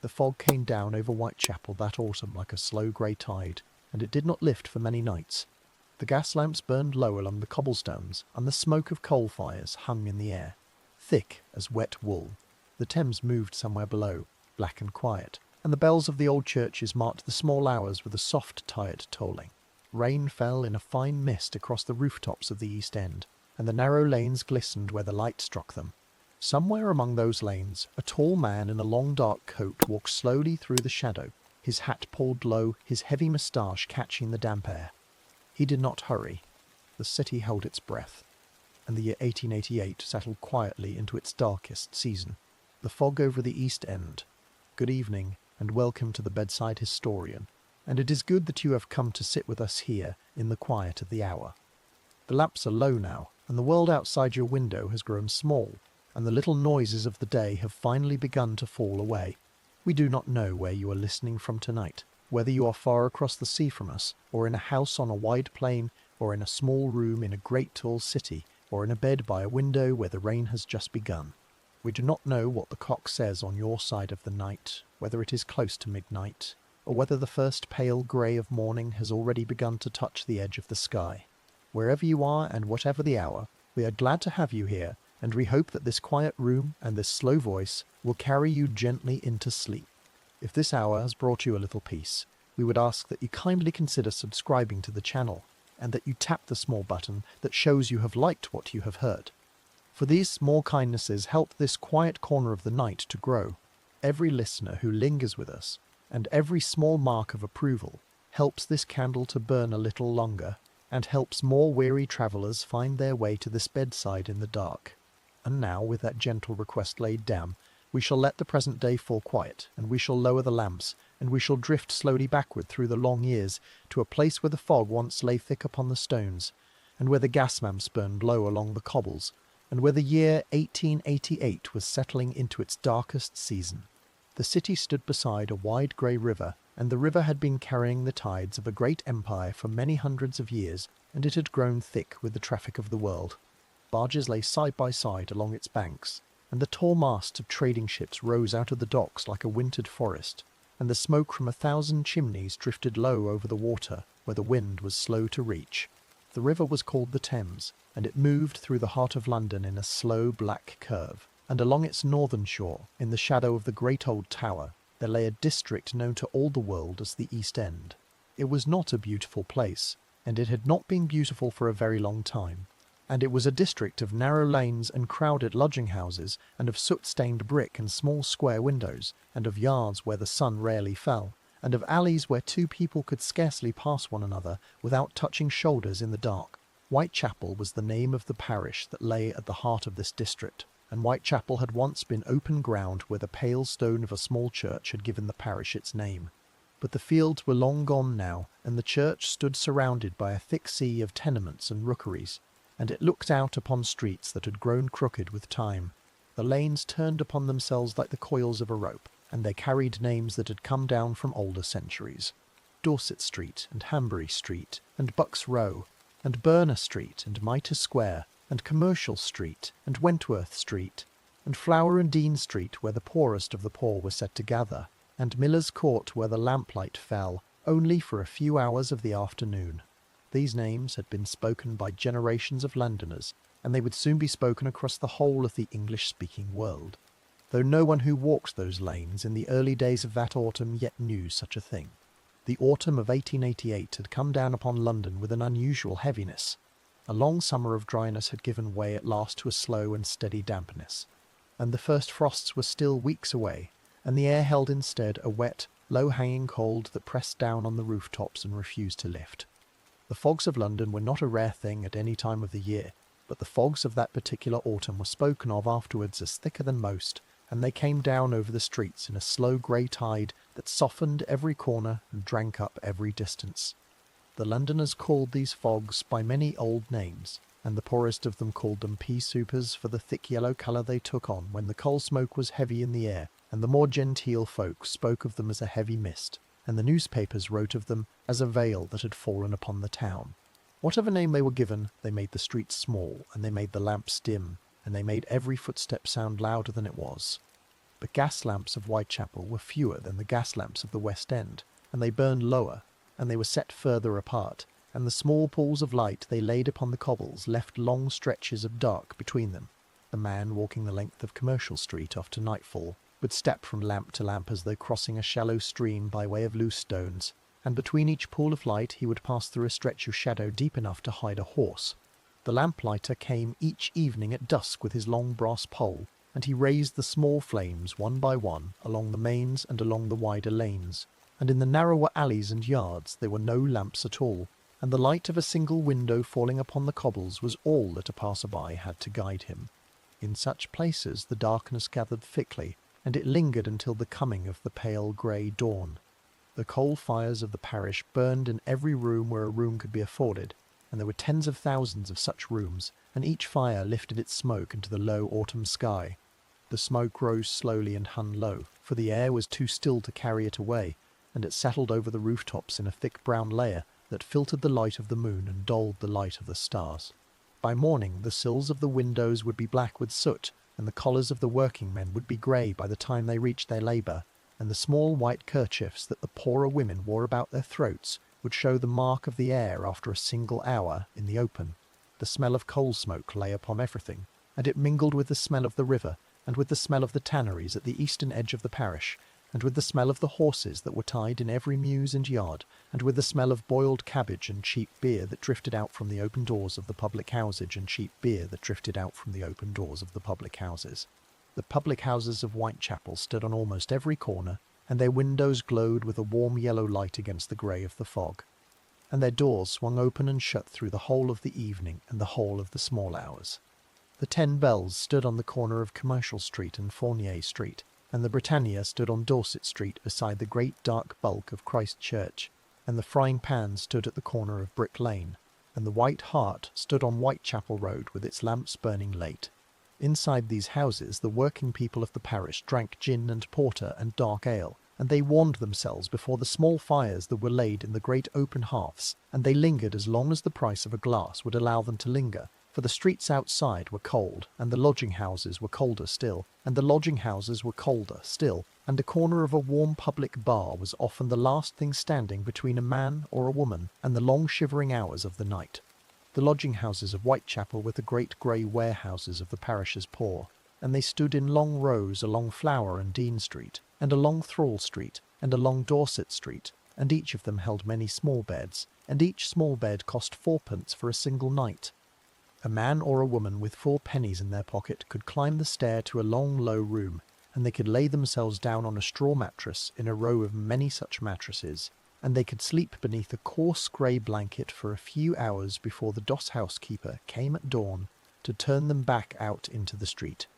The fog came down over Whitechapel that autumn like a slow grey tide, and it did not lift for many nights. The gas lamps burned low along the cobblestones, and the smoke of coal fires hung in the air, thick as wet wool. The Thames moved somewhere below, black and quiet, and the bells of the old churches marked the small hours with a soft, tired tolling. Rain fell in a fine mist across the rooftops of the East End, and the narrow lanes glistened where the light struck them. Somewhere among those lanes, a tall man in a long dark coat walked slowly through the shadow, his hat pulled low, his heavy moustache catching the damp air. He did not hurry. The city held its breath, and the year 1888 settled quietly into its darkest season. The fog over the East End. Good evening, and welcome to the Bedside Historian, and it is good that you have come to sit with us here in the quiet of the hour. The lamps are low now, and the world outside your window has grown small, and the little noises of the day have finally begun to fall away. We do not know where you are listening from tonight, whether you are far across the sea from us, or in a house on a wide plain, or in a small room in a great tall city, or in a bed by a window where the rain has just begun. We do not know what the clock says on your side of the night, whether it is close to midnight, or whether the first pale grey of morning has already begun to touch the edge of the sky. Wherever you are and whatever the hour, we are glad to have you here, and we hope that this quiet room and this slow voice will carry you gently into sleep. If this hour has brought you a little peace, we would ask that you kindly consider subscribing to the channel, and that you tap the small button that shows you have liked what you have heard. For these small kindnesses help this quiet corner of the night to grow. Every listener who lingers with us, and every small mark of approval, helps this candle to burn a little longer, and helps more weary travellers find their way to this bedside in the dark. And now, with that gentle request laid down, we shall let the present day fall quiet, and we shall lower the lamps, and we shall drift slowly backward through the long years to a place where the fog once lay thick upon the stones, and where the gas lamps burned low along the cobbles, and where the year 1888 was settling into its darkest season. The city stood beside a wide grey river, and the river had been carrying the tides of a great empire for many hundreds of years, and it had grown thick with the traffic of the world. Barges lay side by side along its banks, and the tall masts of trading ships rose out of the docks like a wintered forest, and the smoke from 1,000 chimneys drifted low over the water where the wind was slow to reach. The river was called the Thames, and it moved through the heart of London in a slow black curve, and along its northern shore, in the shadow of the great old tower, there lay a district known to all the world as the East End. It was not a beautiful place, and it had not been beautiful for a very long time, and it was a district of narrow lanes and crowded lodging-houses, and of soot-stained brick and small square windows, and of yards where the sun rarely fell, and of alleys where two people could scarcely pass one another without touching shoulders in the dark. Whitechapel was the name of the parish that lay at the heart of this district, and Whitechapel had once been open ground where the pale stone of a small church had given the parish its name. But the fields were long gone now, and the church stood surrounded by a thick sea of tenements and rookeries, and it looked out upon streets that had grown crooked with time. The lanes turned upon themselves like the coils of a rope, and they carried names that had come down from older centuries. Dorset Street, and Hanbury Street, and Bucks Row, and Burner Street, and Mitre Square, and Commercial Street, and Wentworth Street, and Flower and Dean Street, where the poorest of the poor were said to gather, and Miller's Court, where the lamplight fell, only for a few hours of the afternoon. These names had been spoken by generations of Londoners, and they would soon be spoken across the whole of the English-speaking world, though no one who walked those lanes in the early days of that autumn yet knew such a thing. The autumn of 1888 had come down upon London with an unusual heaviness. A long summer of dryness had given way at last to a slow and steady dampness, and the first frosts were still weeks away, and the air held instead a wet, low-hanging cold that pressed down on the rooftops and refused to lift. The fogs of London were not a rare thing at any time of the year, but the fogs of that particular autumn were spoken of afterwards as thicker than most, and they came down over the streets in a slow grey tide that softened every corner and drank up every distance. The Londoners called these fogs by many old names, and the poorest of them called them pea-soupers for the thick yellow colour they took on when the coal smoke was heavy in the air, and the more genteel folk spoke of them as a heavy mist, and the newspapers wrote of them as a veil that had fallen upon the town. Whatever name they were given, they made the streets small, and they made the lamps dim, and they made every footstep sound louder than it was. The gas lamps of Whitechapel were fewer than the gas lamps of the West End, and they burned lower, and they were set further apart, and the small pools of light they laid upon the cobbles left long stretches of dark between them. The man walking the length of Commercial Street after nightfall would step from lamp to lamp as though crossing a shallow stream by way of loose stones, and between each pool of light he would pass through a stretch of shadow deep enough to hide a horse. The lamplighter came each evening at dusk with his long brass pole, and he raised the small flames one by one along the mains and along the wider lanes, and in the narrower alleys and yards there were no lamps at all, and the light of a single window falling upon the cobbles was all that a passer-by had to guide him. In such places the darkness gathered thickly, and it lingered until the coming of the pale grey dawn. The coal fires of the parish burned in every room where a room could be afforded, and there were tens of thousands of such rooms, and each fire lifted its smoke into the low autumn sky. The smoke rose slowly and hung low, for the air was too still to carry it away, and it settled over the rooftops in a thick brown layer that filtered the light of the moon and dulled the light of the stars. By morning the sills of the windows would be black with soot, and the collars of the working men would be grey by the time they reached their labour, and the small white kerchiefs that the poorer women wore about their throats would show the mark of the air after a single hour in the open. The smell of coal smoke lay upon everything, and it mingled with the smell of the river, and with the smell of the tanneries at the eastern edge of the parish, and with the smell of the horses that were tied in every mews and yard, and with the smell of boiled cabbage and cheap beer that drifted out from the open doors of the public houses and cheap beer that drifted out from the open doors of the public houses. The public houses of Whitechapel stood on almost every corner, and their windows glowed with a warm yellow light against the grey of the fog, and their doors swung open and shut through the whole of the evening and the whole of the small hours. The 10 bells stood on the corner of Commercial Street and Fournier Street, and the Britannia stood on Dorset Street beside the great dark bulk of Christ Church, and the Frying Pan stood at the corner of Brick Lane, and the White Hart stood on Whitechapel Road with its lamps burning late. Inside these houses the working people of the parish drank gin and porter and dark ale, and they warmed themselves before the small fires that were laid in the great open hearths, and they lingered as long as the price of a glass would allow them to linger, for the streets outside were cold, and the lodging-houses were colder still, and the lodging-houses were colder still, and a corner of a warm public bar was often the last thing standing between a man or a woman and the long shivering hours of the night. The lodging-houses of Whitechapel were the great grey warehouses of the parish's poor, and they stood in long rows along Flower and Dean Street, and along Thrall Street, and along Dorset Street, and each of them held many small beds, and each small bed cost 4pence for a single night. A man or a woman with 4 pennies in their pocket could climb the stair to a long low room, and they could lay themselves down on a straw mattress in a row of many such mattresses, and they could sleep beneath a coarse grey blanket for a few hours before the doss-house keeper came at dawn to turn them back out into the street.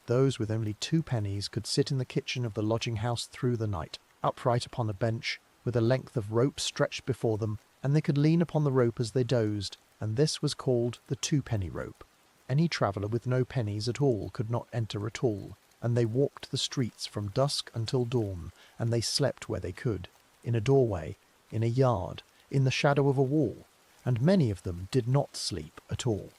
Those with only 2 pennies could sit in the kitchen of the lodging-house through the night, upright upon a bench, with a length of rope stretched before them, and they could lean upon the rope as they dozed, and this was called the 2-penny rope. Any traveller with no pennies at all could not enter at all, and they walked the streets from dusk until dawn, and they slept where they could, in a doorway, in a yard, in the shadow of a wall, and many of them did not sleep at all.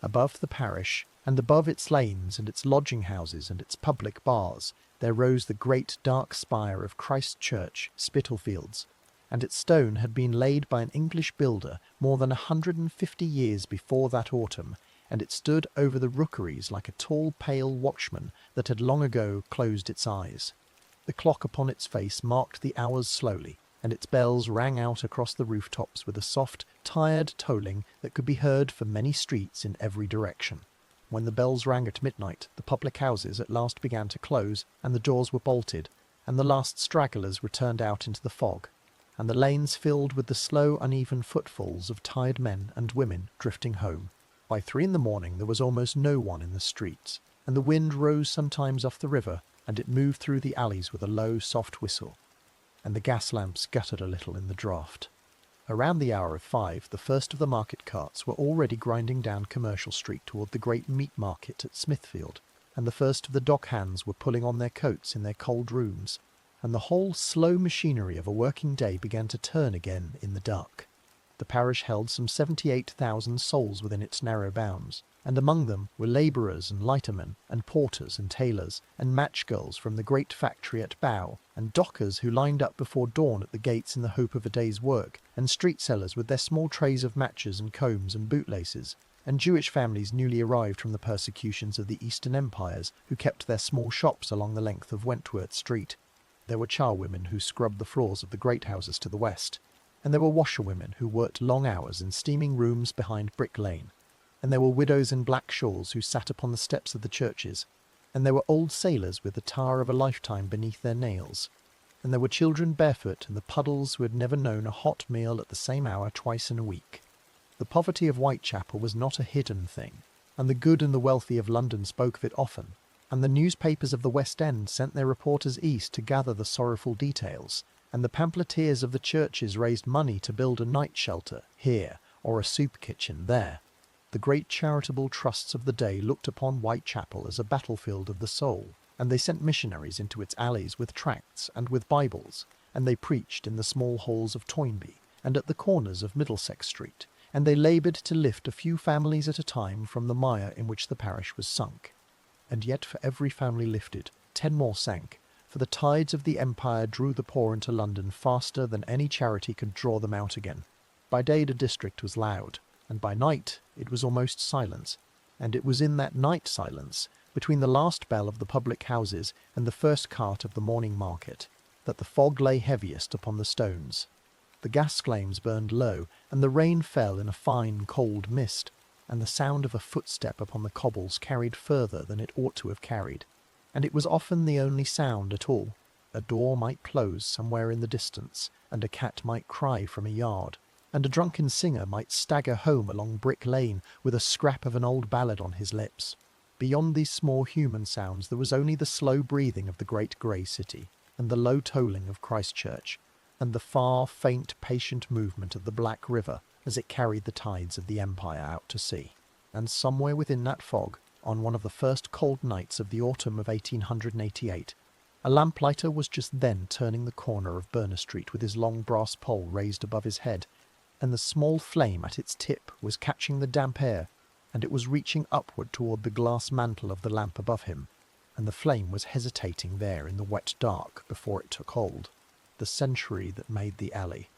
Above the parish, and above its lanes and its lodging-houses and its public bars, there rose the great dark spire of Christ Church, Spitalfields, and its stone had been laid by an English builder more than 150 years before that autumn, and it stood over the rookeries like a tall pale watchman that had long ago closed its eyes. The clock upon its face marked the hours slowly, and its bells rang out across the rooftops with a soft, tired tolling that could be heard for many streets in every direction. When the bells rang at midnight, the public houses at last began to close, and the doors were bolted, and the last stragglers returned out into the fog, and the lanes filled with the slow, uneven footfalls of tired men and women drifting home. By 3 in the morning there was almost no one in the streets, and the wind rose sometimes off the river, and it moved through the alleys with a low, soft whistle, and the gas lamps guttered a little in the draught. Around the hour of 5, the first of the market carts were already grinding down Commercial Street toward the great meat market at Smithfield, and the first of the dock hands were pulling on their coats in their cold rooms, and the whole slow machinery of a working day began to turn again in the dark. The parish held some 78,000 souls within its narrow bounds, and among them were labourers and lightermen, and porters and tailors, and match girls from the great factory at Bow, and dockers who lined up before dawn at the gates in the hope of a day's work, and street sellers with their small trays of matches and combs and bootlaces, and Jewish families newly arrived from the persecutions of the Eastern empires who kept their small shops along the length of Wentworth Street. There were charwomen who scrubbed the floors of the great houses to the west, and there were washerwomen who worked long hours in steaming rooms behind Brick Lane, and there were widows in black shawls who sat upon the steps of the churches, and there were old sailors with the tar of a lifetime beneath their nails, and there were children barefoot in the puddles who had never known a hot meal at the same hour twice in a week. The poverty of Whitechapel was not a hidden thing, and the good and the wealthy of London spoke of it often, and the newspapers of the West End sent their reporters east to gather the sorrowful details, and the pamphleteers of the churches raised money to build a night shelter here or a soup kitchen there. The great charitable trusts of the day looked upon Whitechapel as a battlefield of the soul, and they sent missionaries into its alleys with tracts and with Bibles, and they preached in the small halls of Toynbee and at the corners of Middlesex Street, and they laboured to lift a few families at a time from the mire in which the parish was sunk. And yet for every family lifted, 10 more sank, for the tides of the empire drew the poor into London faster than any charity could draw them out again. By day the district was loud, and by night it was almost silence, and it was in that night silence, between the last bell of the public houses and the first cart of the morning market, that the fog lay heaviest upon the stones. The gas flames burned low, and the rain fell in a fine cold mist, and the sound of a footstep upon the cobbles carried further than it ought to have carried, and it was often the only sound at all. A door might close somewhere in the distance, and a cat might cry from a yard, and a drunken singer might stagger home along Brick Lane with a scrap of an old ballad on his lips. Beyond these small human sounds there was only the slow breathing of the great grey city, and the low tolling of Christchurch, and the far, faint, patient movement of the Black River as it carried the tides of the empire out to sea. And somewhere within that fog, on one of the first cold nights of the autumn of 1888, a lamplighter was just then turning the corner of Berners Street with his long brass pole raised above his head, and the small flame at its tip was catching the damp air, and it was reaching upward toward the glass mantle of the lamp above him, and the flame was hesitating there in the wet dark before it took hold. The century that made the alley.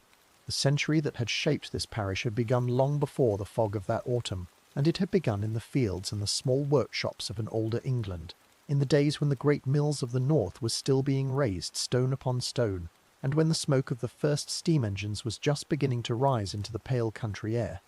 The century that had shaped this parish had begun long before the fog of that autumn, and it had begun in the fields and the small workshops of an older England, in the days when the great mills of the north was still being raised stone upon stone, and when the smoke of the first steam engines was just beginning to rise into the pale country air.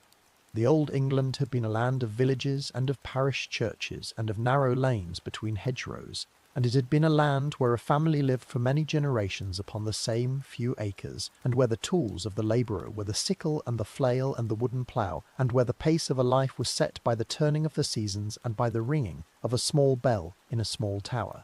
The old England had been a land of villages and of parish churches and of narrow lanes between hedgerows, and it had been a land where a family lived for many generations upon the same few acres, and where the tools of the labourer were the sickle and the flail and the wooden plough, and where the pace of a life was set by the turning of the seasons and by the ringing of a small bell in a small tower.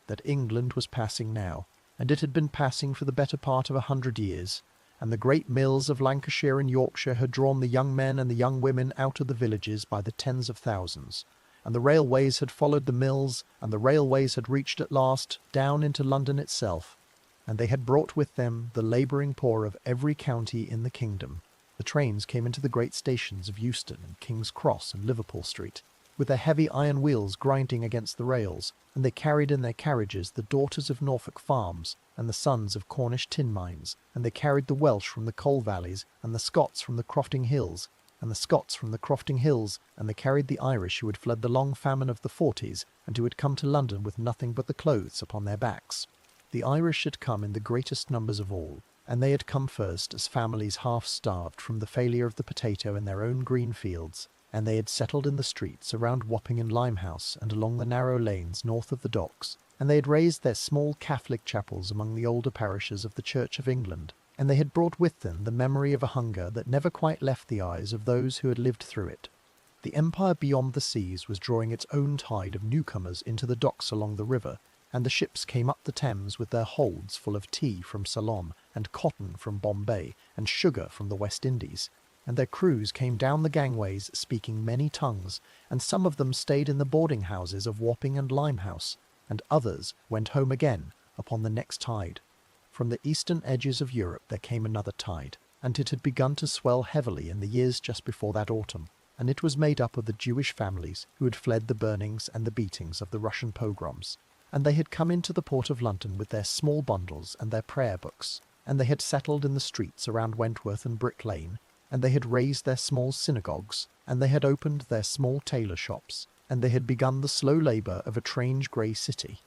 That England was passing now, and it had been passing for the better part of 100 years, and the great mills of Lancashire and Yorkshire had drawn the young men and the young women out of the villages by the tens of thousands, and the railways had followed the mills, and the railways had reached at last down into London itself, and they had brought with them the labouring poor of every county in the kingdom. The trains came into the great stations of Euston and King's Cross and Liverpool Street, with their heavy iron wheels grinding against the rails, and they carried in their carriages the daughters of Norfolk farms and the sons of Cornish tin mines, and they carried the Welsh from the coal valleys and the Scots from the Crofting Hills, and the Scots from the Crofting Hills, and they carried the Irish who had fled the long famine of the 40s and who had come to London with nothing but the clothes upon their backs. The Irish had come in the greatest numbers of all, and they had come first as families half-starved from the failure of the potato in their own green fields, and they had settled in the streets around Wapping and Limehouse and along the narrow lanes north of the docks, and they had raised their small Catholic chapels among the older parishes of the Church of England, and they had brought with them the memory of a hunger that never quite left the eyes of those who had lived through it. The empire beyond the seas was drawing its own tide of newcomers into the docks along the river, and the ships came up the Thames with their holds full of tea from Ceylon, and cotton from Bombay, and sugar from the West Indies, and their crews came down the gangways speaking many tongues, and some of them stayed in the boarding-houses of Wapping and Limehouse, and others went home again upon the next tide. From the eastern edges of Europe there came another tide, and it had begun to swell heavily in the years just before that autumn, and it was made up of the Jewish families who had fled the burnings and the beatings of the Russian pogroms, and they had come into the port of London with their small bundles and their prayer books, and they had settled in the streets around Wentworth and Brick Lane, and they had raised their small synagogues, and they had opened their small tailor shops, and they had begun the slow labour of a strange grey city.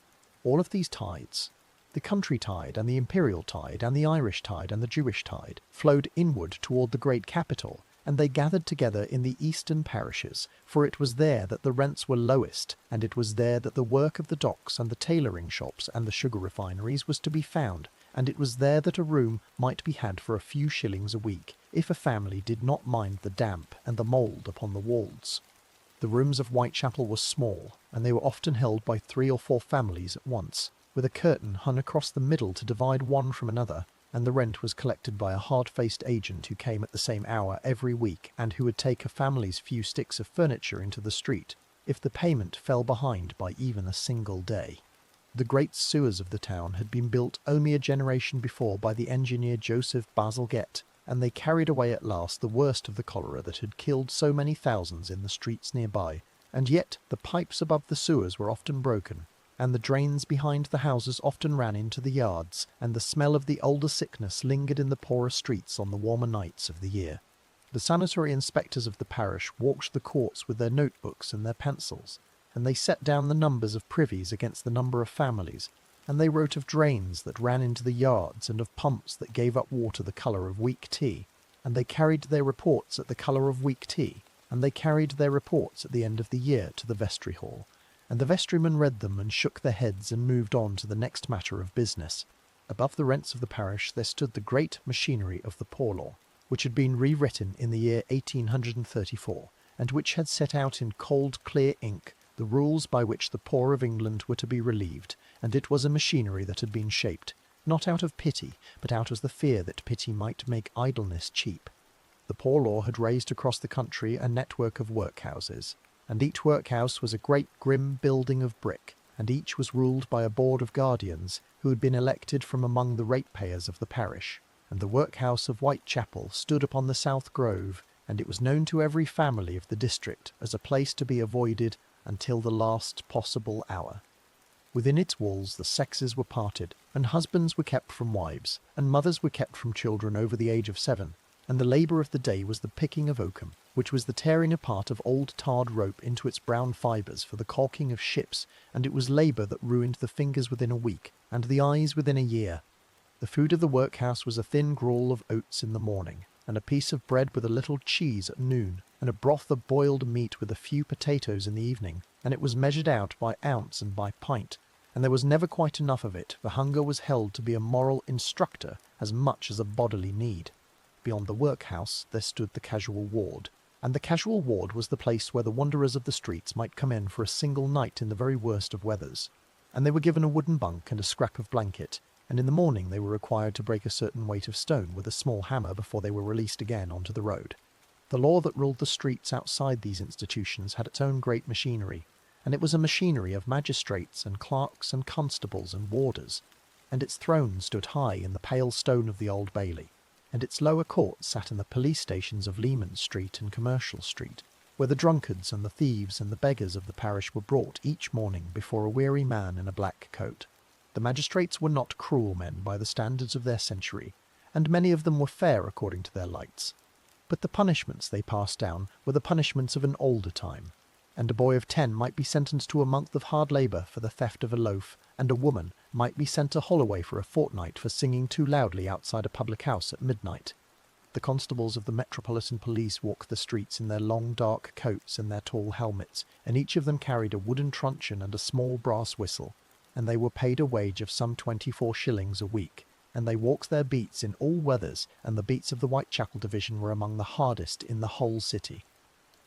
All of these tides, the country tide and the imperial tide and the Irish tide and the Jewish tide, flowed inward toward the great capital, and they gathered together in the eastern parishes, for it was there that the rents were lowest, and it was there that the work of the docks and the tailoring shops and the sugar refineries was to be found, and it was there that a room might be had for a few shillings a week, if a family did not mind the damp and the mould upon the walls. The rooms of Whitechapel were small, and they were often held by 3 or 4 families at once, with a curtain hung across the middle to divide one from another, and the rent was collected by a hard-faced agent who came at the same hour every week and who would take a family's few sticks of furniture into the street, if the payment fell behind by even a single day. The great sewers of the town had been built only a generation before by the engineer Joseph Bazalgette, and they carried away at last the worst of the cholera that had killed so many thousands in the streets nearby, and yet the pipes above the sewers were often broken, and the drains behind the houses often ran into the yards, and the smell of the older sickness lingered in the poorer streets on the warmer nights of the year. The sanitary inspectors of the parish walked the courts with their notebooks and their pencils, and they set down the numbers of privies against the number of families, and they wrote of drains that ran into the yards and of pumps that gave up water the colour of weak tea, and they carried their reports at the colour of weak tea, and they carried their reports at the end of the year to the vestry hall, and the vestrymen read them and shook their heads and moved on to the next matter of business. Above the rents of the parish there stood the great machinery of the Poor Law, which had been rewritten in the year 1834, and which had set out in cold clear ink the rules by which the poor of England were to be relieved, and it was a machinery that had been shaped, not out of pity, but out of the fear that pity might make idleness cheap. The Poor Law had raised across the country a network of workhouses, and each workhouse was a great grim building of brick, and each was ruled by a board of guardians who had been elected from among the ratepayers of the parish, and the workhouse of Whitechapel stood upon the South Grove, and it was known to every family of the district as a place to be avoided until the last possible hour. Within its walls the sexes were parted, and husbands were kept from wives, and mothers were kept from children over the age of 7, and the labour of the day was the picking of oakum, which was the tearing apart of old tarred rope into its brown fibres for the caulking of ships, and it was labour that ruined the fingers within a week, and the eyes within a year. The food of the workhouse was a thin gruel of oats in the morning, and a piece of bread with a little cheese at noon, and a broth of boiled meat with a few potatoes in the evening, and it was measured out by ounce and by pint, and there was never quite enough of it, for hunger was held to be a moral instructor as much as a bodily need. Beyond the workhouse there stood the casual ward, and the casual ward was the place where the wanderers of the streets might come in for a single night in the very worst of weathers, and they were given a wooden bunk and a scrap of blanket, and in the morning they were required to break a certain weight of stone with a small hammer before they were released again onto the road. The law that ruled the streets outside these institutions had its own great machinery, and it was a machinery of magistrates and clerks and constables and warders, and its throne stood high in the pale stone of the Old Bailey, and its lower court sat in the police stations of Leman Street and Commercial Street, where the drunkards and the thieves and the beggars of the parish were brought each morning before a weary man in a black coat. The magistrates were not cruel men by the standards of their century, and many of them were fair according to their lights. But the punishments they passed down were the punishments of an older time, and a boy of 10 might be sentenced to a month of hard labour for the theft of a loaf, and a woman might be sent to Holloway for a fortnight for singing too loudly outside a public house at midnight. The constables of the Metropolitan Police walked the streets in their long dark coats and their tall helmets, and each of them carried a wooden truncheon and a small brass whistle, and they were paid a wage of some 24 shillings a week, and they walked their beats in all weathers, and the beats of the Whitechapel division were among the hardest in the whole city.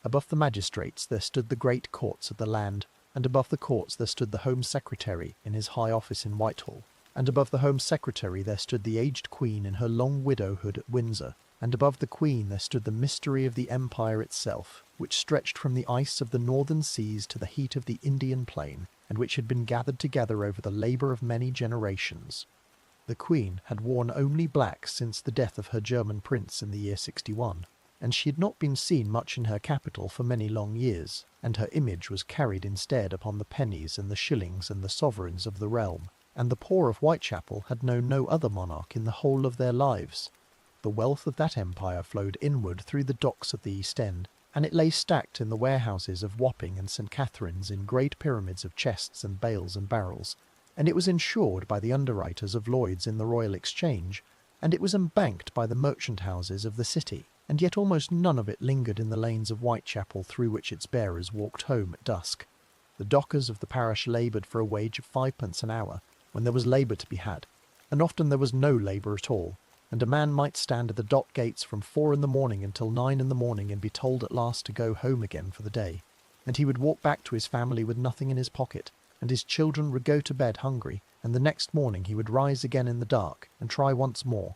Above the magistrates there stood the great courts of the land, and above the courts there stood the Home Secretary in his high office in Whitehall, and above the Home Secretary there stood the aged Queen in her long widowhood at Windsor, and above the Queen there stood the mystery of the Empire itself, which stretched from the ice of the northern seas to the heat of the Indian plain, and which had been gathered together over the labour of many generations. The Queen had worn only black since the death of her German prince in the year 61, and she had not been seen much in her capital for many long years, and her image was carried instead upon the pennies and the shillings and the sovereigns of the realm, and the poor of Whitechapel had known no other monarch in the whole of their lives. The wealth of that empire flowed inward through the docks of the East End, and it lay stacked in the warehouses of Wapping and St. Catherine's in great pyramids of chests and bales and barrels, and it was insured by the underwriters of Lloyd's in the Royal Exchange, and it was embanked by the merchant houses of the city, and yet almost none of it lingered in the lanes of Whitechapel through which its bearers walked home at dusk. The dockers of the parish laboured for a wage of 5d. an hour, when there was labour to be had, and often there was no labour at all, and a man might stand at the dock gates from 4 in the morning until 9 in the morning and be told at last to go home again for the day, and he would walk back to his family with nothing in his pocket, and his children would go to bed hungry, and the next morning he would rise again in the dark and try once more.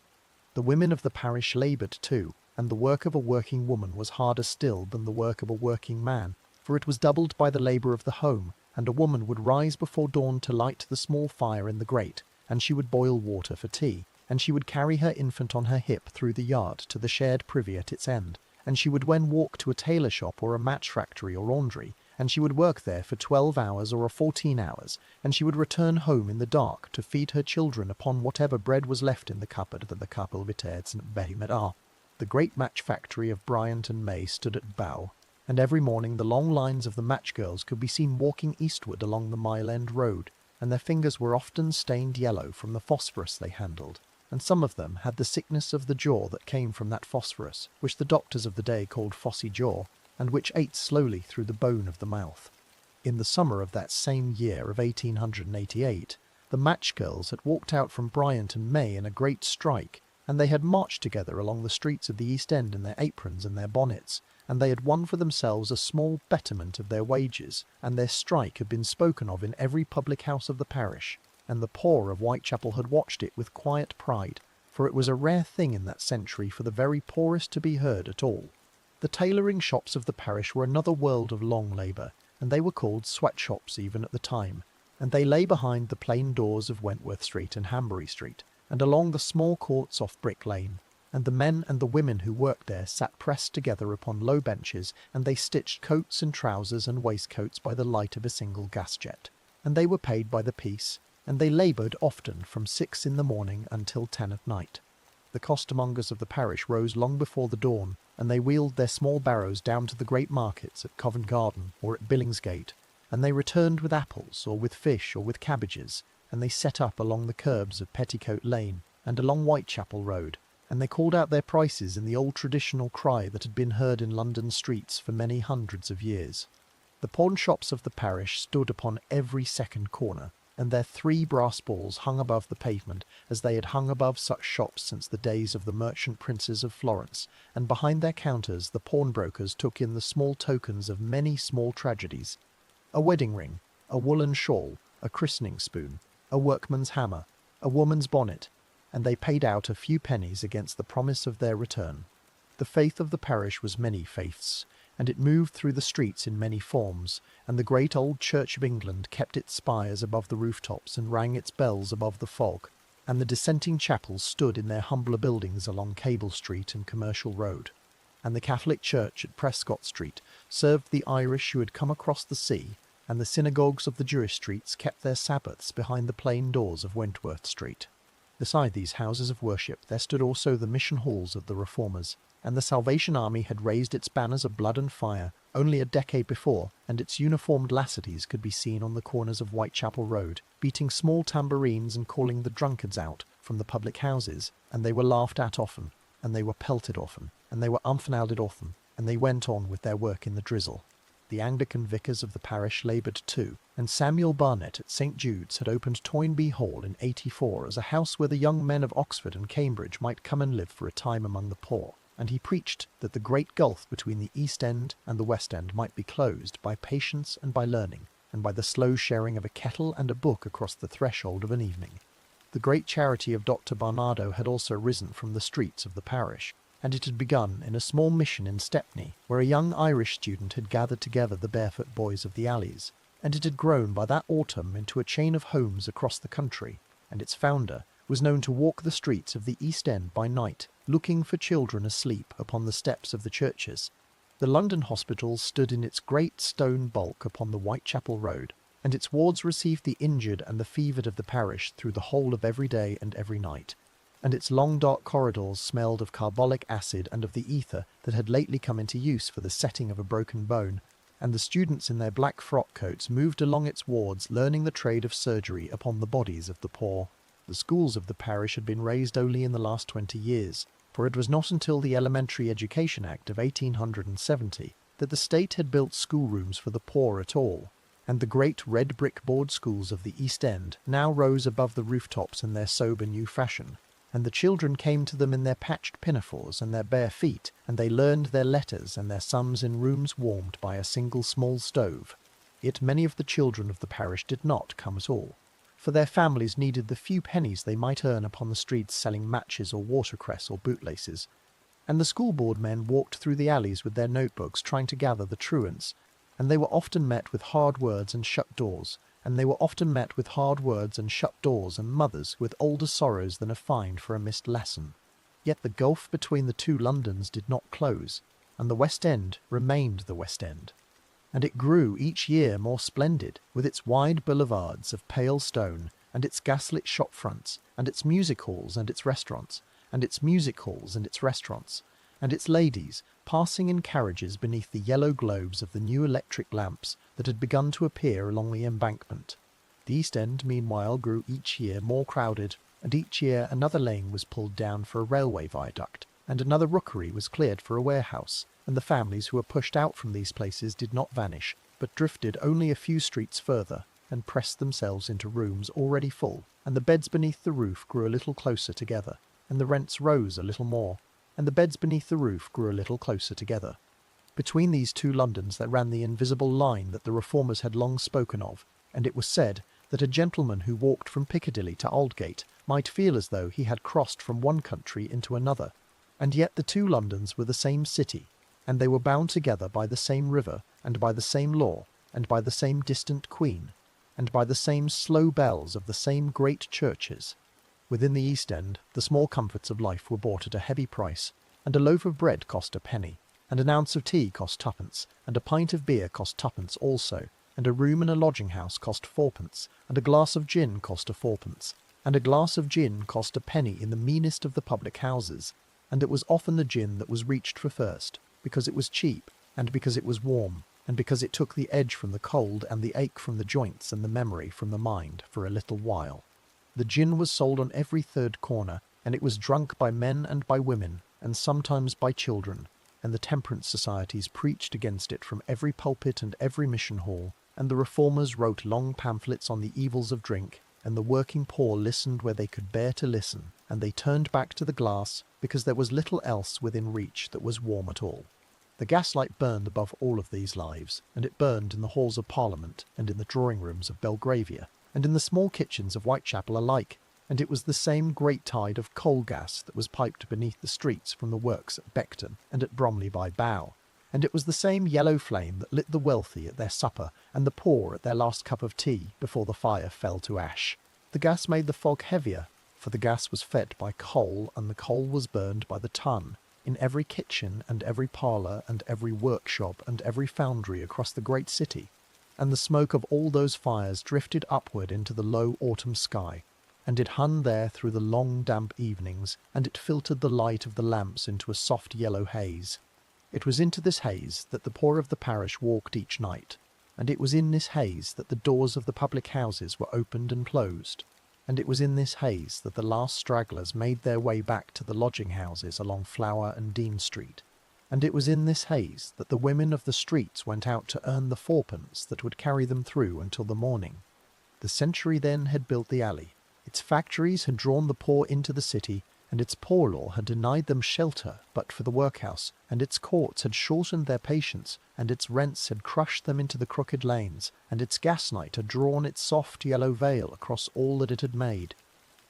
The women of the parish laboured too, and the work of a working woman was harder still than the work of a working man, for it was doubled by the labour of the home, and a woman would rise before dawn to light the small fire in the grate, and she would boil water for tea, and she would carry her infant on her hip through the yard to the shared privy at its end, and she would then walk to a tailor shop or a match factory or laundry, and she would work there for 12 hours or 14 hours, and she would return home in the dark to feed her children upon whatever bread was left in the cupboard that the couple vitaed St. Behemoth. The great match factory of Bryant and May stood at Bow, and every morning the long lines of the match girls could be seen walking eastward along the Mile End Road, and their fingers were often stained yellow from the phosphorus they handled, and some of them had the sickness of the jaw that came from that phosphorus, which the doctors of the day called phossy jaw, and which ate slowly through the bone of the mouth. In the summer of that same year of 1888, the match girls had walked out from Bryant and May in a great strike, and they had marched together along the streets of the East End in their aprons and their bonnets, and they had won for themselves a small betterment of their wages, and their strike had been spoken of in every public house of the parish, and the poor of Whitechapel had watched it with quiet pride, for it was a rare thing in that century for the very poorest to be heard at all. The tailoring shops of the parish were another world of long labour, and they were called sweatshops even at the time, and they lay behind the plain doors of Wentworth Street and Hanbury Street, and along the small courts off Brick Lane, and the men and the women who worked there sat pressed together upon low benches, and they stitched coats and trousers and waistcoats by the light of a single gas jet, and they were paid by the piece, and they laboured often from 6 in the morning until 10 at night. The costermongers of the parish rose long before the dawn, and they wheeled their small barrows down to the great markets at Covent Garden or at Billingsgate, and they returned with apples or with fish or with cabbages, and they set up along the curbs of Petticoat Lane and along Whitechapel Road, and they called out their prices in the old traditional cry that had been heard in London streets for many hundreds of years. The pawnshops of the parish stood upon every second corner, and their 3 brass balls hung above the pavement as they had hung above such shops since the days of the merchant princes of Florence, and behind their counters the pawnbrokers took in the small tokens of many small tragedies: a wedding ring, a woolen shawl, a christening spoon, a workman's hammer, a woman's bonnet, and they paid out a few pennies against the promise of their return. The faith of the parish was many faiths, and it moved through the streets in many forms, and the great old Church of England kept its spires above the rooftops and rang its bells above the fog, and the dissenting chapels stood in their humbler buildings along Cable Street and Commercial Road, and the Catholic Church at Prescott Street served the Irish who had come across the sea, and the synagogues of the Jewish streets kept their Sabbaths behind the plain doors of Wentworth Street. Beside these houses of worship there stood also the mission halls of the Reformers, and the Salvation Army had raised its banners of blood and fire only a decade before, and its uniformed lassities could be seen on the corners of Whitechapel Road, beating small tambourines and calling the drunkards out from the public houses, and they were laughed at often, and they were pelted often, and they were umphnailded often, and they went on with their work in the drizzle. The Anglican vicars of the parish laboured too, and Samuel Barnet at St. Jude's had opened Toynbee Hall in '84 as a house where the young men of Oxford and Cambridge might come and live for a time among the poor, and he preached that the great gulf between the East End and the West End might be closed by patience and by learning, and by the slow sharing of a kettle and a book across the threshold of an evening. The great charity of Dr. Barnardo had also risen from the streets of the parish, and it had begun in a small mission in Stepney, where a young Irish student had gathered together the barefoot boys of the alleys, and it had grown by that autumn into a chain of homes across the country, and its founder, was known to walk the streets of the East End by night, looking for children asleep upon the steps of the churches. The London hospital stood in its great stone bulk upon the Whitechapel Road, and its wards received the injured and the fevered of the parish through the whole of every day and every night, and its long dark corridors smelled of carbolic acid and of the ether that had lately come into use for the setting of a broken bone, and the students in their black frock coats moved along its wards learning the trade of surgery upon the bodies of the poor. The schools of the parish had been raised only in the last 20 years, for it was not until the Elementary Education Act of 1870 that the state had built schoolrooms for the poor at all, and the great red brick board schools of the East End now rose above the rooftops in their sober new fashion, and the children came to them in their patched pinafores and their bare feet, and they learned their letters and their sums in rooms warmed by a single small stove. Yet many of the children of the parish did not come at all, for their families needed the few pennies they might earn upon the streets selling matches or watercress or bootlaces, and the school board men walked through the alleys with their notebooks trying to gather the truants, and they were often met with hard words and shut doors, and mothers with older sorrows than a fine for a missed lesson. Yet the gulf between the two Londons did not close, and the West End remained the West End. And it grew each year more splendid, with its wide boulevards of pale stone, and its gaslit shop fronts, and its music halls and its restaurants, and its ladies passing in carriages beneath the yellow globes of the new electric lamps that had begun to appear along the embankment. The East End, meanwhile, grew each year more crowded, and each year another lane was pulled down for a railway viaduct, and another rookery was cleared for a warehouse, and the families who were pushed out from these places did not vanish, but drifted only a few streets further, and pressed themselves into rooms already full, and the beds beneath the roof grew a little closer together, and the rents rose a little more, and the beds beneath the roof grew a little closer together. Between these two Londons there ran the invisible line that the reformers had long spoken of, and it was said that a gentleman who walked from Piccadilly to Aldgate might feel as though he had crossed from one country into another, and yet the two Londons were the same city, and they were bound together by the same river, and by the same law, and by the same distant queen, and by the same slow bells of the same great churches. Within the East End, the small comforts of life were bought at a heavy price, and a loaf of bread cost a penny, and an ounce of tea cost twopence, and a pint of beer cost twopence also, and a room in a lodging-house cost fourpence, and a glass of gin cost a fourpence, and a glass of gin cost a penny in the meanest of the public houses, and it was often the gin that was reached for first, because it was cheap, and because it was warm, and because it took the edge from the cold and the ache from the joints and the memory from the mind for a little while. The gin was sold on every third corner, and it was drunk by men and by women, and sometimes by children, and the temperance societies preached against it from every pulpit and every mission hall, and the reformers wrote long pamphlets on the evils of drink, and the working poor listened where they could bear to listen, and they turned back to the glass because there was little else within reach that was warm at all. The gaslight burned above all of these lives, and it burned in the halls of Parliament, and in the drawing-rooms of Belgravia, and in the small kitchens of Whitechapel alike, and it was the same great tide of coal gas that was piped beneath the streets from the works at Beckton and at Bromley by Bow, and it was the same yellow flame that lit the wealthy at their supper and the poor at their last cup of tea before the fire fell to ash. The gas made the fog heavier, for the gas was fed by coal, and the coal was burned by the ton, in every kitchen and every parlour and every workshop and every foundry across the great city, and the smoke of all those fires drifted upward into the low autumn sky, and it hung there through the long damp evenings, and it filtered the light of the lamps into a soft yellow haze. It was into this haze that the poor of the parish walked each night, and it was in this haze that the doors of the public houses were opened and closed, and it was in this haze that the last stragglers made their way back to the lodging-houses along Flower and Dean Street, and it was in this haze that the women of the streets went out to earn the fourpence that would carry them through until the morning. The century then had built the alley, its factories had drawn the poor into the city, and its poor law had denied them shelter but for the workhouse, and its courts had shortened their patience, and its rents had crushed them into the crooked lanes, and its gaslight had drawn its soft yellow veil across all that it had made.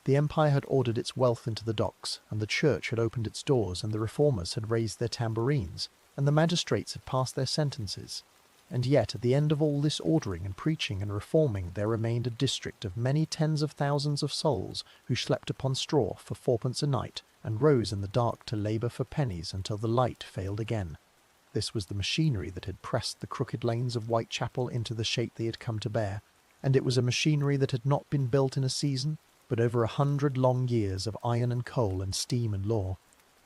The Empire had ordered its wealth into the docks, and the Church had opened its doors, and the reformers had raised their tambourines, and the magistrates had passed their sentences. And yet at the end of all this ordering and preaching and reforming there remained a district of many tens of thousands of souls who slept upon straw for fourpence a night and rose in the dark to labour for pennies until the light failed again. This was the machinery that had pressed the crooked lanes of Whitechapel into the shape they had come to bear, and it was a machinery that had not been built in a season, but over 100 long years of iron and coal and steam and law.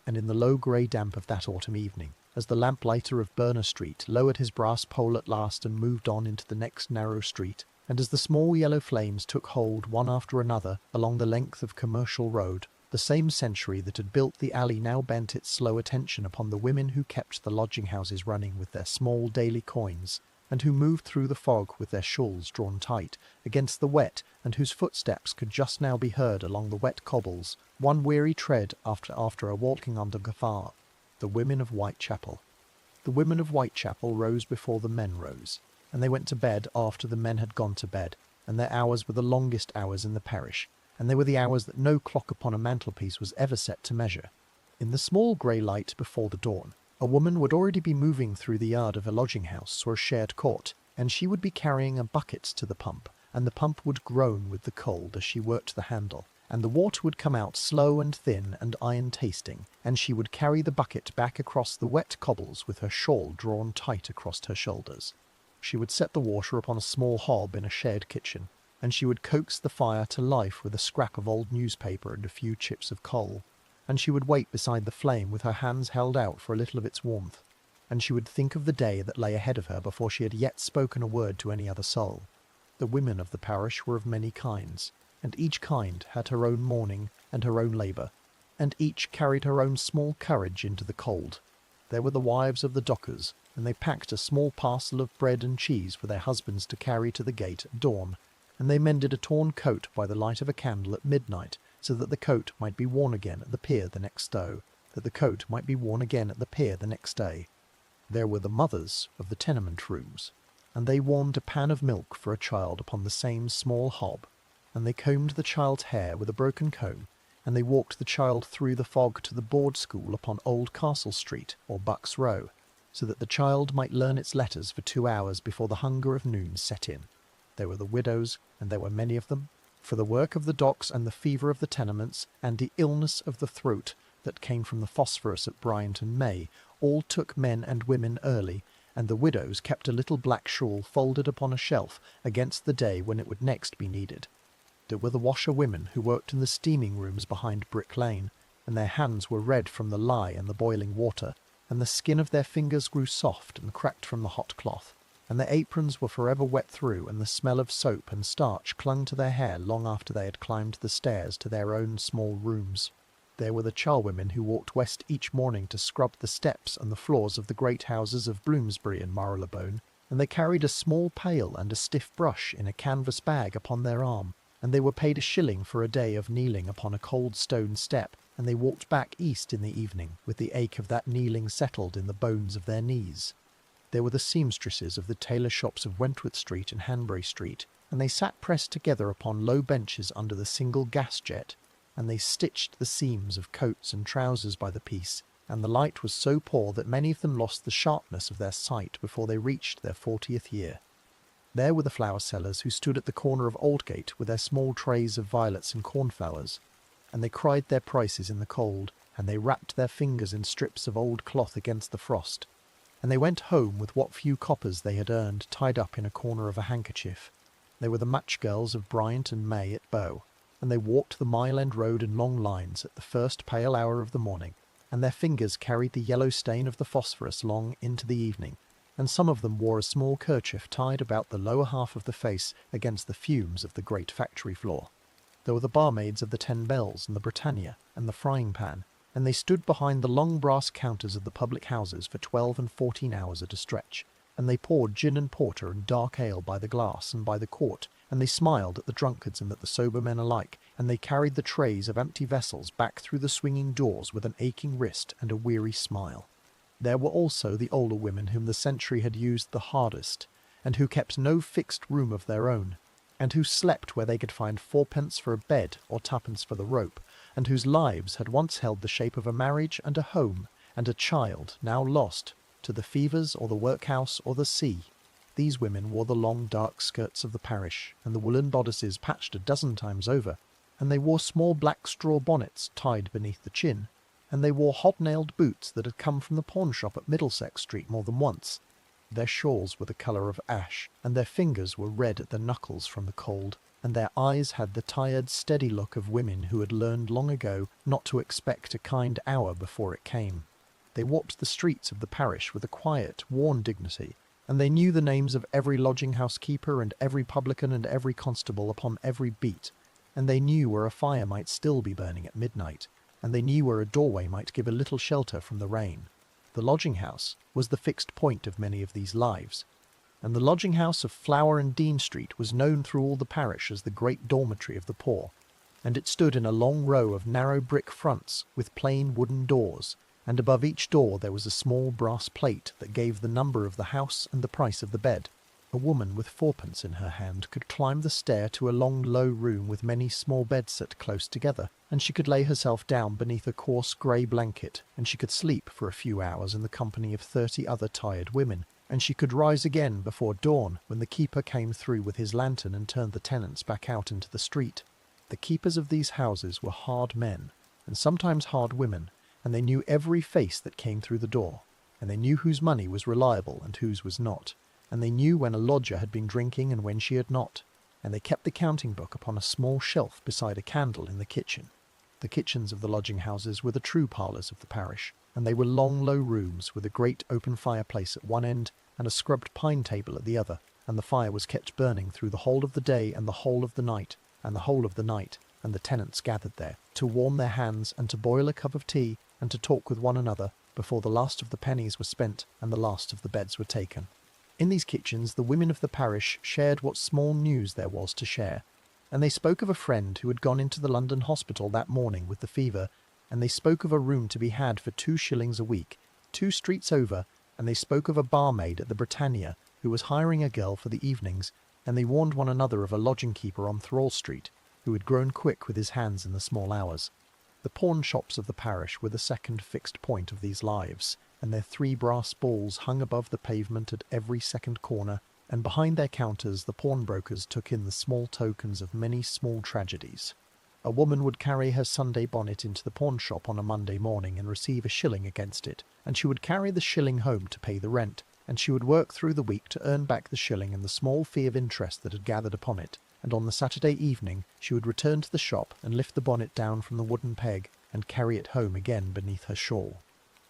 And in the low grey damp of that autumn evening, as the lamplighter of Berner Street lowered his brass pole at last and moved on into the next narrow street, and as the small yellow flames took hold one after another along the length of Commercial Road, the same century that had built the alley now bent its slow attention upon the women who kept the lodging-houses running with their small daily coins, and who moved through the fog with their shawls drawn tight against the wet, and whose footsteps could just now be heard along the wet cobbles, one weary tread after a walking under Gafar. The women of Whitechapel. The women of Whitechapel rose before the men rose, and they went to bed after the men had gone to bed, and their hours were the longest hours in the parish, and they were the hours that no clock upon a mantelpiece was ever set to measure. In the small grey light before the dawn, a woman would already be moving through the yard of a lodging-house or a shared court, and she would be carrying a bucket to the pump, and the pump would groan with the cold as she worked the handle, and the water would come out slow and thin and iron-tasting, and she would carry the bucket back across the wet cobbles with her shawl drawn tight across her shoulders. She would set the water upon a small hob in a shared kitchen, and she would coax the fire to life with a scrap of old newspaper and a few chips of coal, and she would wait beside the flame with her hands held out for a little of its warmth, and she would think of the day that lay ahead of her before she had yet spoken a word to any other soul. The women of the parish were of many kinds, and each kind had her own mourning and her own labour, and each carried her own small courage into the cold. There were the wives of the dockers, and they packed a small parcel of bread and cheese for their husbands to carry to the gate at dawn, and they mended a torn coat by the light of a candle at midnight, so that the coat might be worn again at the pier the next day. There were the mothers of the tenement rooms, and they warmed a pan of milk for a child upon the same small hob, and they combed the child's hair with a broken comb, and they walked the child through the fog to the board school upon Old Castle Street or Bucks Row, so that the child might learn its letters for 2 hours before the hunger of noon set in. There were the widows, and there were many of them, for the work of the docks and the fever of the tenements and the illness of the throat that came from the phosphorus at Bryant and May all took men and women early, and the widows kept a little black shawl folded upon a shelf against the day when it would next be needed. There were the washerwomen who worked in the steaming rooms behind Brick Lane, and their hands were red from the lye and the boiling water, and the skin of their fingers grew soft and cracked from the hot cloth, and their aprons were forever wet through, and the smell of soap and starch clung to their hair long after they had climbed the stairs to their own small rooms. There were the charwomen who walked west each morning to scrub the steps and the floors of the great houses of Bloomsbury and Marylebone, and they carried a small pail and a stiff brush in a canvas bag upon their arm, and they were paid a shilling for a day of kneeling upon a cold stone step, and they walked back east in the evening, with the ache of that kneeling settled in the bones of their knees. There were the seamstresses of the tailor shops of Wentworth Street and Hanbury Street, and they sat pressed together upon low benches under the single gas jet, and they stitched the seams of coats and trousers by the piece, and the light was so poor that many of them lost the sharpness of their sight before they reached their 40th year. There were the flower sellers who stood at the corner of Aldgate with their small trays of violets and cornflowers, and they cried their prices in the cold, and they wrapped their fingers in strips of old cloth against the frost, and they went home with what few coppers they had earned tied up in a corner of a handkerchief. They were the match girls of Bryant and May at Bow, and they walked the Mile End Road in long lines at the first pale hour of the morning, and their fingers carried the yellow stain of the phosphorus long into the evening, and some of them wore a small kerchief tied about the lower half of the face against the fumes of the great factory floor. There were the barmaids of the 10 Bells and the Britannia and the Frying Pan, and they stood behind the long brass counters of the public houses for 12 and 14 hours at a stretch, and they poured gin and porter and dark ale by the glass and by the quart, and they smiled at the drunkards and at the sober men alike, and they carried the trays of empty vessels back through the swinging doors with an aching wrist and a weary smile. There were also the older women whom the century had used the hardest, and who kept no fixed room of their own, and who slept where they could find 4p for a bed or 2p for the rope, and whose lives had once held the shape of a marriage and a home and a child now lost to the fevers or the workhouse or the sea. these women wore the long dark skirts of the parish, and the woolen bodices patched a dozen times over, and they wore small black straw bonnets tied beneath the chin, and they wore hobnailed boots that had come from the pawnshop at Middlesex Street more than once. Their shawls were the colour of ash, and their fingers were red at the knuckles from the cold, and their eyes had the tired, steady look of women who had learned long ago not to expect a kind hour before it came. They walked the streets of the parish with a quiet, worn dignity, and they knew the names of every lodging-house keeper and every publican and every constable upon every beat, and they knew where a fire might still be burning at midnight, and they knew where a doorway might give a little shelter from the rain. The lodging-house was the fixed point of many of these lives, and the lodging-house of Flower and Dean Street was known through all the parish as the great dormitory of the poor, and it stood in a long row of narrow brick fronts with plain wooden doors, and above each door there was a small brass plate that gave the number of the house and the price of the bed. A woman with fourpence in her hand could climb the stair to a long low room with many small beds set close together, and she could lay herself down beneath a coarse grey blanket, and she could sleep for a few hours in the company of 30 other tired women, and she could rise again before dawn when the keeper came through with his lantern and turned the tenants back out into the street. The keepers of these houses were hard men, and sometimes hard women, and they knew every face that came through the door, and they knew whose money was reliable and whose was not, and they knew when a lodger had been drinking and when she had not, and they kept the counting book upon a small shelf beside a candle in the kitchen. The kitchens of the lodging-houses were the true parlours of the parish, and they were long low rooms with a great open fireplace at one end and a scrubbed pine table at the other, and the fire was kept burning through the whole of the day and the whole of the night, and the whole of the night, and the tenants gathered there to warm their hands and to boil a cup of tea and to talk with one another before the last of the pennies were spent and the last of the beds were taken. In these kitchens the women of the parish shared what small news there was to share, and they spoke of a friend who had gone into the London hospital that morning with the fever, and they spoke of a room to be had for 2 shillings a week, 2 streets over, and they spoke of a barmaid at the Britannia who was hiring a girl for the evenings, and they warned one another of a lodging-keeper on Thrall Street who had grown quick with his hands in the small hours. The pawn shops of the parish were the second fixed point of these lives, and their 3 brass balls hung above the pavement at every second corner, and behind their counters the pawnbrokers took in the small tokens of many small tragedies. A woman would carry her Sunday bonnet into the pawn shop on a Monday morning and receive a shilling against it, and she would carry the shilling home to pay the rent, and she would work through the week to earn back the shilling and the small fee of interest that had gathered upon it, and on the Saturday evening she would return to the shop and lift the bonnet down from the wooden peg and carry it home again beneath her shawl.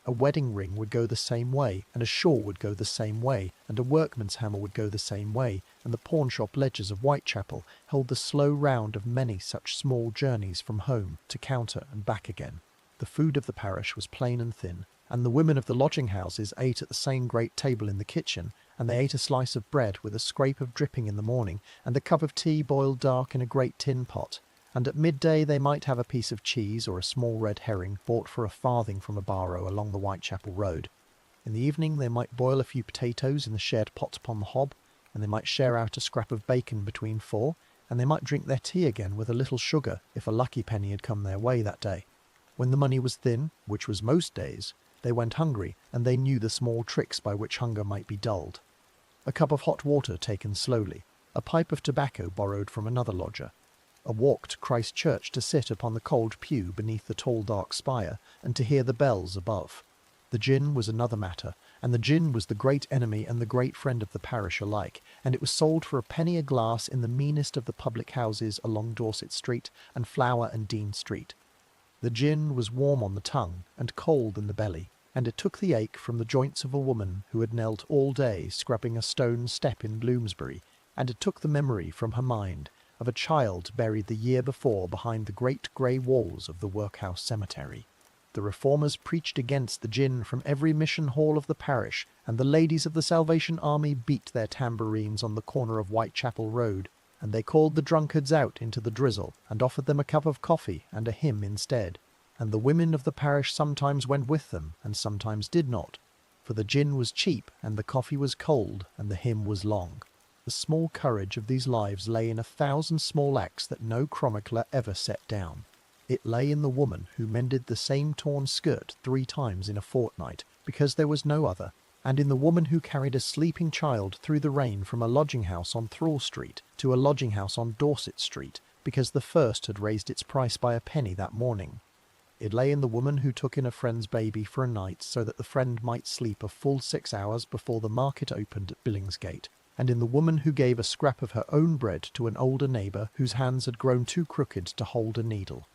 A wedding ring would go the same way, and a shawl would go the same way, and a workman's hammer would go the same way, and the pawnshop ledgers of Whitechapel held the slow round of many such small journeys from home to counter and back again. The food of the parish was plain and thin, and the women of the lodging-houses ate at the same great table in the kitchen, and they ate a slice of bread with a scrape of dripping in the morning, and a cup of tea boiled dark in a great tin pot, and at midday they might have a piece of cheese or a small red herring bought for a farthing from a barrow along the Whitechapel road. In the evening they might boil a few potatoes in the shared pot upon the hob, and they might share out a scrap of bacon between 4, and they might drink their tea again with a little sugar if a lucky penny had come their way that day. When the money was thin, which was most days, they went hungry, and they knew the small tricks by which hunger might be dulled. A cup of hot water taken slowly, a pipe of tobacco borrowed from another lodger, a walk to Christ Church to sit upon the cold pew beneath the tall dark spire and to hear the bells above. The gin was another matter, and the gin was the great enemy and the great friend of the parish alike, and it was sold for a penny a glass in the meanest of the public houses along Dorset Street and Flower and Dean Street. The gin was warm on the tongue and cold in the belly, and it took the ache from the joints of a woman who had knelt all day scrubbing a stone step in Bloomsbury, and it took the memory from her mind of a child buried the year before behind the great grey walls of the workhouse cemetery. The reformers preached against the gin from every mission hall of the parish, and the ladies of the Salvation Army beat their tambourines on the corner of Whitechapel Road, and they called the drunkards out into the drizzle, and offered them a cup of coffee and a hymn instead, and the women of the parish sometimes went with them, and sometimes did not, for the gin was cheap, and the coffee was cold, and the hymn was long. The small courage of these lives lay in 1,000 small acts that no chronicler ever set down. It lay in the woman who mended the same torn skirt 3 times in a fortnight, because there was no other, and in the woman who carried a sleeping child through the rain from a lodging-house on Thrall Street to a lodging-house on Dorset Street, because the first had raised its price by a penny that morning. It lay in the woman who took in a friend's baby for a night so that the friend might sleep a full 6 hours before the market opened at Billingsgate, and in the woman who gave a scrap of her own bread to an older neighbour whose hands had grown too crooked to hold a needle.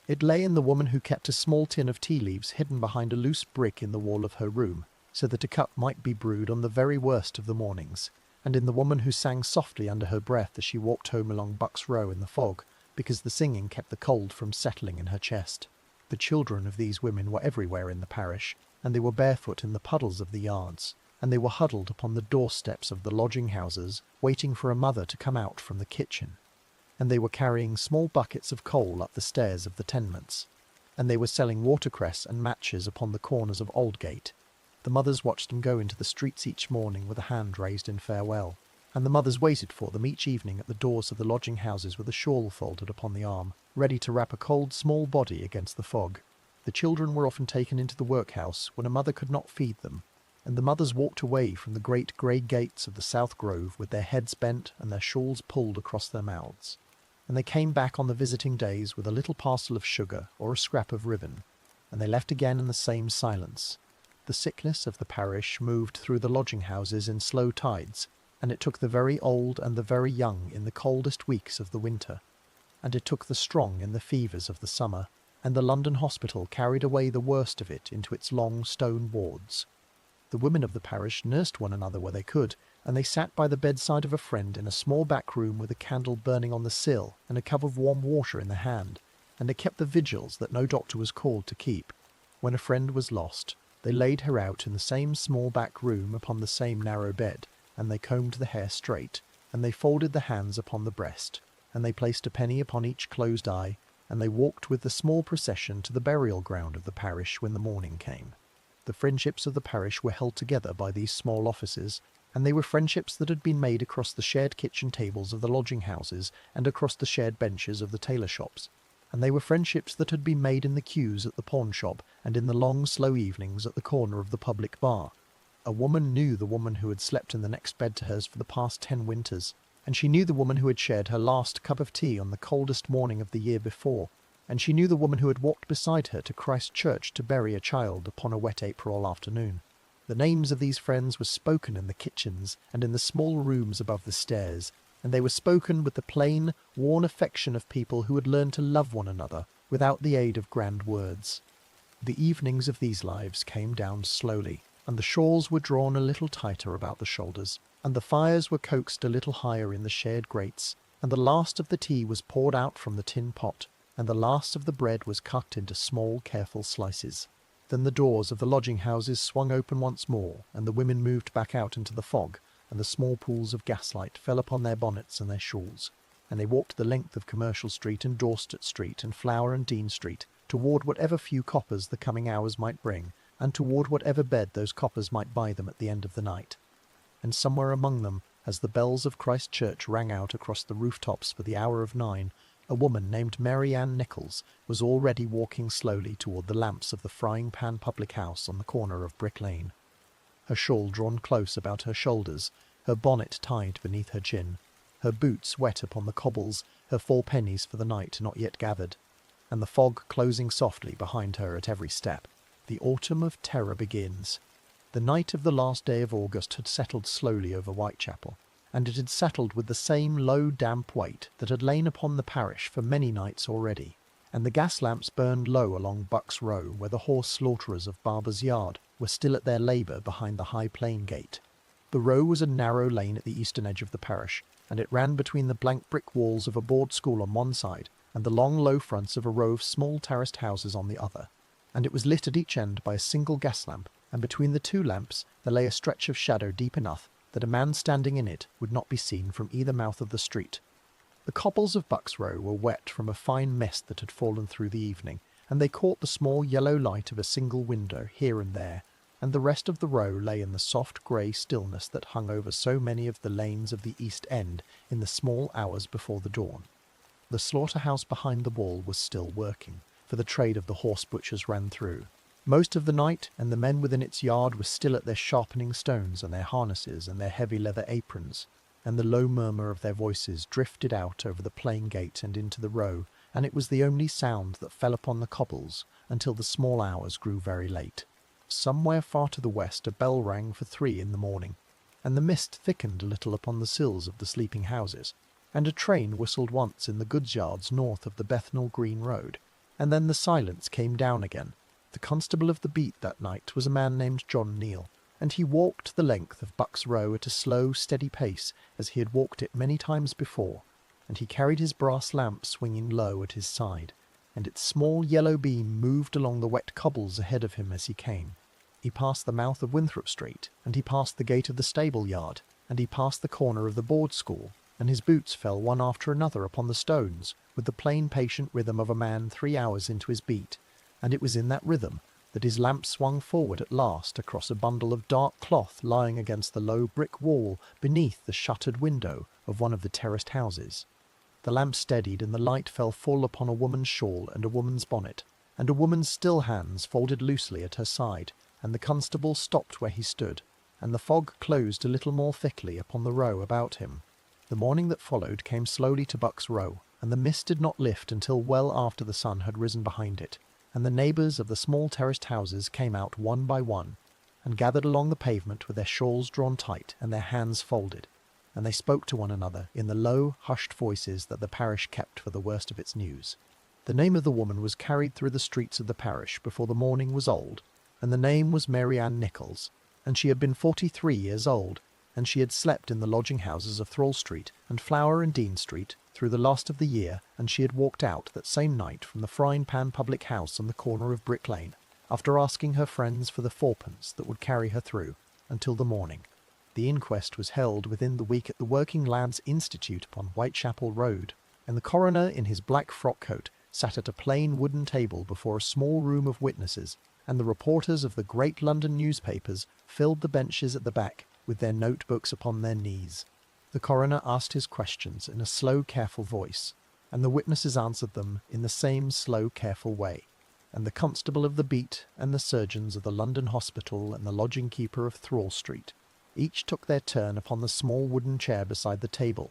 It lay in the woman who kept a small tin of tea leaves hidden behind a loose brick in the wall of her room, so that a cup might be brewed on the very worst of the mornings, and in the woman who sang softly under her breath as she walked home along Bucks Row in the fog, because the singing kept the cold from settling in her chest. The children of these women were everywhere in the parish, and they were barefoot in the puddles of the yards, and they were huddled upon the doorsteps of the lodging-houses, waiting for a mother to come out from the kitchen. And they were carrying small buckets of coal up the stairs of the tenements, and they were selling watercress and matches upon the corners of Aldgate. The mothers watched them go into the streets each morning with a hand raised in farewell, and the mothers waited for them each evening at the doors of the lodging-houses with a shawl folded upon the arm, ready to wrap a cold small body against the fog. The children were often taken into the workhouse when a mother could not feed them, and the mothers walked away from the great grey gates of the South Grove with their heads bent and their shawls pulled across their mouths. And they came back on the visiting days with a little parcel of sugar or a scrap of ribbon, and they left again in the same silence. The sickness of the parish moved through the lodging-houses in slow tides, and it took the very old and the very young in the coldest weeks of the winter, and it took the strong in the fevers of the summer, and the London hospital carried away the worst of it into its long stone wards. The women of the parish nursed one another where they could, and they sat by the bedside of a friend in a small back room with a candle burning on the sill and a cup of warm water in their hand, and they kept the vigils that no doctor was called to keep. When a friend was lost, they laid her out in the same small back room upon the same narrow bed, and they combed the hair straight, and they folded the hands upon the breast, and they placed a penny upon each closed eye, and they walked with the small procession to the burial ground of the parish when the morning came. The friendships of the parish were held together by these small offices, and they were friendships that had been made across the shared kitchen tables of the lodging-houses and across the shared benches of the tailor shops, and they were friendships that had been made in the queues at the pawn-shop and in the long, slow evenings at the corner of the public bar. A woman knew the woman who had slept in the next bed to hers for the past 10 winters, and she knew the woman who had shared her last cup of tea on the coldest morning of the year before, and she knew the woman who had walked beside her to Christ Church to bury a child upon a wet April afternoon. The names of these friends were spoken in the kitchens and in the small rooms above the stairs, and they were spoken with the plain, worn affection of people who had learned to love one another without the aid of grand words. The evenings of these lives came down slowly, and the shawls were drawn a little tighter about the shoulders, and the fires were coaxed a little higher in the shared grates, and the last of the tea was poured out from the tin pot, and the last of the bread was cut into small, careful slices. Then the doors of the lodging-houses swung open once more, and the women moved back out into the fog, and the small pools of gaslight fell upon their bonnets and their shawls, and they walked the length of Commercial Street and Dorset Street and Flower and Dean Street, toward whatever few coppers the coming hours might bring, and toward whatever bed those coppers might buy them at the end of the night. And somewhere among them, as the bells of Christ Church rang out across the rooftops for the hour of 9, a woman named Mary Ann Nichols was already walking slowly toward the lamps of the Frying Pan public house on the corner of Brick Lane. Her shawl drawn close about her shoulders, her bonnet tied beneath her chin, her boots wet upon the cobbles, her 4 pennies for the night not yet gathered, and the fog closing softly behind her at every step. The autumn of terror begins. The night of the last day of August had settled slowly over Whitechapel, and it had settled with the same low damp weight that had lain upon the parish for many nights already, and the gas lamps burned low along Bucks Row where the horse slaughterers of Barber's Yard were still at their labour behind the High Plain Gate. The row was a narrow lane at the eastern edge of the parish, and it ran between the blank brick walls of a board school on one side and the long low fronts of a row of small terraced houses on the other, and it was lit at each end by a single gas lamp, and between the 2 lamps there lay a stretch of shadow deep enough that a man standing in it would not be seen from either mouth of the street. The cobbles of Bucks Row were wet from a fine mist that had fallen through the evening, and they caught the small yellow light of a single window here and there, and the rest of the row lay in the soft grey stillness that hung over so many of the lanes of the East End in the small hours before the dawn. The slaughter-house behind the wall was still working, for the trade of the horse butchers ran through, Most of the night, and the men within its yard were still at their sharpening stones and their harnesses and their heavy leather aprons, and the low murmur of their voices drifted out over the plain gate and into the row, and it was the only sound that fell upon the cobbles until the small hours grew very late. Somewhere far to the west a bell rang for 3 in the morning, and the mist thickened a little upon the sills of the sleeping houses, and a train whistled once in the goods yards north of the Bethnal Green Road, and then the silence came down again. The constable of the beat that night was a man named John Neal, and he walked the length of Buck's Row at a slow, steady pace as he had walked it many times before, and he carried his brass lamp swinging low at his side, and its small yellow beam moved along the wet cobbles ahead of him as he came. He passed the mouth of Winthrop Street, and he passed the gate of the stable yard, and he passed the corner of the board school, and his boots fell one after another upon the stones with the plain patient rhythm of a man 3 hours into his beat, and it was in that rhythm that his lamp swung forward at last across a bundle of dark cloth lying against the low brick wall beneath the shuttered window of one of the terraced houses. The lamp steadied, and the light fell full upon a woman's shawl and a woman's bonnet, and a woman's still hands folded loosely at her side, and the constable stopped where he stood, and the fog closed a little more thickly upon the row about him. The morning that followed came slowly to Buck's Row, and the mist did not lift until well after the sun had risen behind it, and the neighbours of the small terraced houses came out one by one, and gathered along the pavement with their shawls drawn tight and their hands folded, and they spoke to one another in the low, hushed voices that the parish kept for the worst of its news. The name of the woman was carried through the streets of the parish before the morning was old, and the name was Mary Ann Nichols, and she had been 43 years old, and she had slept in the lodging-houses of Thrall Street and Flower and Dean Street through the last of the year, and she had walked out that same night from the Frying Pan public house on the corner of Brick Lane, after asking her friends for the 4pence that would carry her through until the morning. The inquest was held within the week at the Working Lads' Institute upon Whitechapel Road, and the coroner in his black frock coat sat at a plain wooden table before a small room of witnesses, and the reporters of the great London newspapers filled the benches at the back with their notebooks upon their knees. The coroner asked his questions in a slow, careful voice, and the witnesses answered them in the same slow, careful way, and the constable of the beat and the surgeons of the London Hospital and the lodging-keeper of Thrall Street each took their turn upon the small wooden chair beside the table.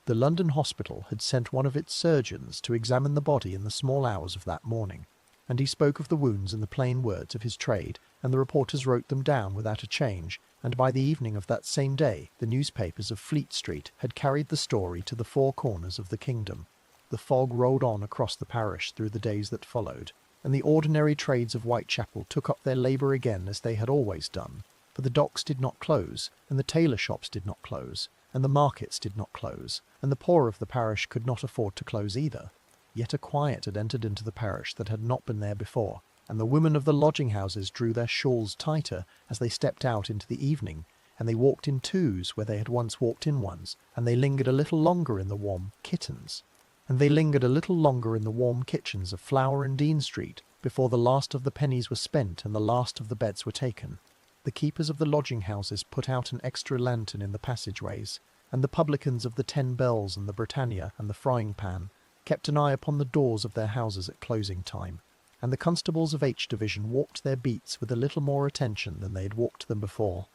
The London Hospital had sent one of its surgeons to examine the body in the small hours of that morning, and he spoke of the wounds in the plain words of his trade, and the reporters wrote them down without a change, and by the evening of that same day the newspapers of Fleet Street had carried the story to the 4 corners of the kingdom. The fog rolled on across the parish through the days that followed, and the ordinary trades of Whitechapel took up their labour again as they had always done, for the docks did not close, and the tailor shops did not close, and the markets did not close, and the poor of the parish could not afford to close either. Yet a quiet had entered into the parish that had not been there before, and the women of the lodging-houses drew their shawls tighter as they stepped out into the evening, and they walked in twos where they had once walked in ones, and they lingered a little longer in the warm kitchens of Flower and Dean Street before the last of the pennies were spent and the last of the beds were taken. The keepers of the lodging-houses put out an extra lantern in the passageways, and the publicans of the 10 Bells and the Britannia and the Frying Pan kept an eye upon the doors of their houses at closing time, and the constables of H Division walked their beats with a little more attention than they had walked them before.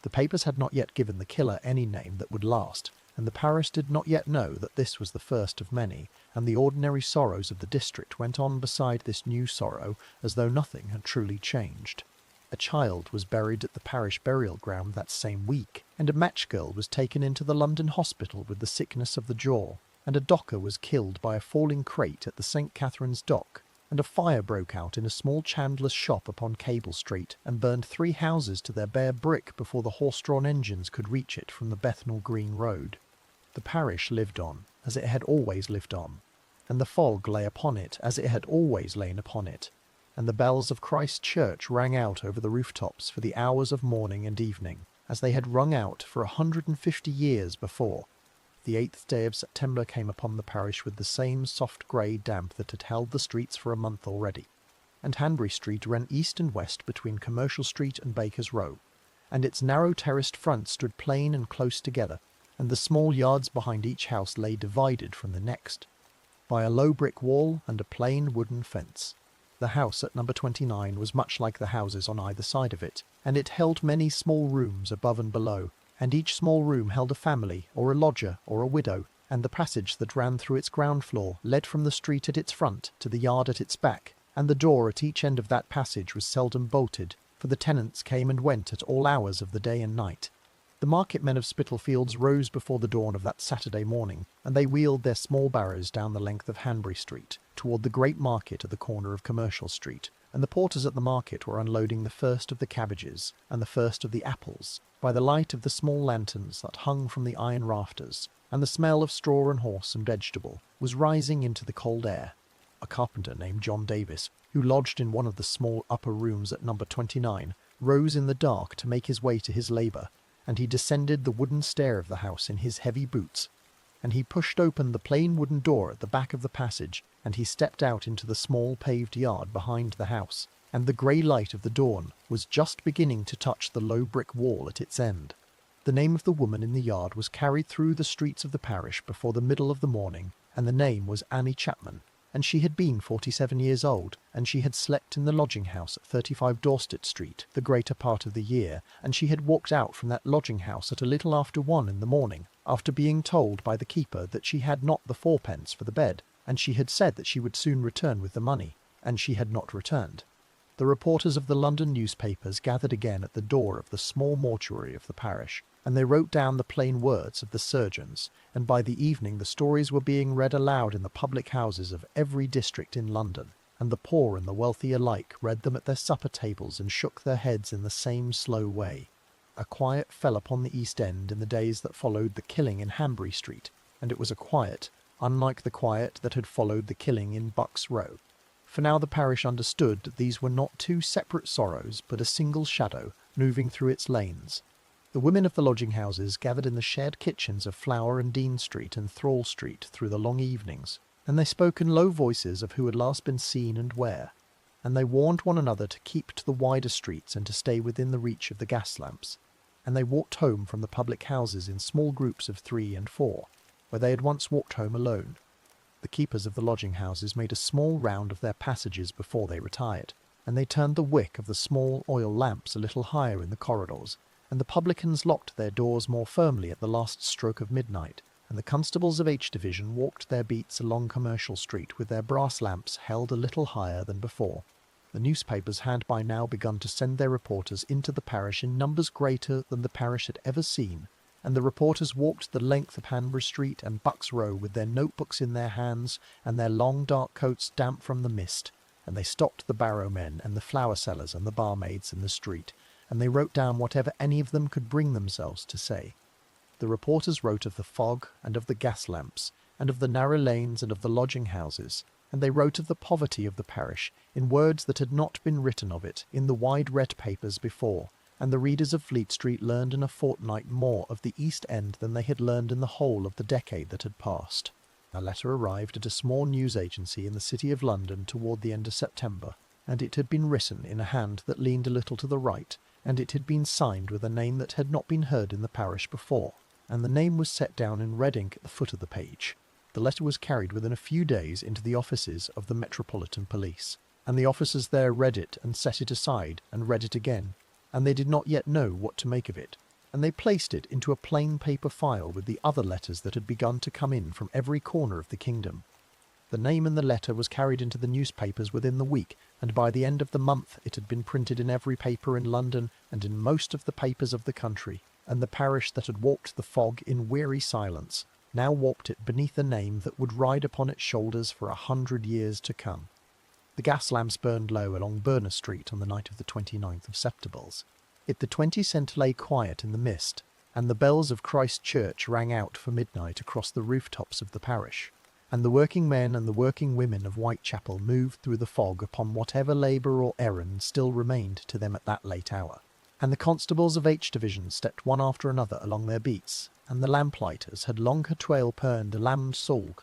The papers had not yet given the killer any name that would last, and the parish did not yet know that this was the first of many, and the ordinary sorrows of the district went on beside this new sorrow as though nothing had truly changed. A child was buried at the parish burial ground that same week, and a match girl was taken into the London hospital with the sickness of the jaw, and a docker was killed by a falling crate at the St. Catherine's dock, and a fire broke out in a small chandler's shop upon Cable Street and burned 3 houses to their bare brick before the horse-drawn engines could reach it from the Bethnal Green Road. The parish lived on, as it had always lived on, and the fog lay upon it as it had always lain upon it, and the bells of Christ Church rang out over the rooftops for the hours of morning and evening, as they had rung out for 150 years before. The 8th day of September came upon the parish with the same soft grey damp that had held the streets for a month already, and Hanbury Street ran east and west between Commercial Street and Baker's Row, and its narrow terraced front stood plain and close together, and the small yards behind each house lay divided from the next by a low brick wall and a plain wooden fence. The house at number 29 was much like the houses on either side of it, and it held many small rooms above and below, and each small room held a family, or a lodger, or a widow, and the passage that ran through its ground floor led from the street at its front to the yard at its back, and the door at each end of that passage was seldom bolted, for the tenants came and went at all hours of the day and night. The market-men of Spitalfields rose before the dawn of that Saturday morning, and they wheeled their small barrows down the length of Hanbury Street, toward the great market at the corner of Commercial Street, and the porters at the market were unloading the first of the cabbages and the first of the apples, by the light of the small lanterns that hung from the iron rafters, and the smell of straw and horse and vegetable was rising into the cold air. A carpenter named John Davis, who lodged in one of the small upper rooms at number 29, rose in the dark to make his way to his labour, and he descended the wooden stair of the house in his heavy boots, and he pushed open the plain wooden door at the back of the passage, and he stepped out into the small paved yard behind the house, and the grey light of the dawn was just beginning to touch the low brick wall at its end. The name of the woman in the yard was carried through the streets of the parish before the middle of the morning, and the name was Annie Chapman, and she had been 47 years old, and she had slept in the lodging-house at 35 Dorset Street the greater part of the year, and she had walked out from that lodging-house at a little after 1 in the morning, after being told by the keeper that she had not the fourpence for the bed, and she had said that she would soon return with the money, and she had not returned. The reporters of the London newspapers gathered again at the door of the small mortuary of the parish, and they wrote down the plain words of the surgeons, and by the evening the stories were being read aloud in the public houses of every district in London, and the poor and the wealthy alike read them at their supper tables and shook their heads in the same slow way. A quiet fell upon the East End in the days that followed the killing in Hanbury Street, and it was a quiet, unlike the quiet that had followed the killing in Bucks Row. For now the parish understood that these were not two separate sorrows, but a single shadow moving through its lanes. The women of the lodging-houses gathered in the shared kitchens of Flower and Dean Street and Thrall Street through the long evenings, and they spoke in low voices of who had last been seen and where, and they warned one another to keep to the wider streets and to stay within the reach of the gas lamps, and they walked home from the public houses in small groups of 3 and 4, where they had once walked home alone. The keepers of the lodging-houses made a small round of their passages before they retired, and they turned the wick of the small oil lamps a little higher in the corridors, and the publicans locked their doors more firmly at the last stroke of midnight, and the constables of H Division walked their beats along Commercial Street with their brass lamps held a little higher than before. The newspapers had by now begun to send their reporters into the parish in numbers greater than the parish had ever seen, and the reporters walked the length of Hanbury Street and Bucks Row with their notebooks in their hands and their long dark coats damp from the mist, and they stopped the barrow-men and the flower-sellers and the barmaids in the street, and they wrote down whatever any of them could bring themselves to say. The reporters wrote of the fog and of the gas lamps, and of the narrow lanes and of the lodging-houses, and they wrote of the poverty of the parish in words that had not been written of it in the wide red papers before, and the readers of Fleet Street learned in a fortnight more of the East End than they had learned in the whole of the decade that had passed. A letter arrived at a small news agency in the City of London toward the end of September, and it had been written in a hand that leaned a little to the right, and it had been signed with a name that had not been heard in the parish before, and the name was set down in red ink at the foot of the page. The letter was carried within a few days into the offices of the Metropolitan Police, and the officers there read it and set it aside and read it again, and they did not yet know what to make of it, and they placed it into a plain paper file with the other letters that had begun to come in from every corner of the kingdom. The name in the letter was carried into the newspapers within the week, and by the end of the month it had been printed in every paper in London and in most of the papers of the country, and the parish that had walked the fog in weary silence now walked it beneath a name that would ride upon its shoulders for 100 years to come. The gas lamps burned low along Berners Street on the night of the 29th of September. The 20 Cent lay quiet in the mist, and the bells of Christ Church rang out for midnight across the rooftops of the parish, and the working men and the working women of Whitechapel moved through the fog upon whatever labour or errand still remained to them at that late hour, and the constables of H Division stepped one after another along their beats, and the lamp-lighters had long hatwail perned a lammed solg.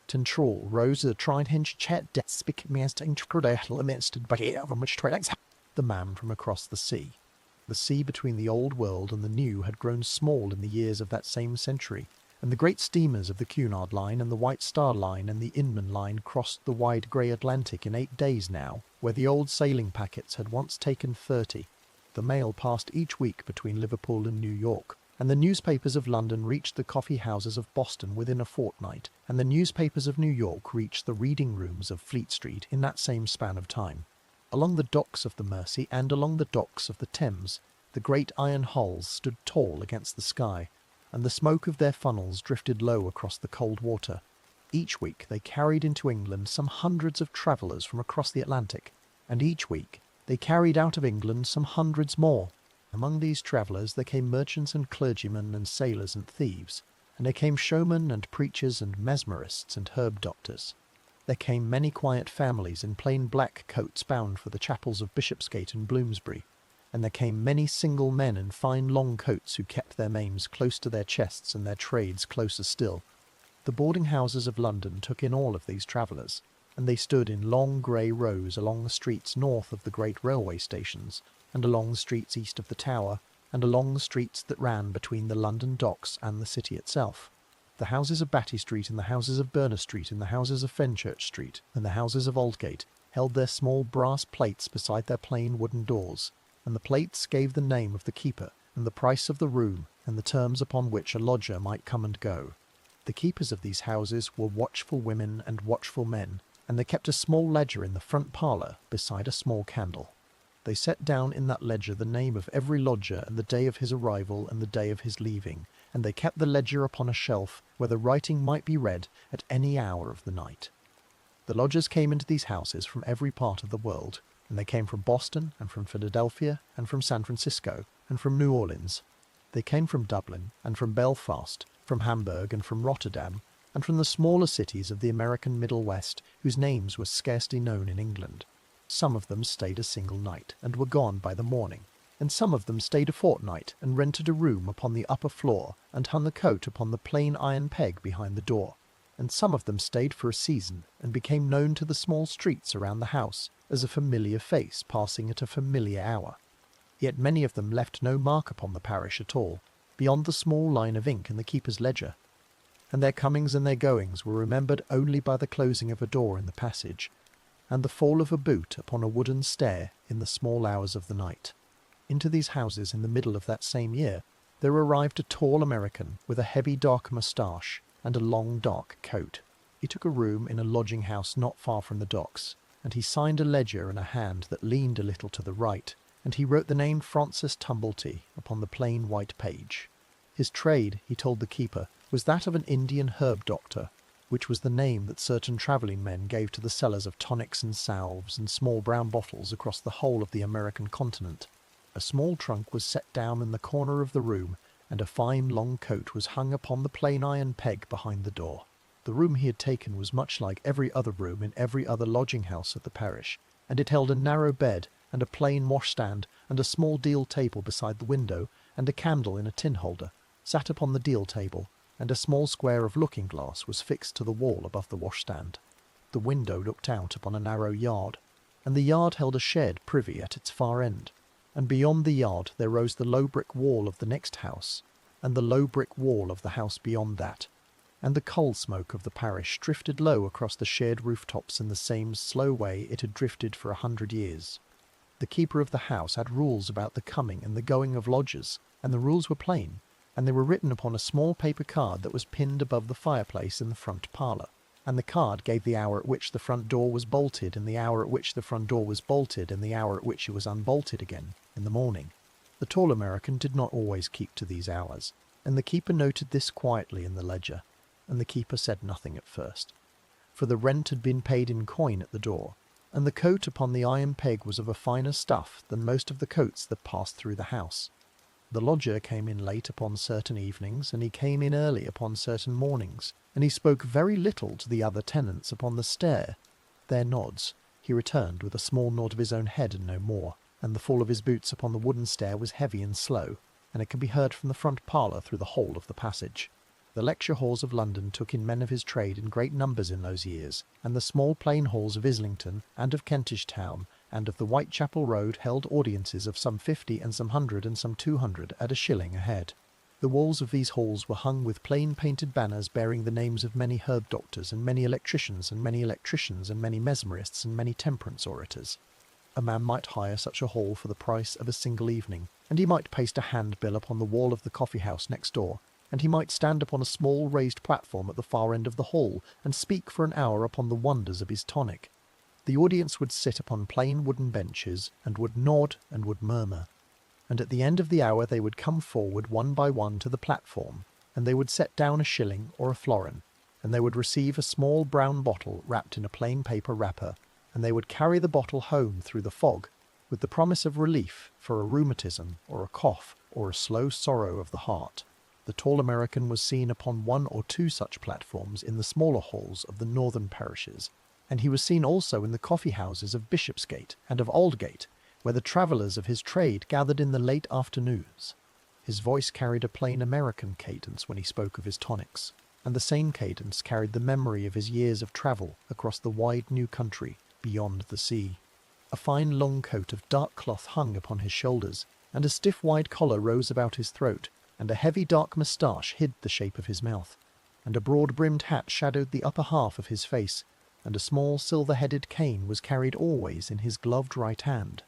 Tintrall rose a trine hinge chet det spick meest incredel amidst by of which trades the man from across the sea. The sea between the old world and the new had grown small in the years of that same century, and the great steamers of the Cunard Line and the White Star Line and the Inman Line crossed the wide grey Atlantic in 8 days now, where the old sailing packets had once taken 30. The mail passed each week between Liverpool and New York, and the newspapers of London reached the coffee houses of Boston within a fortnight, and the newspapers of New York reached the reading rooms of Fleet Street in that same span of time. Along the docks of the Mersey and along the docks of the Thames, the great iron hulls stood tall against the sky, and the smoke of their funnels drifted low across the cold water. Each week they carried into England some hundreds of travellers from across the Atlantic, and each week they carried out of England some hundreds more. Among these travellers there came merchants and clergymen and sailors and thieves, and there came showmen and preachers and mesmerists and herb doctors. There came many quiet families in plain black coats bound for the chapels of Bishopsgate and Bloomsbury, and there came many single men in fine long coats who kept their maims close to their chests and their trades closer still. The boarding-houses of London took in all of these travellers, and they stood in long grey rows along the streets north of the great railway stations, and along the streets east of the Tower, and along the streets that ran between the London docks and the city itself. The houses of Batty Street and the houses of Berners Street and the houses of Fenchurch Street and the houses of Aldgate held their small brass plates beside their plain wooden doors, and the plates gave the name of the keeper and the price of the room and the terms upon which a lodger might come and go. The keepers of these houses were watchful women and watchful men, and they kept a small ledger in the front parlour beside a small candle. They set down in that ledger the name of every lodger and the day of his arrival and the day of his leaving, and they kept the ledger upon a shelf where the writing might be read at any hour of the night. The lodgers came into these houses from every part of the world, and they came from Boston and from Philadelphia and from San Francisco and from New Orleans. They came from Dublin and from Belfast, from Hamburg and from Rotterdam, and from the smaller cities of the American Middle West whose names were scarcely known in England. Some of them stayed a single night and were gone by the morning, and some of them stayed a fortnight and rented a room upon the upper floor and hung the coat upon the plain iron peg behind the door, and some of them stayed for a season and became known to the small streets around the house as a familiar face passing at a familiar hour. Yet many of them left no mark upon the parish at all, beyond the small line of ink in the keeper's ledger, and their comings and their goings were remembered only by the closing of a door in the passage, and the fall of a boot upon a wooden stair in the small hours of the night. Into these houses in the middle of that same year there arrived a tall American with a heavy dark moustache and a long dark coat. He took a room in a lodging-house not far from the docks, and he signed a ledger in a hand that leaned a little to the right, and he wrote the name Francis Tumblety upon the plain white page. His trade, he told the keeper, was that of an Indian herb doctor, which was the name that certain travelling men gave to the sellers of tonics and salves and small brown bottles across the whole of the American continent. A small trunk was set down in the corner of the room, and a fine long coat was hung upon the plain iron peg behind the door. The room he had taken was much like every other room in every other lodging-house of the parish, and it held a narrow bed and a plain washstand and a small deal table beside the window, and a candle in a tin holder sat upon the deal table, and a small square of looking-glass was fixed to the wall above the washstand. The window looked out upon a narrow yard, and the yard held a shed privy at its far end, and beyond the yard there rose the low brick wall of the next house, and the low brick wall of the house beyond that, and the coal smoke of the parish drifted low across the shared rooftops in the same slow way it had drifted for 100 years. The keeper of the house had rules about the coming and the going of lodgers, and the rules were plain, and they were written upon a small paper card that was pinned above the fireplace in the front parlour, and the card gave the hour at which the front door was bolted and the hour at which the front door was bolted and the hour at which it was unbolted again in the morning. The tall American did not always keep to these hours, and the keeper noted this quietly in the ledger, and the keeper said nothing at first, for the rent had been paid in coin at the door, and the coat upon the iron peg was of a finer stuff than most of the coats that passed through the house. The lodger came in late upon certain evenings, and he came in early upon certain mornings, and he spoke very little to the other tenants upon the stair. Their nods, he returned with a small nod of his own head and no more, and the fall of his boots upon the wooden stair was heavy and slow, and it could be heard from the front parlour through the whole of the passage. The lecture halls of London took in men of his trade in great numbers in those years, and the small plain halls of Islington and of Kentish Town and of the Whitechapel Road held audiences of some 50 and some 100 and some 200 at a shilling a head. The walls of these halls were hung with plain painted banners bearing the names of many herb doctors and many electricians and many mesmerists and many temperance orators. A man might hire such a hall for the price of a single evening, and he might paste a handbill upon the wall of the coffee-house next door, and he might stand upon a small raised platform at the far end of the hall and speak for an hour upon the wonders of his tonic. The audience would sit upon plain wooden benches, and would nod and would murmur. And at the end of the hour they would come forward one by one to the platform, and they would set down a shilling or a florin, and they would receive a small brown bottle wrapped in a plain paper wrapper, and they would carry the bottle home through the fog, with the promise of relief for a rheumatism or a cough or a slow sorrow of the heart. The tall American was seen upon one or two such platforms in the smaller halls of the northern parishes, and he was seen also in the coffee-houses of Bishopsgate and of Aldgate, where the travellers of his trade gathered in the late afternoons. His voice carried a plain American cadence when he spoke of his tonics, and the same cadence carried the memory of his years of travel across the wide new country beyond the sea. A fine long coat of dark cloth hung upon his shoulders, and a stiff wide collar rose about his throat, and a heavy dark moustache hid the shape of his mouth, and a broad-brimmed hat shadowed the upper half of his face, and a small silver-headed cane was carried always in his gloved right hand.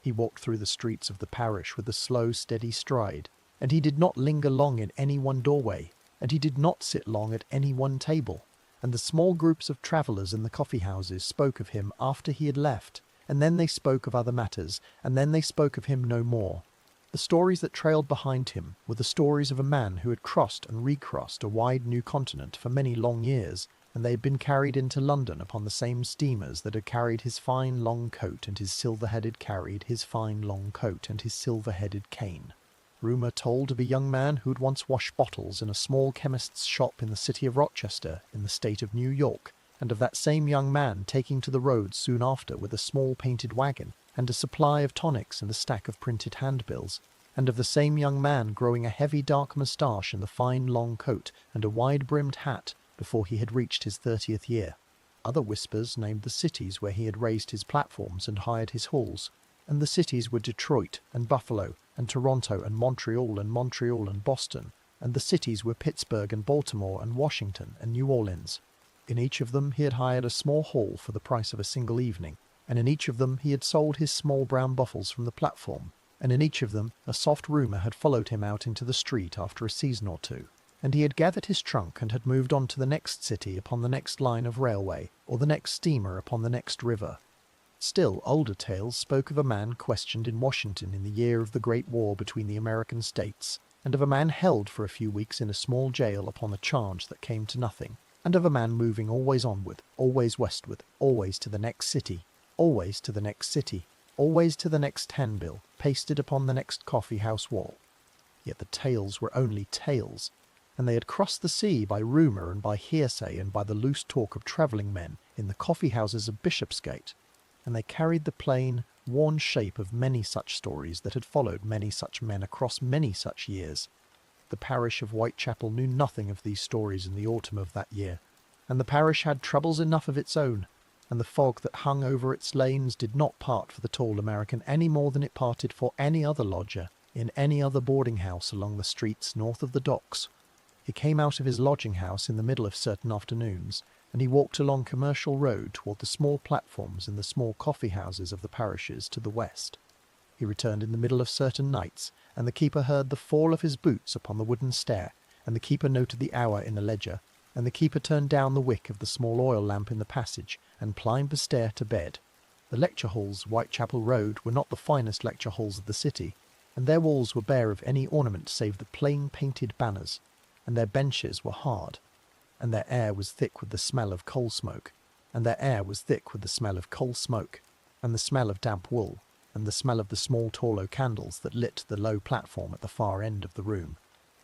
He walked through the streets of the parish with a slow, steady stride, and he did not linger long in any one doorway, and he did not sit long at any one table, and the small groups of travellers in the coffee-houses spoke of him after he had left, and then they spoke of other matters, and then they spoke of him no more. The stories that trailed behind him were the stories of a man who had crossed and recrossed a wide new continent for many long years, and they had been carried into London upon the same steamers that had carried his fine long coat and his silver-headed cane. Rumour told of a young man who had once washed bottles in a small chemist's shop in the city of Rochester in the state of New York, and of that same young man taking to the road soon after with a small painted wagon and a supply of tonics and a stack of printed handbills, and of the same young man growing a heavy dark moustache and the fine long coat and a wide-brimmed hat before he had reached his 30th year. Other whispers named the cities where he had raised his platforms and hired his halls, and the cities were Detroit and Buffalo and Toronto and Montreal and Boston, and the cities were Pittsburgh and Baltimore and Washington and New Orleans. In each of them he had hired a small hall for the price of a single evening, and in each of them he had sold his small brown bottles from the platform, and in each of them a soft rumour had followed him out into the street after a season or two, and he had gathered his trunk and had moved on to the next city upon the next line of railway, or the next steamer upon the next river. Still older tales spoke of a man questioned in Washington in the year of the Great War between the American states, and of a man held for a few weeks in a small jail upon a charge that came to nothing, and of a man moving always onward, always westward, always to the next city, always to the next city, always to the next handbill, pasted upon the next coffee-house wall. Yet the tales were only tales, and they had crossed the sea by rumour and by hearsay and by the loose talk of travelling men in the coffee-houses of Bishopsgate, and they carried the plain, worn shape of many such stories that had followed many such men across many such years. The parish of Whitechapel knew nothing of these stories in the autumn of that year, and the parish had troubles enough of its own, and the fog that hung over its lanes did not part for the tall American any more than it parted for any other lodger in any other boarding-house along the streets north of the docks. He came out of his lodging-house in the middle of certain afternoons, and he walked along Commercial Road toward the small platforms in the small coffee-houses of the parishes to the west. He returned in the middle of certain nights, and the keeper heard the fall of his boots upon the wooden stair, and the keeper noted the hour in a ledger, and the keeper turned down the wick of the small oil lamp in the passage, and climbed the stair to bed. The lecture halls of Whitechapel Road were not the finest lecture halls of the city, and their walls were bare of any ornament save the plain painted banners, and their benches were hard, and their air was thick with the smell of coal smoke, and the smell of damp wool, and the smell of the small tallow candles that lit the low platform at the far end of the room.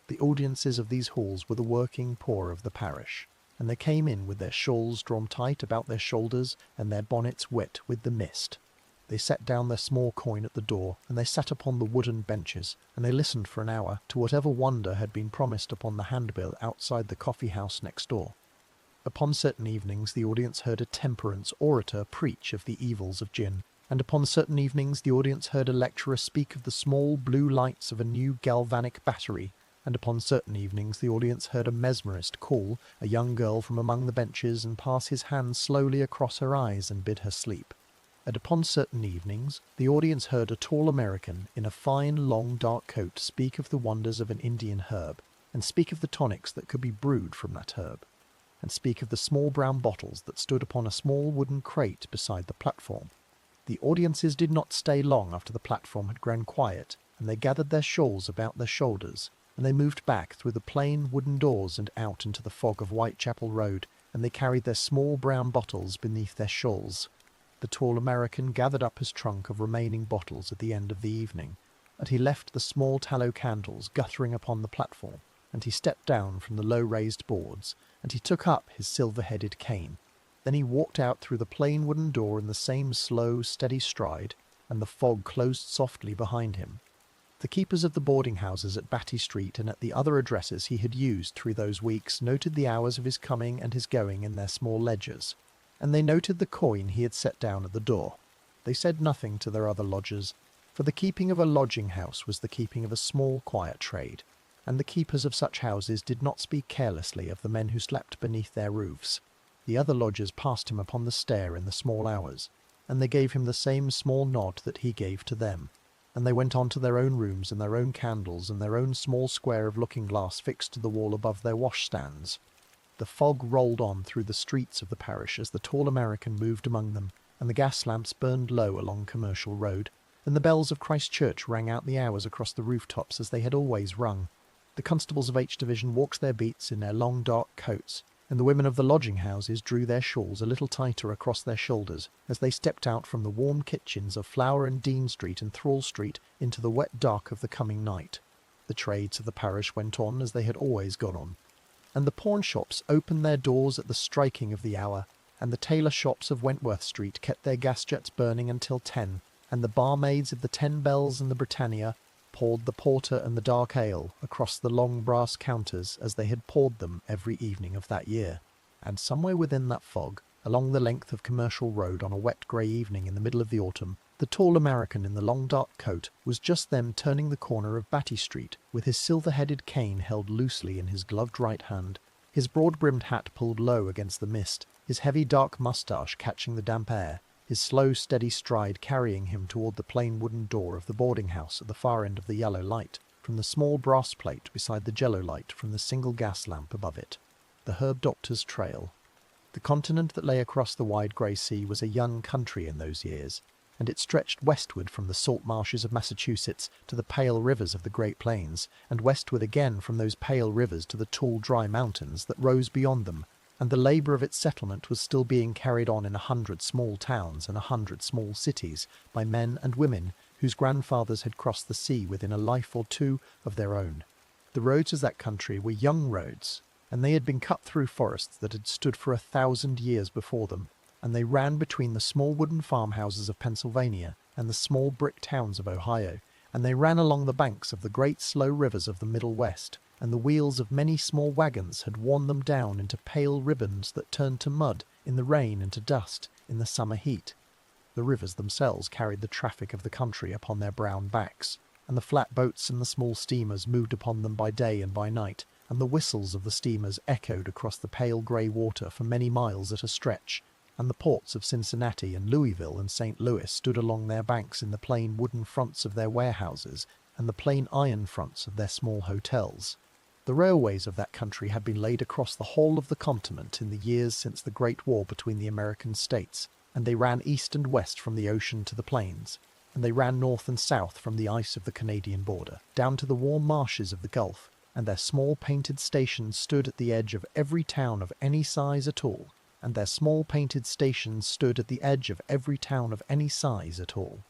The audiences of these halls were the working poor of the parish, and they came in with their shawls drawn tight about their shoulders and their bonnets wet with the mist. They set down their small coin at the door, and they sat upon the wooden benches, and they listened for an hour to whatever wonder had been promised upon the handbill outside the coffee-house next door. Upon certain evenings the audience heard a temperance orator preach of the evils of gin, and upon certain evenings the audience heard a lecturer speak of the small blue lights of a new galvanic battery, and upon certain evenings the audience heard a mesmerist call a young girl from among the benches and pass his hand slowly across her eyes and bid her sleep. and upon certain evenings the audience heard a tall American in a fine, long, dark coat speak of the wonders of an Indian herb, and speak of the tonics that could be brewed from that herb, and speak of the small brown bottles that stood upon a small wooden crate beside the platform. The audiences did not stay long after the platform had grown quiet, and they gathered their shawls about their shoulders, and they moved back through the plain wooden doors and out into the fog of Whitechapel Road, and they carried their small brown bottles beneath their shawls. The tall American gathered up his trunk of remaining bottles at the end of the evening, and he left the small tallow candles guttering upon the platform, and he stepped down from the low raised boards, and he took up his silver-headed cane. Then he walked out through the plain wooden door in the same slow, steady stride, and the fog closed softly behind him. The keepers of the boarding-houses at Batty Street and at the other addresses he had used through those weeks noted the hours of his coming and his going in their small ledgers, and they noted the coin he had set down at the door. They said nothing to their other lodgers, for the keeping of a lodging-house was the keeping of a small, quiet trade, and the keepers of such houses did not speak carelessly of the men who slept beneath their roofs. The other lodgers passed him upon the stair in the small hours, and they gave him the same small nod that he gave to them, and they went on to their own rooms and their own candles and their own small square of looking-glass fixed to the wall above their washstands. The fog rolled on through the streets of the parish as the tall American moved among them, and the gas lamps burned low along Commercial Road, and the bells of Christ Church rang out the hours across the rooftops as they had always rung. The constables of H Division walked their beats in their long dark coats, and the women of the lodging-houses drew their shawls a little tighter across their shoulders as they stepped out from the warm kitchens of Flower and Dean Street and Thrall Street into the wet dark of the coming night. The trades of the parish went on as they had always gone on, and the pawn-shops opened their doors at the striking of the hour, and the tailor shops of Wentworth Street kept their gas-jets burning until 10, and the barmaids of the 10 Bells and the Britannia poured the porter and the dark ale across the long brass counters as they had poured them every evening of that year. And somewhere within that fog, along the length of Commercial Road on a wet grey evening in the middle of the autumn, the tall American in the long dark coat was just then turning the corner of Batty Street, with his silver-headed cane held loosely in his gloved right hand, his broad-brimmed hat pulled low against the mist, his heavy dark moustache catching the damp air, his slow steady stride carrying him toward the plain wooden door of the boarding-house at the far end of the yellow light, from the small brass plate beside the jello light from the single gas lamp above it. The herb doctor's trail. The continent that lay across the wide grey sea was a young country in those years, and it stretched westward from the salt marshes of Massachusetts to the pale rivers of the Great Plains, and westward again from those pale rivers to the tall dry mountains that rose beyond them, and the labour of its settlement was still being carried on in 100 small towns and 100 small cities by men and women whose grandfathers had crossed the sea within a life or two of their own. The roads of that country were young roads, and they had been cut through forests that had stood for 1,000 years before them, and they ran between the small wooden farmhouses of Pennsylvania and the small brick towns of Ohio, and they ran along the banks of the great slow rivers of the Middle West, and the wheels of many small wagons had worn them down into pale ribbons that turned to mud in the rain and to dust in the summer heat. The rivers themselves carried the traffic of the country upon their brown backs, and the flat boats and the small steamers moved upon them by day and by night, and the whistles of the steamers echoed across the pale grey water for many miles at a stretch, and the ports of Cincinnati and Louisville and St. Louis stood along their banks in the plain wooden fronts of their warehouses and the plain iron fronts of their small hotels. The railways of that country had been laid across the whole of the continent in the years since the Great War between the American states, and they ran east and west from the ocean to the plains, and they ran north and south from the ice of the Canadian border, down to the warm marshes of the Gulf, and their small painted stations stood at the edge of every town of any size at all, and their small painted stations stood at the edge of every town of any size at all.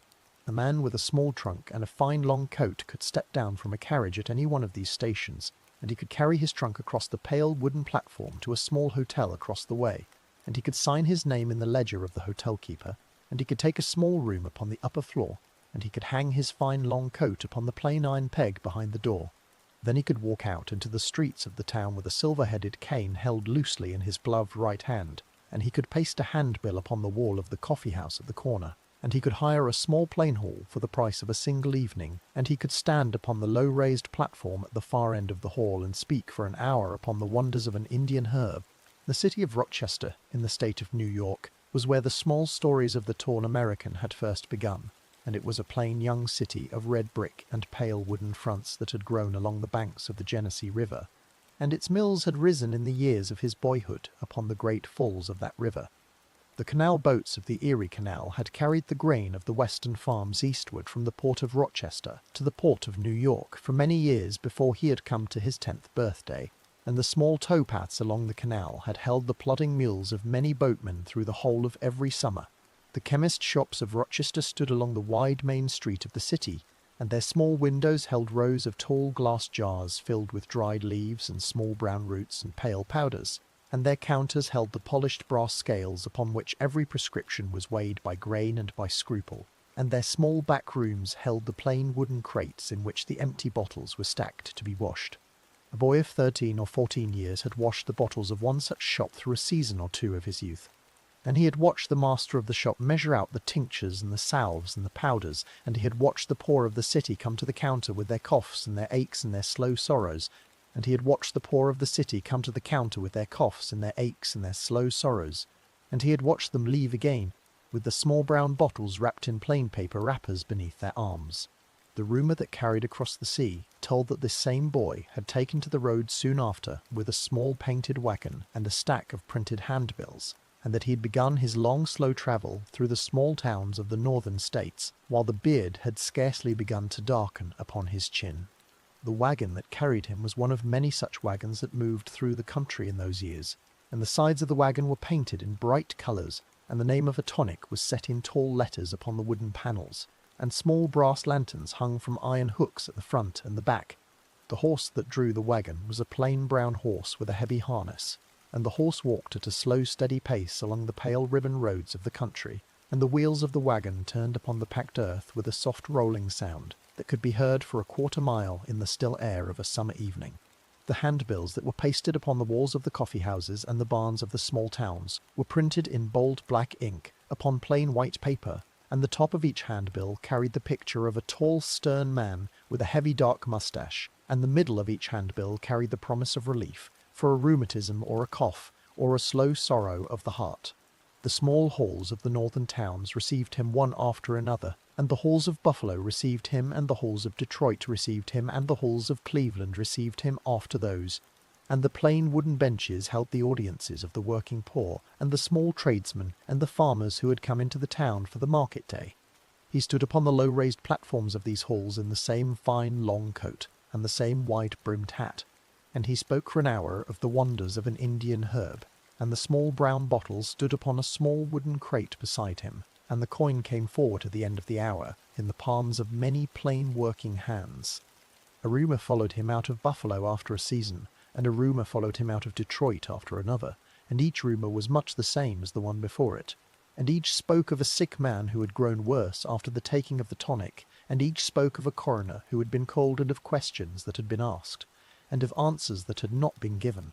A man with a small trunk and a fine long coat could step down from a carriage at any one of these stations, and he could carry his trunk across the pale wooden platform to a small hotel across the way, and he could sign his name in the ledger of the hotel keeper, and he could take a small room upon the upper floor, and he could hang his fine long coat upon the plain iron peg behind the door. Then he could walk out into the streets of the town with a silver-headed cane held loosely in his gloved right hand, and he could paste a handbill upon the wall of the coffee-house at the corner, and he could hire a small plain hall for the price of a single evening, and he could stand upon the low-raised platform at the far end of the hall and speak for an hour upon the wonders of an Indian herb. The city of Rochester, in the state of New York, was where the small stories of the tall American had first begun, and it was a plain young city of red brick and pale wooden fronts that had grown along the banks of the Genesee River, and its mills had risen in the years of his boyhood upon the great falls of that river. The canal boats of the Erie Canal had carried the grain of the western farms eastward from the port of Rochester to the port of New York for many years before he had come to his 10th birthday, and the small towpaths along the canal had held the plodding mules of many boatmen through the whole of every summer. The chemist shops of Rochester stood along the wide main street of the city, and their small windows held rows of tall glass jars filled with dried leaves and small brown roots and pale powders, and their counters held the polished brass scales upon which every prescription was weighed by grain and by scruple, and their small back rooms held the plain wooden crates in which the empty bottles were stacked to be washed. A boy of 13 or 14 years had washed the bottles of one such shop through a season or two of his youth, and he had watched the master of the shop measure out the tinctures and the salves and the powders, and he had watched the poor of the city come to the counter with their coughs and their aches and their slow sorrows, and he had watched the poor of the city come to the counter with their coughs and their aches and their slow sorrows, and he had watched them leave again, with the small brown bottles wrapped in plain paper wrappers beneath their arms. The rumour that carried across the sea told that this same boy had taken to the road soon after with a small painted wagon and a stack of printed handbills, and that he had begun his long slow travel through the small towns of the northern states, while the beard had scarcely begun to darken upon his chin. The wagon that carried him was one of many such wagons that moved through the country in those years, and the sides of the wagon were painted in bright colours, and the name of a tonic was set in tall letters upon the wooden panels, and small brass lanterns hung from iron hooks at the front and the back. The horse that drew the wagon was a plain brown horse with a heavy harness, and the horse walked at a slow steady pace along the pale ribbon roads of the country, and the wheels of the wagon turned upon the packed earth with a soft rolling sound that could be heard for a quarter-mile in the still air of a summer evening. The handbills that were pasted upon the walls of the coffee-houses and the barns of the small towns were printed in bold black ink upon plain white paper, and the top of each handbill carried the picture of a tall stern man with a heavy dark moustache, and the middle of each handbill carried the promise of relief for a rheumatism or a cough or a slow sorrow of the heart. The small halls of the northern towns received him one after another, and the halls of Buffalo received him, and the halls of Detroit received him, and the halls of Cleveland received him after those, and the plain wooden benches held the audiences of the working poor, and the small tradesmen, and the farmers who had come into the town for the market day. He stood upon the low raised platforms of these halls in the same fine long coat, and the same wide-brimmed hat, and he spoke for an hour of the wonders of an Indian herb, and the small brown bottle stood upon a small wooden crate beside him, and the coin came forward at the end of the hour in the palms of many plain working hands. A rumour followed him out of Buffalo after a season, and a rumour followed him out of Detroit after another, and each rumour was much the same as the one before it, and each spoke of a sick man who had grown worse after the taking of the tonic, and each spoke of a coroner who had been called, and of questions that had been asked, and of answers that had not been given.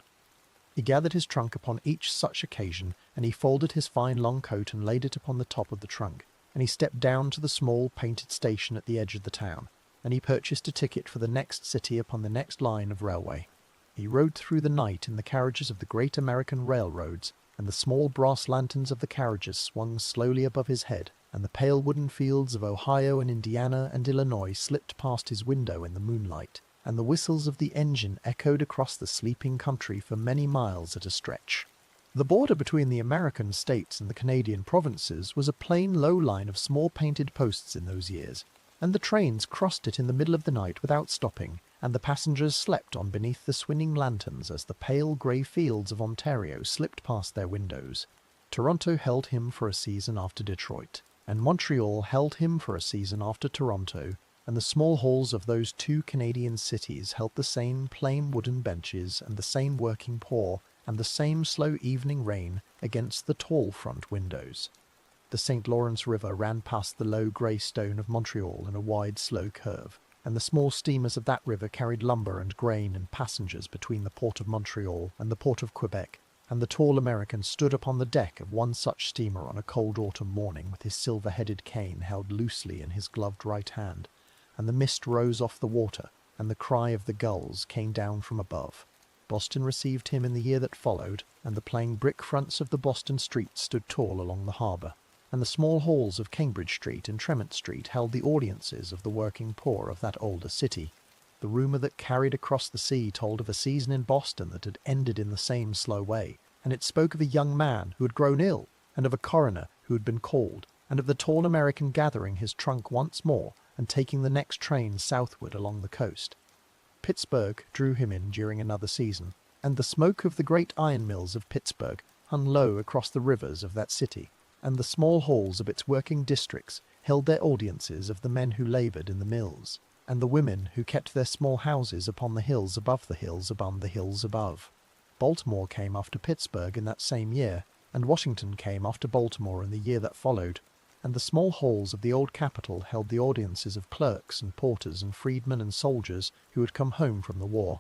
He gathered his trunk upon each such occasion, and he folded his fine long coat and laid it upon the top of the trunk, and he stepped down to the small painted station at the edge of the town, and he purchased a ticket for the next city upon the next line of railway. He rode through the night in the carriages of the great American railroads, and the small brass lanterns of the carriages swung slowly above his head, and the pale wooden fields of Ohio and Indiana and Illinois slipped past his window in the moonlight, and the whistles of the engine echoed across the sleeping country for many miles at a stretch. The border between the American states and the Canadian provinces was a plain low line of small painted posts in those years, and the trains crossed it in the middle of the night without stopping, and the passengers slept on beneath the swinging lanterns as the pale grey fields of Ontario slipped past their windows. Toronto held him for a season after Detroit, and Montreal held him for a season after Toronto, and the small halls of those two Canadian cities held the same plain wooden benches and the same working poor and the same slow evening rain against the tall front windows. The St. Lawrence River ran past the low grey stone of Montreal in a wide slow curve, and the small steamers of that river carried lumber and grain and passengers between the port of Montreal and the port of Quebec, and the tall American stood upon the deck of one such steamer on a cold autumn morning with his silver-headed cane held loosely in his gloved right hand, and the mist rose off the water, and the cry of the gulls came down from above. Boston received him in the year that followed, and the plain brick fronts of the Boston streets stood tall along the harbour, and the small halls of Cambridge Street and Tremont Street held the audiences of the working poor of that older city. The rumour that carried across the sea told of a season in Boston that had ended in the same slow way, and it spoke of a young man who had grown ill, and of a coroner who had been called, and of the tall American gathering his trunk once more and taking the next train southward along the coast. Pittsburgh drew him in during another season, and the smoke of the great iron mills of Pittsburgh hung low across the rivers of that city, and the small halls of its working districts held their audiences of the men who laboured in the mills, and the women who kept their small houses upon the hills above the hills above the hills above. Baltimore came after Pittsburgh in that same year, and Washington came after Baltimore in the year that followed, and the small halls of the old capital held the audiences of clerks and porters and freedmen and soldiers who had come home from the war.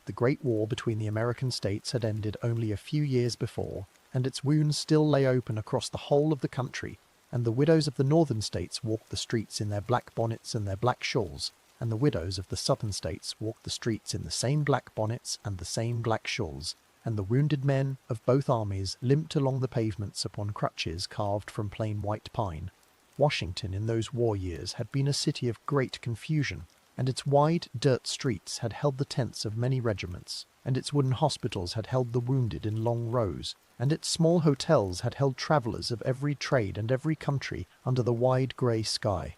The great war between the American states had ended only a few years before, and its wounds still lay open across the whole of the country, and the widows of the northern states walked the streets in their black bonnets and their black shawls, and the widows of the southern states walked the streets in the same black bonnets and the same black shawls, and the wounded men of both armies limped along the pavements upon crutches carved from plain white pine. Washington in those war years had been a city of great confusion, and its wide dirt streets had held the tents of many regiments, and its wooden hospitals had held the wounded in long rows, and its small hotels had held travellers of every trade and every country under the wide grey sky.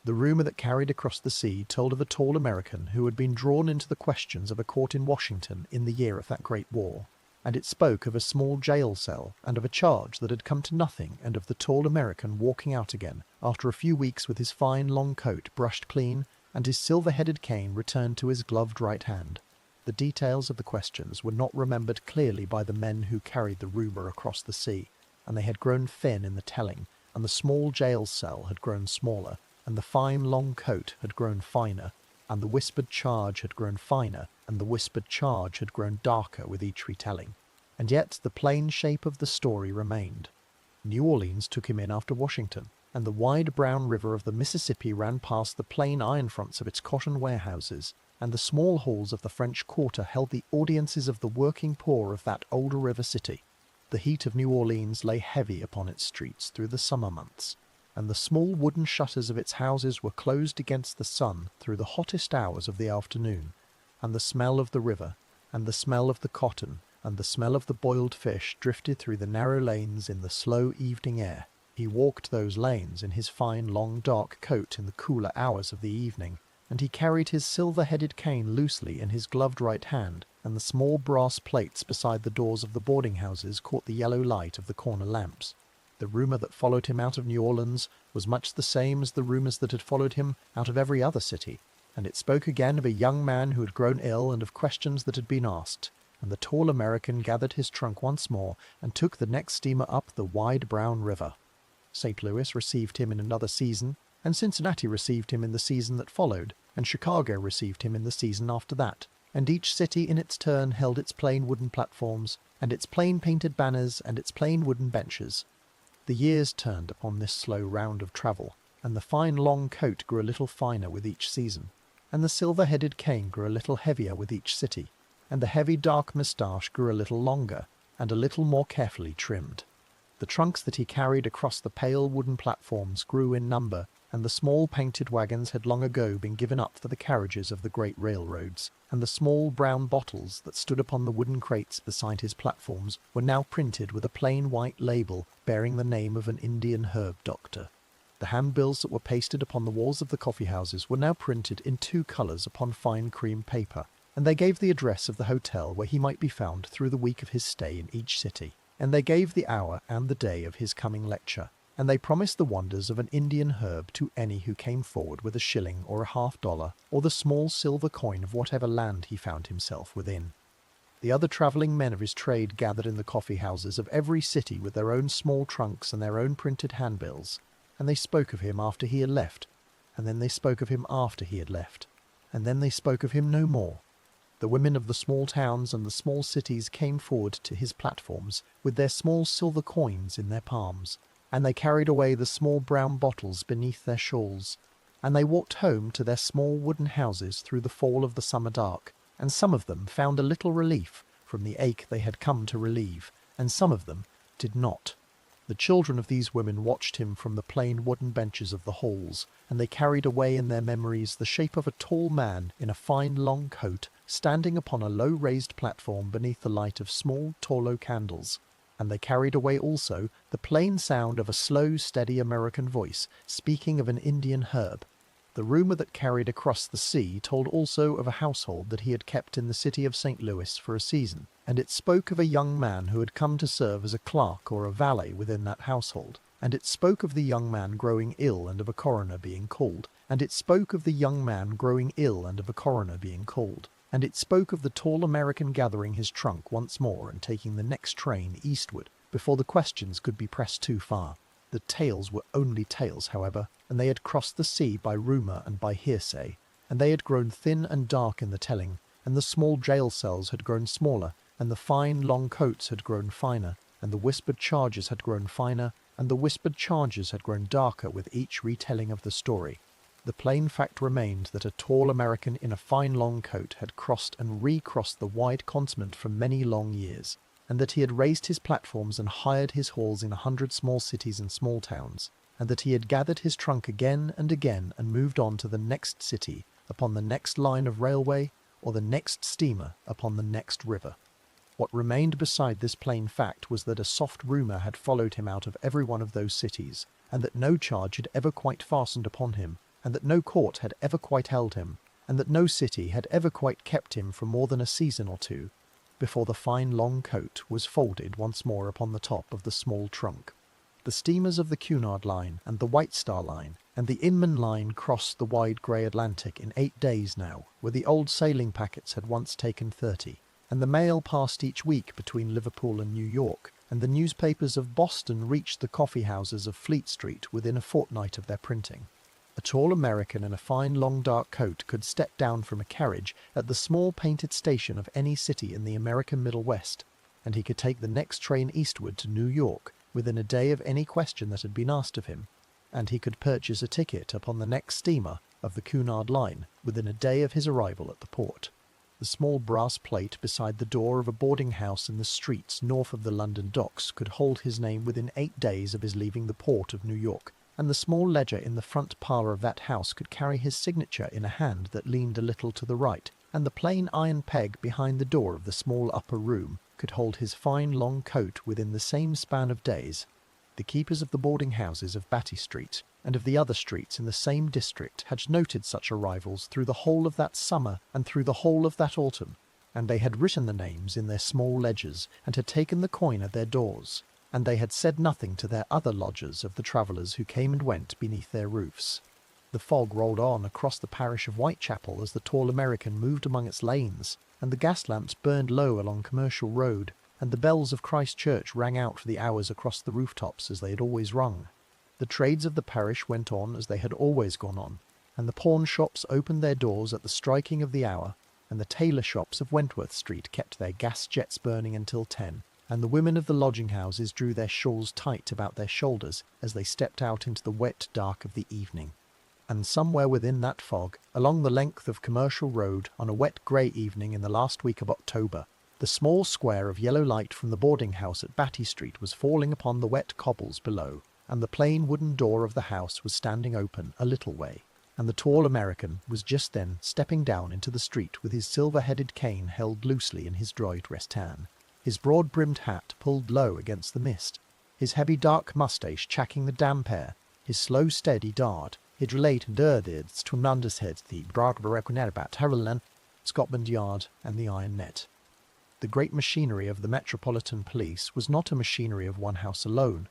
The rumour that carried across the sea told of a tall American who had been drawn into the questions of a court in Washington in the year of that great war, and it spoke of a small jail cell and of a charge that had come to nothing, and of the tall American walking out again after a few weeks with his fine long coat brushed clean and his silver-headed cane returned to his gloved right hand. The details of the questions were not remembered clearly by the men who carried the rumour across the sea, and they had grown thin in the telling, and the small jail cell had grown smaller, and the fine long coat had grown finer, and the whispered charge had grown finer, and the whispered charge had grown darker with each retelling. And yet the plain shape of the story remained. New Orleans took him in after Washington, and the wide brown river of the Mississippi ran past the plain iron fronts of its cotton warehouses, and the small halls of the French Quarter held the audiences of the working poor of that older river city. The heat of New Orleans lay heavy upon its streets through the summer months, and the small wooden shutters of its houses were closed against the sun through the hottest hours of the afternoon, and the smell of the river, and the smell of the cotton, and the smell of the boiled fish drifted through the narrow lanes in the slow evening air. He walked those lanes in his fine long dark coat in the cooler hours of the evening, and he carried his silver-headed cane loosely in his gloved right hand, and the small brass plates beside the doors of the boarding-houses caught the yellow light of the corner lamps. The rumour that followed him out of New Orleans was much the same as the rumours that had followed him out of every other city, and it spoke again of a young man who had grown ill and of questions that had been asked, and the tall American gathered his trunk once more and took the next steamer up the wide brown river. St. Louis received him in another season, and Cincinnati received him in the season that followed, and Chicago received him in the season after that, and each city in its turn held its plain wooden platforms, and its plain painted banners, and its plain wooden benches. The years turned upon this slow round of travel, and the fine long coat grew a little finer with each season, and the silver-headed cane grew a little heavier with each city, and the heavy dark moustache grew a little longer, and a little more carefully trimmed. The trunks that he carried across the pale wooden platforms grew in number, and the small painted wagons had long ago been given up for the carriages of the great railroads, and the small brown bottles that stood upon the wooden crates beside his platforms were now printed with a plain white label bearing the name of an Indian herb doctor. The handbills that were pasted upon the walls of the coffee-houses were now printed in 2 colours upon fine cream paper, and they gave the address of the hotel where he might be found through the week of his stay in each city, and they gave the hour and the day of his coming lecture, and they promised the wonders of an Indian herb to any who came forward with a shilling or a $half-dollar, or the small silver coin of whatever land he found himself within. The other travelling men of his trade gathered in the coffee-houses of every city with their own small trunks and their own printed handbills, and they spoke of him after he had left, and then they spoke of him after he had left, and then they spoke of him no more. The women of the small towns and the small cities came forward to his platforms with their small silver coins in their palms, and they carried away the small brown bottles beneath their shawls, and they walked home to their small wooden houses through the fall of the summer dark, and some of them found a little relief from the ache they had come to relieve, and some of them did not. The children of these women watched him from the plain wooden benches of the halls, and they carried away in their memories the shape of a tall man in a fine long coat, standing upon a low-raised platform beneath the light of small tallow candles. And they carried away also the plain sound of a slow, steady American voice speaking of an Indian herb. The rumour that carried across the sea told also of a household that he had kept in the city of St. Louis for a season, and it spoke of a young man who had come to serve as a clerk or a valet within that household, and it spoke of the young man growing ill and of a coroner being called, and it spoke of the young man growing ill and of a coroner being called, and it spoke of the tall American gathering his trunk once more and taking the next train eastward, before the questions could be pressed too far. The tales were only tales, however, and they had crossed the sea by rumour and by hearsay, and they had grown thin and dark in the telling, and the small jail cells had grown smaller, and the fine long coats had grown finer, and the whispered charges had grown finer, and the whispered charges had grown darker with each retelling of the story. The plain fact remained that a tall American in a fine long coat had crossed and recrossed the wide continent for many long years, and that he had raised his platforms and hired his halls in 100 small cities and small towns, and that he had gathered his trunk again and again and moved on to the next city, upon the next line of railway, or the next steamer upon the next river. What remained beside this plain fact was that a soft rumour had followed him out of every one of those cities, and that no charge had ever quite fastened upon him, and that no court had ever quite held him, and that no city had ever quite kept him for more than a season or two, before the fine long coat was folded once more upon the top of the small trunk. The steamers of the Cunard Line and the White Star Line and the Inman Line crossed the wide grey Atlantic in 8 days now, where the old sailing packets had once taken 30, and the mail passed each week between Liverpool and New York, and the newspapers of Boston reached the coffee houses of Fleet Street within a fortnight of their printing. A tall American in a fine long dark coat could step down from a carriage at the small painted station of any city in the American Middle West, and he could take the next train eastward to New York within a day of any question that had been asked of him, and he could purchase a ticket upon the next steamer of the Cunard Line within a day of his arrival at the port. The small brass plate beside the door of a boarding house in the streets north of the London docks could hold his name within 8 days of his leaving the port of New York, and the small ledger in the front parlour of that house could carry his signature in a hand that leaned a little to the right, and the plain iron peg behind the door of the small upper room could hold his fine long coat within the same span of days. The keepers of the boarding houses of Batty Street and of the other streets in the same district had noted such arrivals through the whole of that summer and through the whole of that autumn, and they had written the names in their small ledgers and had taken the coin at their doors, and they had said nothing to their other lodgers of the travellers who came and went beneath their roofs. The fog rolled on across the parish of Whitechapel as the tall American moved among its lanes, and the gas lamps burned low along Commercial Road, and the bells of Christ Church rang out for the hours across the rooftops as they had always rung. The trades of the parish went on as they had always gone on, and the pawn shops opened their doors at the striking of the hour, and the tailor shops of Wentworth Street kept their gas jets burning until 10, and the women of the lodging-houses drew their shawls tight about their shoulders as they stepped out into the wet dark of the evening. And somewhere within that fog, along the length of Commercial Road, on a wet grey evening in the last week of October, the small square of yellow light from the boarding-house at Batty Street was falling upon the wet cobbles below, and the plain wooden door of the house was standing open a little way, and the tall American was just then stepping down into the street with his silver-headed cane held loosely in his droit restan, his broad-brimmed hat pulled low against the mist, his heavy dark moustache checking the damp air, his slow steady dart, his relate durdeds to Nundusheads the Broadbereconerbat Heraldland, Scotland Yard, and the Iron Net. The great machinery of the Metropolitan Police was not a machinery of one house alone,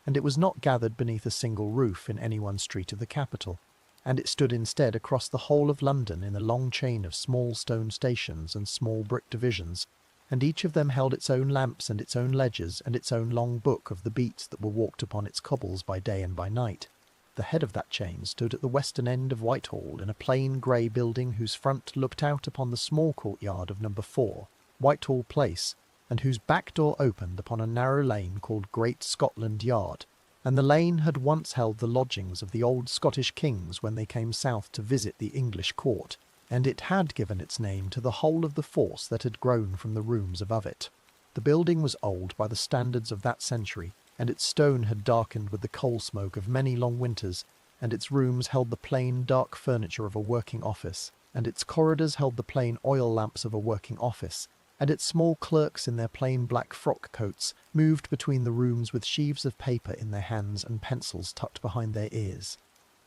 and it was not gathered beneath a single roof in any one street of the capital, and it stood instead across the whole of London in a long chain of small stone stations and small brick divisions, and each of them held its own lamps and its own ledgers and its own long book of the beats that were walked upon its cobbles by day and by night. The head of that chain stood at the western end of Whitehall in a plain grey building whose front looked out upon the small courtyard of number 4, Whitehall Place, and whose back door opened upon a narrow lane called Great Scotland Yard, and the lane had once held the lodgings of the old Scottish kings when they came south to visit the English court, and it had given its name to the whole of the force that had grown from the rooms above it. The building was old by the standards of that century, and its stone had darkened with the coal smoke of many long winters, and its rooms held the plain, dark furniture of a working office, and its corridors held the plain oil lamps of a working office, and its small clerks in their plain black frock coats moved between the rooms with sheaves of paper in their hands and pencils tucked behind their ears.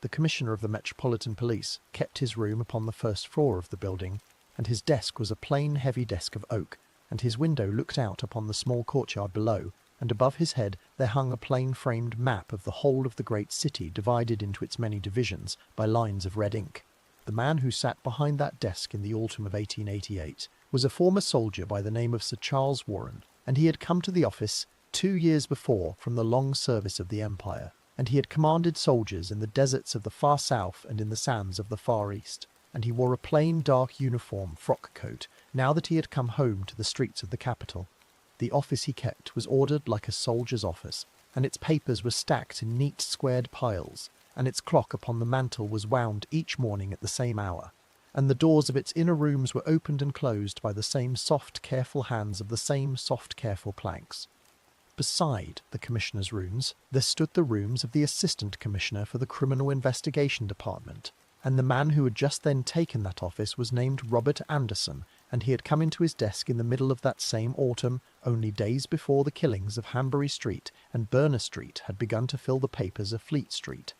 The Commissioner of the Metropolitan Police kept his room upon the first floor of the building, and his desk was a plain heavy desk of oak, and his window looked out upon the small courtyard below, and above his head there hung a plain-framed map of the whole of the great city divided into its many divisions by lines of red ink. The man who sat behind that desk in the autumn of 1888 was a former soldier by the name of Sir Charles Warren, and he had come to the office 2 years before from the long service of the Empire, and he had commanded soldiers in the deserts of the far south and in the sands of the far east, and he wore a plain dark uniform frock coat now that he had come home to the streets of the capital. The office he kept was ordered like a soldier's office, and its papers were stacked in neat squared piles, and its clock upon the mantel was wound each morning at the same hour, and the doors of its inner rooms were opened and closed by the same soft, careful hands of the same soft, careful planks. Beside the Commissioner's rooms, there stood the rooms of the Assistant Commissioner for the Criminal Investigation Department, and the man who had just then taken that office was named Robert Anderson, and he had come into his desk in the middle of that same autumn, only days before the killings of Hanbury Street and Berners Street had begun to fill the papers of Fleet Street.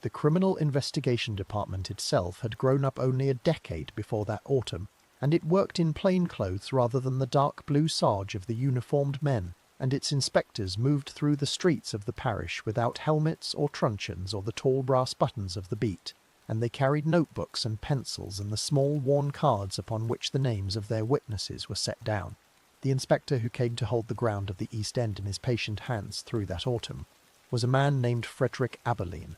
The Criminal Investigation Department itself had grown up only a decade before that autumn, and it worked in plain clothes rather than the dark blue sarge of the uniformed men, and its inspectors moved through the streets of the parish without helmets or truncheons or the tall brass buttons of the beat, and they carried notebooks and pencils and the small worn cards upon which the names of their witnesses were set down. The inspector who came to hold the ground of the East End in his patient hands through that autumn was a man named Frederick Aberline,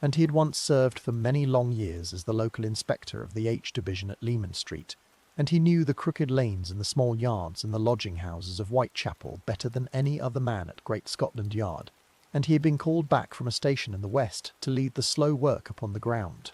and he had once served for many long years as the local inspector of the H Division at Leman Street, and he knew the crooked lanes and the small yards and the lodging-houses of Whitechapel better than any other man at Great Scotland Yard, and he had been called back from a station in the west to lead the slow work upon the ground.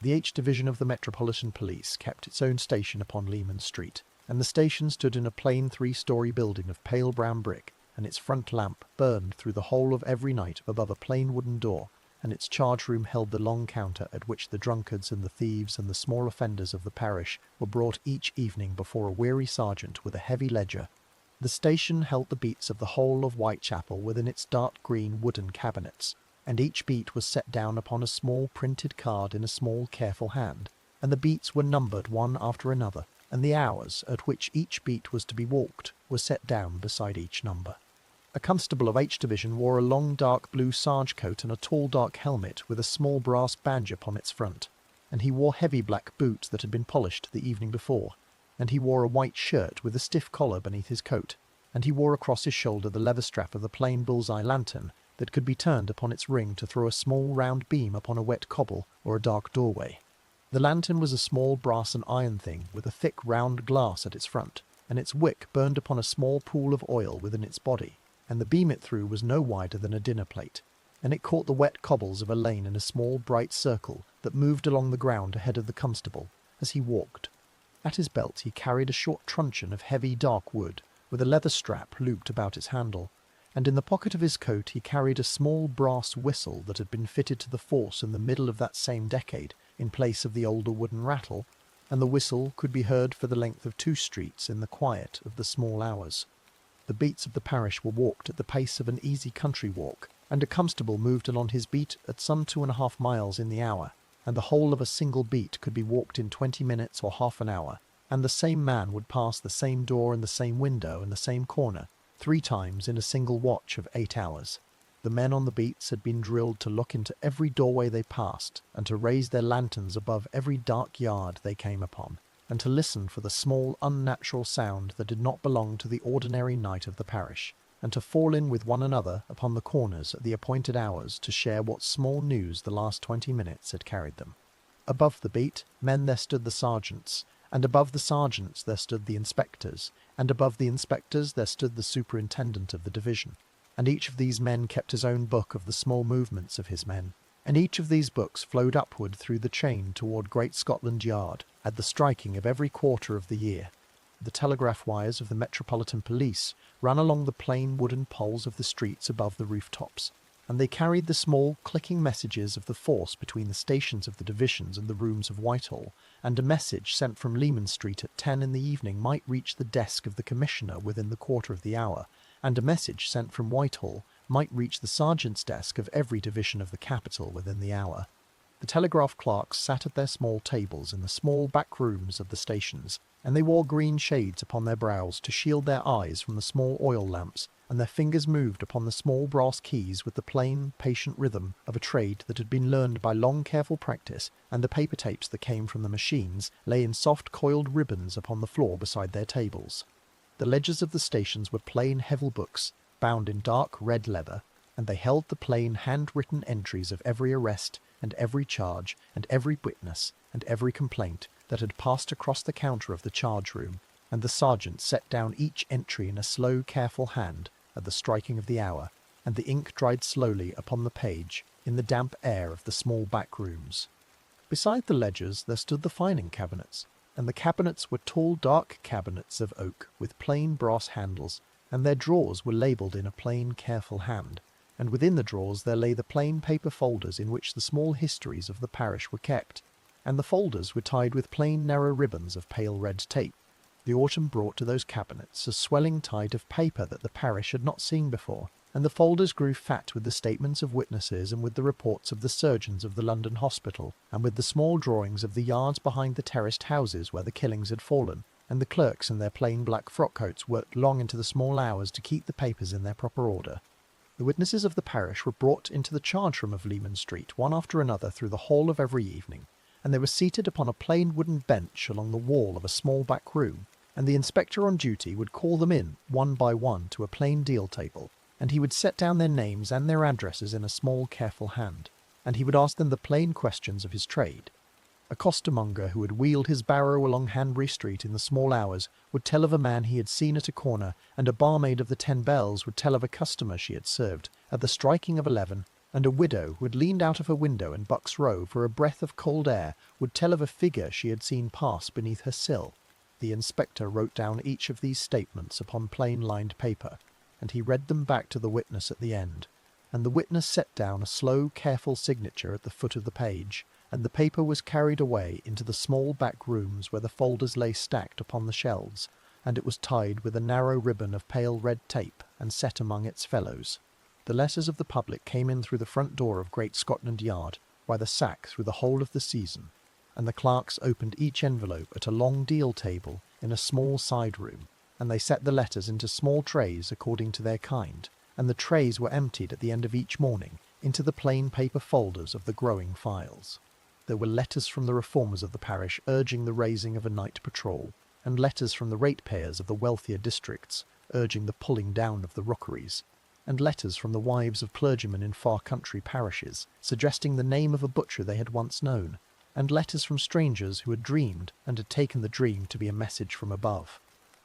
The H Division of the Metropolitan Police kept its own station upon Leman Street, and the station stood in a plain 3-story building of pale brown brick, and its front lamp burned through the whole of every night above a plain wooden door, and its charge room held the long counter at which the drunkards and the thieves and the small offenders of the parish were brought each evening before a weary sergeant with a heavy ledger. The station held the beats of the whole of Whitechapel within its dark green wooden cabinets, and each beat was set down upon a small printed card in a small careful hand, and the beats were numbered one after another, and the hours at which each beat was to be walked were set down beside each number. A constable of H Division wore a long dark blue sarge coat and a tall dark helmet with a small brass badge upon its front, and he wore heavy black boots that had been polished the evening before, and he wore a white shirt with a stiff collar beneath his coat, and he wore across his shoulder the leather strap of the plain bull's-eye lantern that could be turned upon its ring to throw a small round beam upon a wet cobble or a dark doorway. The lantern was a small brass and iron thing with a thick round glass at its front, and its wick burned upon a small pool of oil within its body, and the beam it threw was no wider than a dinner plate, and it caught the wet cobbles of a lane in a small bright circle that moved along the ground ahead of the constable as he walked. At his belt he carried a short truncheon of heavy dark wood, with a leather strap looped about its handle, and in the pocket of his coat he carried a small brass whistle that had been fitted to the force in the middle of that same decade in place of the older wooden rattle, and the whistle could be heard for the length of 2 streets in the quiet of the small hours. The beats of the parish were walked at the pace of an easy country walk, and a constable moved along his beat at some 2.5 miles in the hour, and the whole of a single beat could be walked in 20 minutes or half an hour, and the same man would pass the same door and the same window and the same corner 3 times in a single watch of 8 hours. The men on the beats had been drilled to look into every doorway they passed, and to raise their lanterns above every dark yard they came upon, and to listen for the small unnatural sound that did not belong to the ordinary night of the parish, and to fall in with one another upon the corners at the appointed hours to share what small news the last 20 minutes had carried them. Above the beat men there stood the sergeants, and above the sergeants there stood the inspectors, and above the inspectors there stood the superintendent of the division, and each of these men kept his own book of the small movements of his men, and each of these books flowed upward through the chain toward Great Scotland Yard, at the striking of every quarter of the year. The telegraph wires of the Metropolitan Police ran along the plain wooden poles of the streets above the rooftops, and they carried the small, clicking messages of the force between the stations of the divisions and the rooms of Whitehall, and a message sent from Leman Street at 10 in the evening might reach the desk of the Commissioner within the quarter of the hour, and a message sent from Whitehall might reach the sergeant's desk of every division of the capital within the hour. The telegraph clerks sat at their small tables in the small back rooms of the stations, and they wore green shades upon their brows to shield their eyes from the small oil lamps, and their fingers moved upon the small brass keys with the plain, patient rhythm of a trade that had been learned by long careful practice, and the paper tapes that came from the machines lay in soft coiled ribbons upon the floor beside their tables. The ledgers of the stations were plain heavy books, bound in dark red leather, and they held the plain hand-written entries of every arrest, and every charge, and every witness, and every complaint that had passed across the counter of the charge-room, and the sergeant set down each entry in a slow, careful hand at the striking of the hour, and the ink dried slowly upon the page in the damp air of the small back rooms. Beside the ledgers there stood the filing cabinets, and the cabinets were tall dark cabinets of oak with plain brass handles, and their drawers were labelled in a plain careful hand, and within the drawers there lay the plain paper folders in which the small histories of the parish were kept, and the folders were tied with plain narrow ribbons of pale red tape. The autumn brought to those cabinets a swelling tide of paper that the parish had not seen before, and the folders grew fat with the statements of witnesses and with the reports of the surgeons of the London hospital, and with the small drawings of the yards behind the terraced houses where the killings had fallen, and the clerks in their plain black frock-coats worked long into the small hours to keep the papers in their proper order. The witnesses of the parish were brought into the charge-room of Leman Street one after another through the hall of every evening, and they were seated upon a plain wooden bench along the wall of a small back room, and the inspector on duty would call them in one by one to a plain deal table, and he would set down their names and their addresses in a small careful hand, and he would ask them the plain questions of his trade. A costermonger who had wheeled his barrow along Hanbury Street in the small hours would tell of a man he had seen at a corner, and a barmaid of the 10 Bells would tell of a customer she had served at the striking of 11, and a widow who had leaned out of her window in Buck's Row for a breath of cold air would tell of a figure she had seen pass beneath her sill. The inspector wrote down each of these statements upon plain lined paper, and he read them back to the witness at the end, and the witness set down a slow, careful signature at the foot of the page, and the paper was carried away into the small back rooms where the folders lay stacked upon the shelves, and it was tied with a narrow ribbon of pale red tape and set among its fellows. The letters of the public came in through the front door of Great Scotland Yard, by the sack through the whole of the season, and the clerks opened each envelope at a long deal table in a small side room, and they set the letters into small trays according to their kind, and the trays were emptied at the end of each morning into the plain paper folders of the growing files. There were letters from the reformers of the parish urging the raising of a night patrol, and letters from the ratepayers of the wealthier districts urging the pulling down of the rookeries, and letters from the wives of clergymen in far country parishes suggesting the name of a butcher they had once known, and letters from strangers who had dreamed and had taken the dream to be a message from above.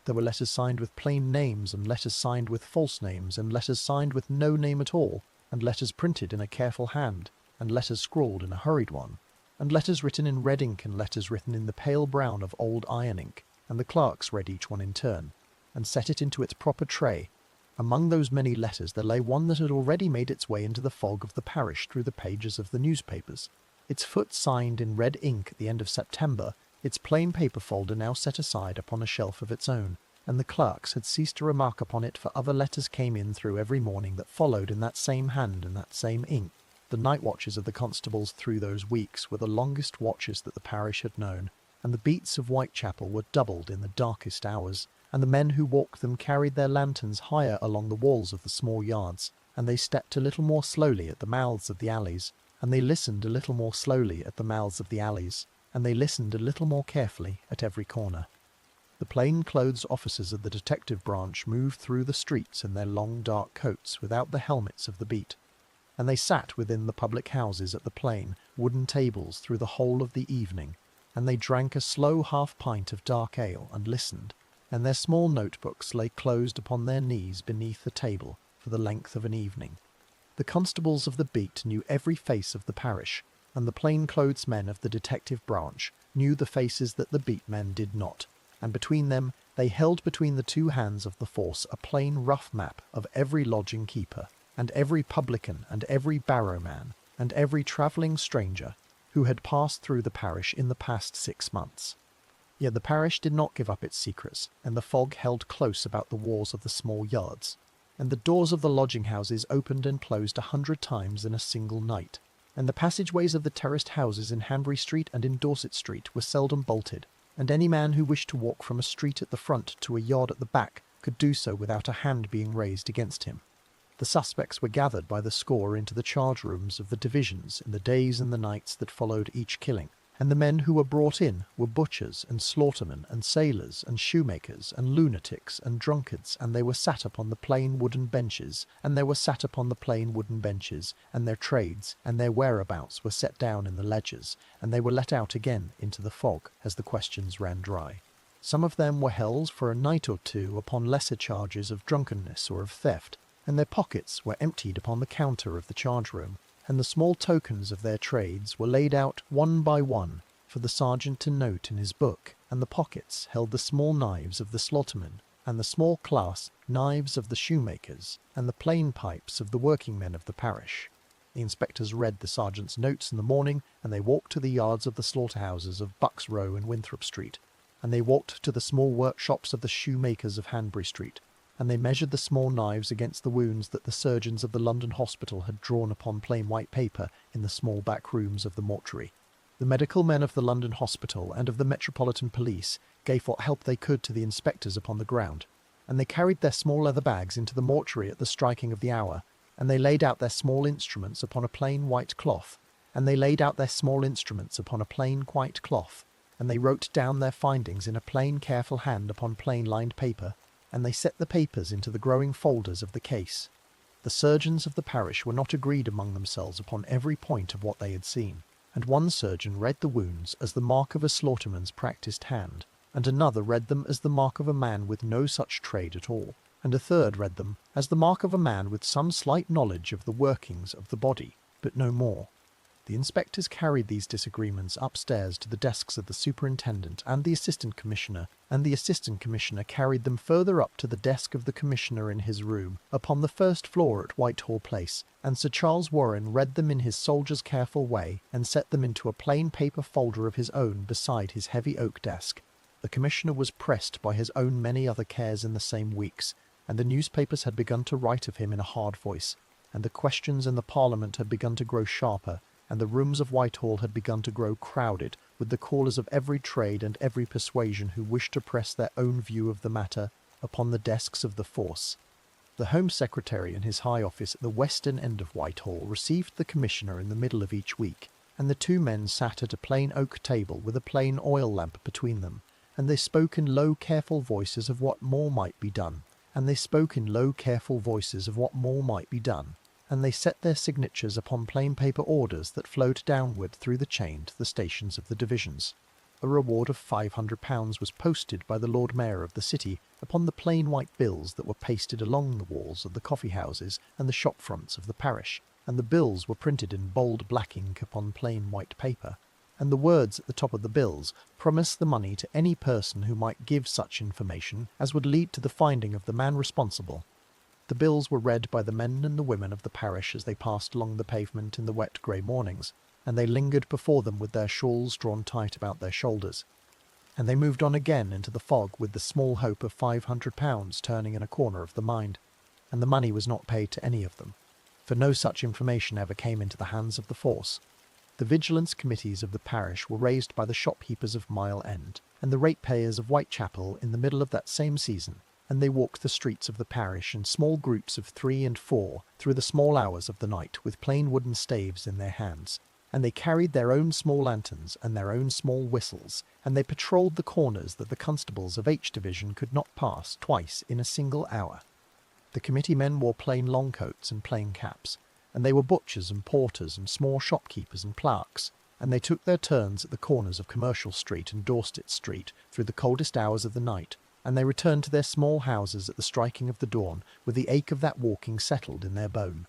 There were letters signed with plain names, and letters signed with false names, and letters signed with no name at all, and letters printed in a careful hand, and letters scrawled in a hurried one, and letters written in red ink and letters written in the pale brown of old iron ink, and the clerks read each one in turn, and set it into its proper tray. Among those many letters there lay one that had already made its way into the fog of the parish through the pages of the newspapers. Its foot signed in red ink at the end of September, its plain paper folder now set aside upon a shelf of its own, and the clerks had ceased to remark upon it, for other letters came in through every morning that followed in that same hand and that same ink. The night watches of the constables through those weeks were the longest watches that the parish had known, and the beats of Whitechapel were doubled in the darkest hours, and the men who walked them carried their lanterns higher along the walls of the small yards, and they stepped a little more slowly at the mouths of the alleys, and they listened a little more slowly at the mouths of the alleys, and they listened a little more carefully at every corner. The plain-clothes officers of the detective branch moved through the streets in their long dark coats without the helmets of the beat, and they sat within the public houses at the plain, wooden tables through the whole of the evening, and they drank a slow half-pint of dark ale and listened, and their small notebooks lay closed upon their knees beneath the table for the length of an evening. The constables of the beat knew every face of the parish, and the plainclothes men of the detective branch knew the faces that the beat men did not, and between them they held between the two hands of the force a plain rough map of every lodging keeper, and every publican, and every barrowman, and every travelling stranger who had passed through the parish in the past 6 months. Yet the parish did not give up its secrets, and the fog held close about the walls of the small yards, and the doors of the lodging-houses opened and closed 100 times in a single night, and the passageways of the terraced houses in Hanbury Street and in Dorset Street were seldom bolted, and any man who wished to walk from a street at the front to a yard at the back could do so without a hand being raised against him. The suspects were gathered by the score into the charge rooms of the divisions in the days and the nights that followed each killing, and the men who were brought in were butchers and slaughtermen and sailors and shoemakers and lunatics and drunkards, and they were sat upon the plain wooden benches, and they were sat upon the plain wooden benches, and their trades and their whereabouts were set down in the ledgers, and they were let out again into the fog as the questions ran dry. Some of them were held for a night or two upon lesser charges of drunkenness or of theft, and their pockets were emptied upon the counter of the charge-room, and the small tokens of their trades were laid out one by one for the sergeant to note in his book, and the pockets held the small knives of the slaughtermen, and the small class knives of the shoemakers, and the plain pipes of the working men of the parish. The inspectors read the sergeant's notes in the morning, and they walked to the yards of the slaughterhouses of Bucks Row and Winthrop Street, and they walked to the small workshops of the shoemakers of Hanbury Street, and they measured the small knives against the wounds that the surgeons of the London hospital had drawn upon plain white paper in the small back rooms of the mortuary. The medical men of the London hospital and of the Metropolitan Police gave what help they could to the inspectors upon the ground, and they carried their small leather bags into the mortuary at the striking of the hour, and they laid out their small instruments upon a plain white cloth, and they laid out their small instruments upon a plain white cloth, and they wrote down their findings in a plain careful hand upon plain lined paper, and they set the papers into the growing folders of the case. The surgeons of the parish were not agreed among themselves upon every point of what they had seen, and one surgeon read the wounds as the mark of a slaughterman's practised hand, and another read them as the mark of a man with no such trade at all, and a third read them as the mark of a man with some slight knowledge of the workings of the body, but no more. The inspectors carried these disagreements upstairs to the desks of the superintendent and the assistant commissioner, and the assistant commissioner carried them further up to the desk of the commissioner in his room upon the first floor at Whitehall Place, and Sir Charles Warren read them in his soldier's careful way and set them into a plain paper folder of his own beside his heavy oak desk. The commissioner was pressed by his own many other cares in the same weeks, and the newspapers had begun to write of him in a hard voice, and the questions in the Parliament had begun to grow sharper, and the rooms of Whitehall had begun to grow crowded with the callers of every trade and every persuasion who wished to press their own view of the matter upon the desks of the force. The Home Secretary in his high office at the western end of Whitehall received the Commissioner in the middle of each week, and the two men sat at a plain oak table with a plain oil lamp between them, and they spoke in low careful voices of what more might be done, and they spoke in low careful voices of what more might be done, and they set their signatures upon plain paper orders that flowed downward through the chain to the stations of the divisions. A reward of £500 was posted by the Lord Mayor of the city upon the plain white bills that were pasted along the walls of the coffee-houses and the shop-fronts of the parish, and the bills were printed in bold black ink upon plain white paper, and the words at the top of the bills promised the money to any person who might give such information as would lead to the finding of the man responsible. The bills were read by the men and the women of the parish as they passed along the pavement in the wet grey mornings, and they lingered before them with their shawls drawn tight about their shoulders, and they moved on again into the fog with the small hope of £500 turning in a corner of the mind, and the money was not paid to any of them, for no such information ever came into the hands of the force. The vigilance committees of the parish were raised by the shopkeepers of Mile End, and the ratepayers of Whitechapel in the middle of that same season, and they walked the streets of the parish in small groups of 3 and 4 through the small hours of the night with plain wooden staves in their hands, and they carried their own small lanterns and their own small whistles, and they patrolled the corners that the constables of H Division could not pass twice in a single hour. The committee men wore plain long coats and plain caps, and they were butchers and porters and small shopkeepers and clerks, and they took their turns at the corners of Commercial Street and Dorset Street through the coldest hours of the night, and they returned to their small houses at the striking of the dawn with the ache of that walking settled in their bones.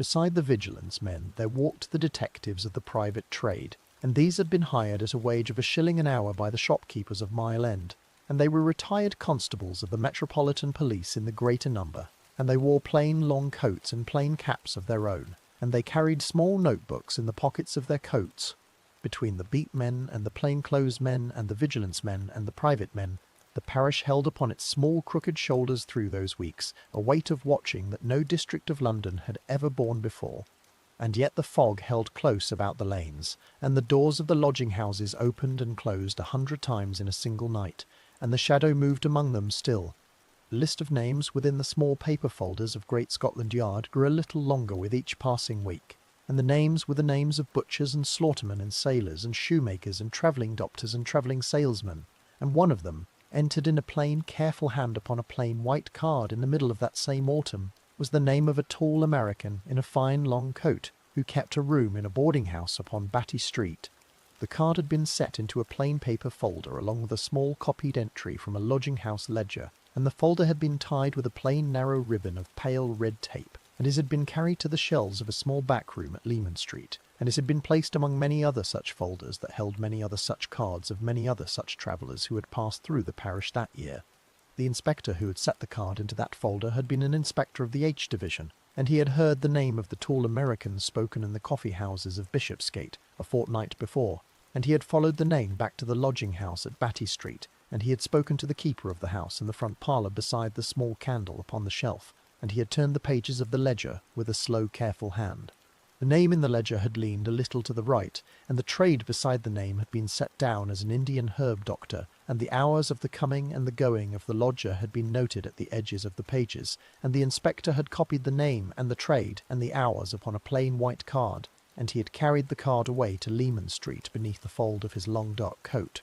Beside the vigilance men there walked the detectives of the private trade, and these had been hired at a wage of £1 an hour by the shopkeepers of Mile End, and they were retired constables of the Metropolitan Police in the greater number, and they wore plain long coats and plain caps of their own, and they carried small notebooks in the pockets of their coats. Between the beat men and the plainclothes men and the vigilance men and the private men, the parish held upon its small crooked shoulders through those weeks a weight of watching that no district of London had ever borne before. And yet the fog held close about the lanes, and the doors of the lodging-houses opened and closed 100 times in a single night, and the shadow moved among them still. The list of names within the small paper folders of Great Scotland Yard grew a little longer with each passing week, and the names were the names of butchers and slaughtermen and sailors and shoemakers and travelling doctors and travelling salesmen, and one of them, entered in a plain, careful hand upon a plain white card in the middle of that same autumn, was the name of a tall American in a fine long coat, who kept a room in a boarding-house upon Batty Street. The card had been set into a plain paper folder along with a small copied entry from a lodging-house ledger, and the folder had been tied with a plain narrow ribbon of pale red tape, and it had been carried to the shelves of a small back room at Leman Street, and it had been placed among many other such folders that held many other such cards of many other such travellers who had passed through the parish that year. The inspector who had set the card into that folder had been an inspector of the H Division, and he had heard the name of the tall American spoken in the coffee-houses of Bishopsgate a fortnight before, and he had followed the name back to the lodging-house at Batty Street, and he had spoken to the keeper of the house in the front parlour beside the small candle upon the shelf, and he had turned the pages of the ledger with a slow, careful hand. The name in the ledger had leaned a little to the right, and the trade beside the name had been set down as an Indian herb doctor, and the hours of the coming and the going of the lodger had been noted at the edges of the pages, and the inspector had copied the name and the trade and the hours upon a plain white card, and he had carried the card away to Leman Street beneath the fold of his long dark coat.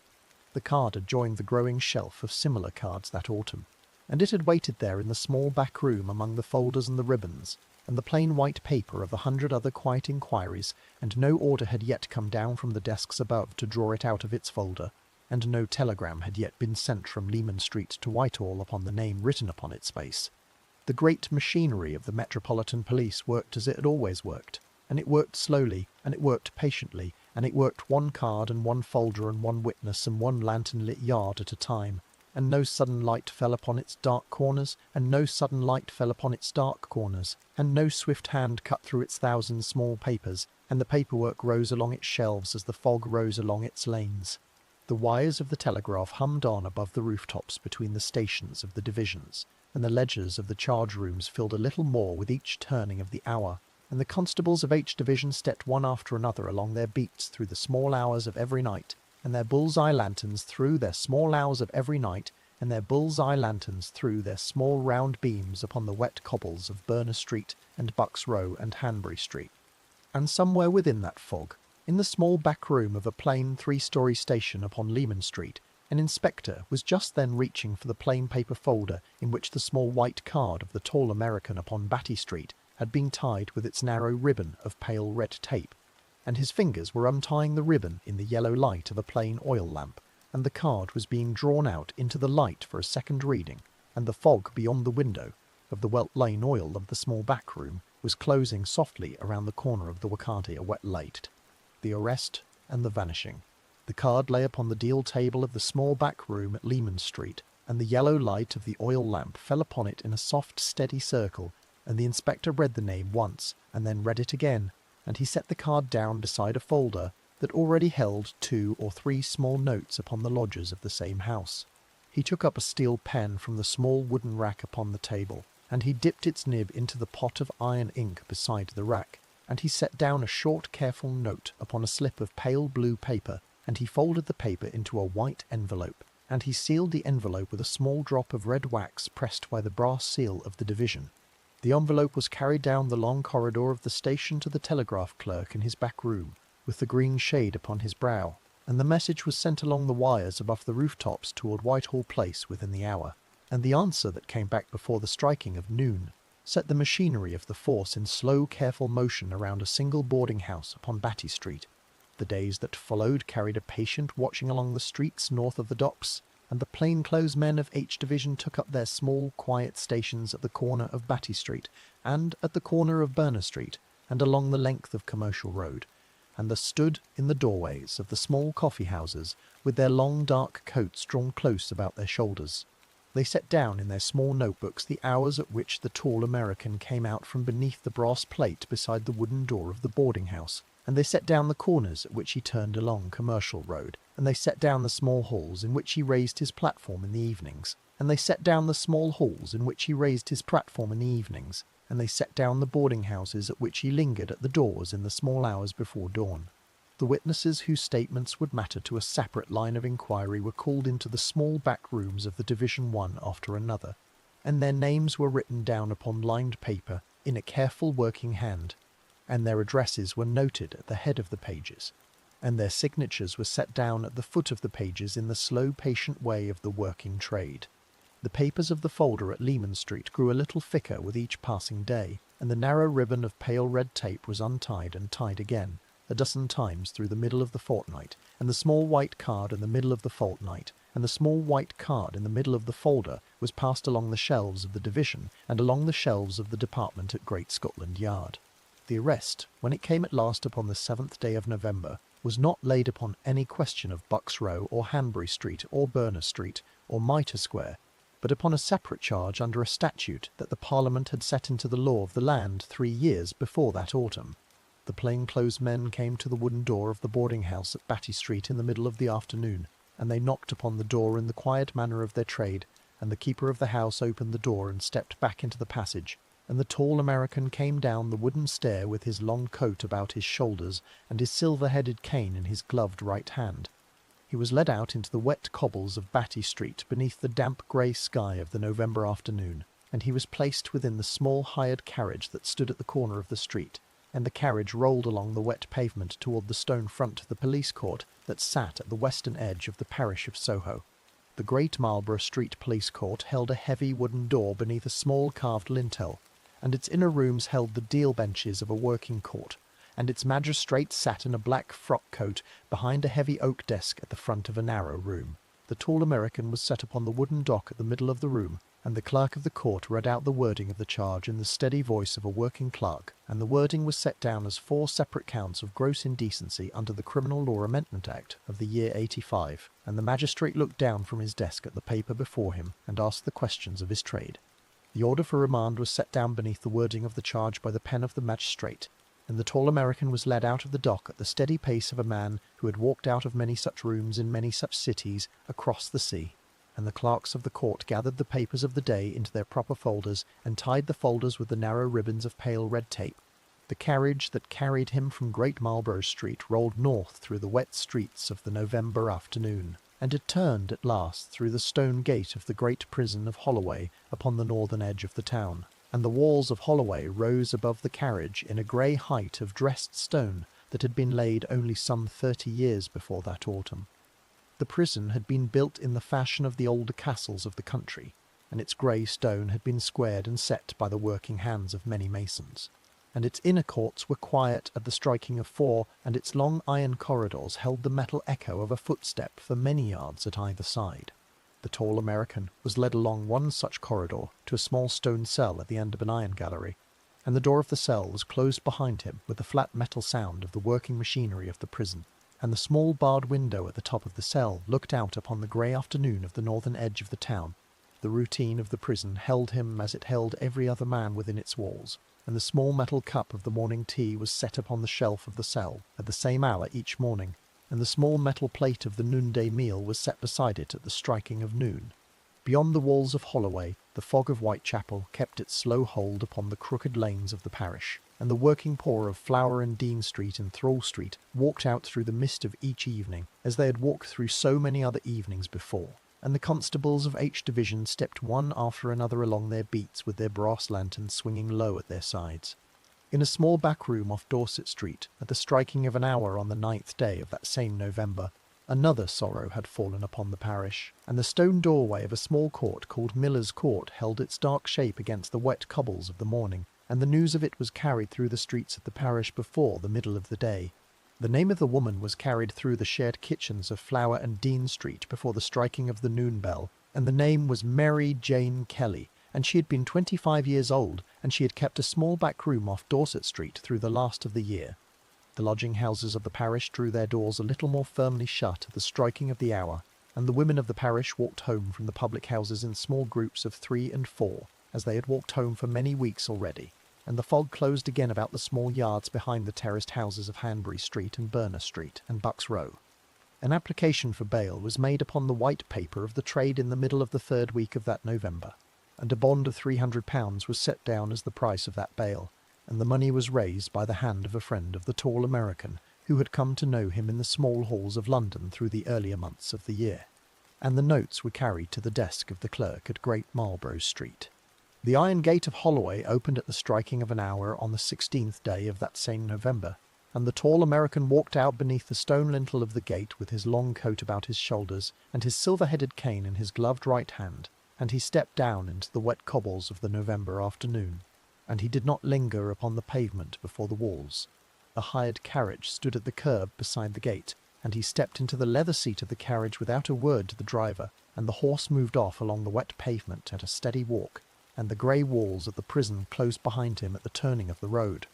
The card had joined the growing shelf of similar cards that autumn, and it had waited there in the small back room among the folders and the ribbons, and the plain white paper of 100 other quiet inquiries, and no order had yet come down from the desks above to draw it out of its folder, and no telegram had yet been sent from Leman Street to Whitehall upon the name written upon its face. The great machinery of the Metropolitan Police worked as it had always worked, and it worked slowly, and it worked patiently, and it worked one card and one folder and one witness and one lantern-lit yard at a time, and no sudden light fell upon its dark corners, and no sudden light fell upon its dark corners, and no swift hand cut through its 1,000 small papers, and the paperwork rose along its shelves as the fog rose along its lanes. The wires of the telegraph hummed on above the rooftops between the stations of the divisions, and the ledgers of the charge rooms filled a little more with each turning of the hour, and the constables of H Division stepped one after another along their beats through the small hours of every night, and their bull's-eye lanterns through their small hours of every night, and their bull's-eye lanterns threw their small round beams upon the wet cobbles of Berner Street and Bucks Row and Hanbury Street. And somewhere within that fog, in the small back room of a plain 3-storey station upon Leman Street, an inspector was just then reaching for the plain paper folder in which the small white card of the tall American upon Batty Street had been tied with its narrow ribbon of pale red tape, and his fingers were untying the ribbon in the yellow light of a plain oil lamp, and the card was being drawn out into the light for a second reading, and the fog beyond the window of the Welt Lane oil of the small back room was closing softly around the corner of the Wacardia wet light. The arrest and the vanishing. The card lay upon the deal table of the small back room at Leman Street, and the yellow light of the oil lamp fell upon it in a soft, steady circle, and the inspector read the name once, and then read it again, and he set the card down beside a folder that already held 2 or 3 small notes upon the lodgers of the same house. He took up a steel pen from the small wooden rack upon the table, and he dipped its nib into the pot of iron ink beside the rack, and he set down a short, careful note upon a slip of pale blue paper, and he folded the paper into a white envelope, and he sealed the envelope with a small drop of red wax pressed by the brass seal of the division. The envelope was carried down the long corridor of the station to the telegraph clerk in his back room, with the green shade upon his brow, and the message was sent along the wires above the rooftops toward Whitehall Place within the hour, and the answer that came back before the striking of noon set the machinery of the force in slow, careful motion around a single boarding-house upon Batty Street. The days that followed carried a patient watching along the streets north of the docks, and the plain-clothes men of H Division took up their small, quiet stations at the corner of Batty Street and at the corner of Berner Street, and along the length of Commercial Road, and stood in the doorways of the small coffee houses with their long dark coats drawn close about their shoulders. They set down in their small notebooks the hours at which the tall American came out from beneath the brass plate beside the wooden door of the boarding house, and they set down the corners at which he turned along Commercial Road, and they set down the small halls in which he raised his platform in the evenings, and they set down the small halls in which he raised his platform in the evenings, and they set down the boarding houses at which he lingered at the doors in the small hours before dawn. The witnesses whose statements would matter to a separate line of inquiry were called into the small back rooms of the Division one after another, and their names were written down upon lined paper in a careful working hand, and their addresses were noted at the head of the pages, and their signatures were set down at the foot of the pages in the slow, patient way of the working trade. The papers of the folder at Leman Street grew a little thicker with each passing day, and the narrow ribbon of pale red tape was untied and tied again, a dozen times through the middle of the fortnight, and the small white card in the middle of the fortnight, and the small white card in the middle of the folder was passed along the shelves of the division and along the shelves of the department at Great Scotland Yard. The arrest, when it came at last upon the 7th day of November, was not laid upon any question of Bucks Row or Hanbury Street or Berners Street or Mitre Square, but upon a separate charge under a statute that the Parliament had set into the law of the land 3 years before that autumn. The plain-clothes men came to the wooden door of the boarding-house at Batty Street in the middle of the afternoon, and they knocked upon the door in the quiet manner of their trade, and the keeper of the house opened the door and stepped back into the passage, and the tall American came down the wooden stair with his long coat about his shoulders and his silver-headed cane in his gloved right hand. He was led out into the wet cobbles of Batty Street beneath the damp grey sky of the November afternoon, and he was placed within the small hired carriage that stood at the corner of the street, and the carriage rolled along the wet pavement toward the stone front of the police court that sat at the western edge of the parish of Soho. The Great Marlborough Street Police Court held a heavy wooden door beneath a small carved lintel, and its inner rooms held the deal benches of a working court, and its magistrate sat in a black frock coat behind a heavy oak desk at the front of a narrow room. The tall American was set upon the wooden dock at the middle of the room, and the clerk of the court read out the wording of the charge in the steady voice of a working clerk, and the wording was set down as 4 separate counts of gross indecency under the Criminal Law Amendment Act of the year 85, and the magistrate looked down from his desk at the paper before him and asked the questions of his trade. The order for remand was set down beneath the wording of the charge by the pen of the magistrate, and the tall American was led out of the dock at the steady pace of a man who had walked out of many such rooms in many such cities across the sea, and the clerks of the court gathered the papers of the day into their proper folders and tied the folders with the narrow ribbons of pale red tape. The carriage that carried him from Great Marlborough Street rolled north through the wet streets of the November afternoon, and it turned at last through the stone gate of the great prison of Holloway upon the northern edge of the town, and the walls of Holloway rose above the carriage in a grey height of dressed stone that had been laid only some 30 years before that autumn. The prison had been built in the fashion of the older castles of the country, and its grey stone had been squared and set by the working hands of many masons, and its inner courts were quiet at the striking of 4, and its long iron corridors held the metal echo of a footstep for many yards at either side. The tall American was led along one such corridor to a small stone cell at the end of an iron gallery, and the door of the cell was closed behind him with the flat metal sound of the working machinery of the prison, and the small barred window at the top of the cell looked out upon the grey afternoon of the northern edge of the town. The routine of the prison held him as it held every other man within its walls, and the small metal cup of the morning tea was set upon the shelf of the cell at the same hour each morning, and the small metal plate of the noonday meal was set beside it at the striking of noon. Beyond the walls of Holloway, the fog of Whitechapel kept its slow hold upon the crooked lanes of the parish, and the working poor of Flower and Dean Street and Thrall Street walked out through the mist of each evening, as they had walked through so many other evenings before, and the constables of each division stepped one after another along their beats with their brass lanterns swinging low at their sides. In a small back room off Dorset Street, at the striking of an hour on the 9th day of that same November, another sorrow had fallen upon the parish, and the stone doorway of a small court called Miller's Court held its dark shape against the wet cobbles of the morning, and the news of it was carried through the streets of the parish before the middle of the day. The name of the woman was carried through the shared kitchens of Flower and Dean Street before the striking of the noon bell, and the name was Mary Jane Kelly, and she had been 25 years old, and she had kept a small back room off Dorset Street through the last of the year. The lodging houses of the parish drew their doors a little more firmly shut at the striking of the hour, and the women of the parish walked home from the public houses in small groups of 3 and 4, as they had walked home for many weeks already, and the fog closed again about the small yards behind the terraced houses of Hanbury Street and Berners Street and Bucks Row. An application for bail was made upon the white paper of the trade in the middle of the 3rd week of that November, and a bond of £300 was set down as the price of that bail, and the money was raised by the hand of a friend of the tall American who had come to know him in the small halls of London through the earlier months of the year, and the notes were carried to the desk of the clerk at Great Marlborough Street. The iron gate of Holloway opened at the striking of an hour on the 16th day of that same November, and the tall American walked out beneath the stone lintel of the gate with his long coat about his shoulders and his silver-headed cane in his gloved right hand, and he stepped down into the wet cobbles of the November afternoon, and he did not linger upon the pavement before the walls. A hired carriage stood at the curb beside the gate, and he stepped into the leather seat of the carriage without a word to the driver, and the horse moved off along the wet pavement at a steady walk, and the grey walls of the prison closed behind him at the turning of the road.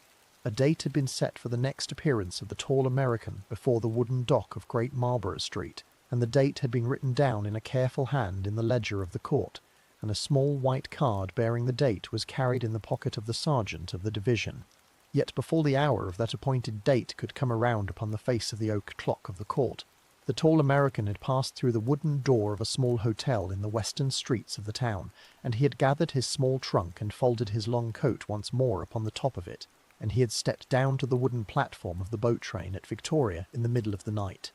A date had been set for the next appearance of the tall American before the wooden dock of Great Marlborough Street, and the date had been written down in a careful hand in the ledger of the court, and a small white card bearing the date was carried in the pocket of the sergeant of the division. Yet before the hour of that appointed date could come around upon the face of the oak clock of the court, the tall American had passed through the wooden door of a small hotel in the western streets of the town, and he had gathered his small trunk and folded his long coat once more upon the top of it, and he had stepped down to the wooden platform of the boat train at Victoria in the middle of the night.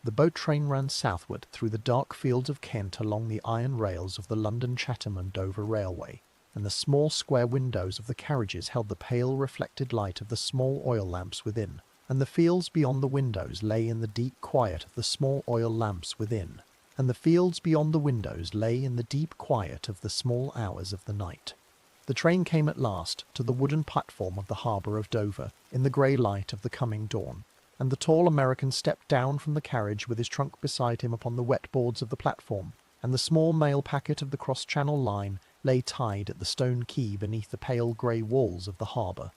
The boat train ran southward through the dark fields of Kent along the iron rails of the London, Chatham and Dover Railway, and the small square windows of the carriages held the pale reflected light of the small oil lamps within, and the fields beyond the windows lay in the deep quiet of the small oil lamps within, and the fields beyond the windows lay in the deep quiet of the small hours of the night. The train came at last to the wooden platform of the harbour of Dover in the grey light of the coming dawn, and the tall American stepped down from the carriage with his trunk beside him upon the wet boards of the platform, and the small mail packet of the cross-channel line lay tied at the stone quay beneath the pale grey walls of the harbour.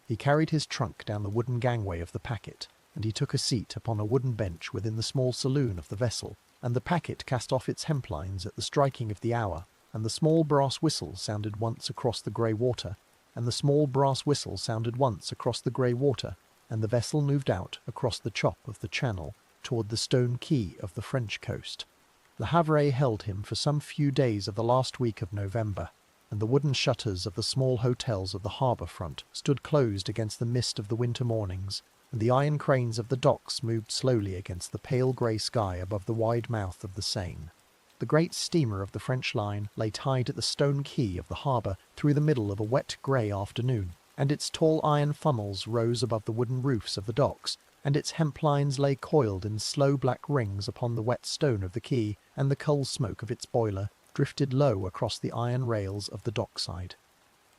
He carried his trunk down the wooden gangway of the packet, and he took a seat upon a wooden bench within the small saloon of the vessel, and the packet cast off its hemplines at the striking of the hour, and the small brass whistle sounded once across the grey water, and the small brass whistle sounded once across the grey water, and the vessel moved out across the chop of the channel toward the stone quay of the French coast. Le Havre held him for some few days of the last week of November, and the wooden shutters of the small hotels of the harbour front stood closed against the mist of the winter mornings, and the iron cranes of the docks moved slowly against the pale grey sky above the wide mouth of the Seine. The great steamer of the French line lay tied at the stone quay of the harbour through the middle of a wet grey afternoon, and its tall iron funnels rose above the wooden roofs of the docks, and its hemplines lay coiled in slow black rings upon the wet stone of the quay, and the coal smoke of its boiler drifted low across the iron rails of the dockside.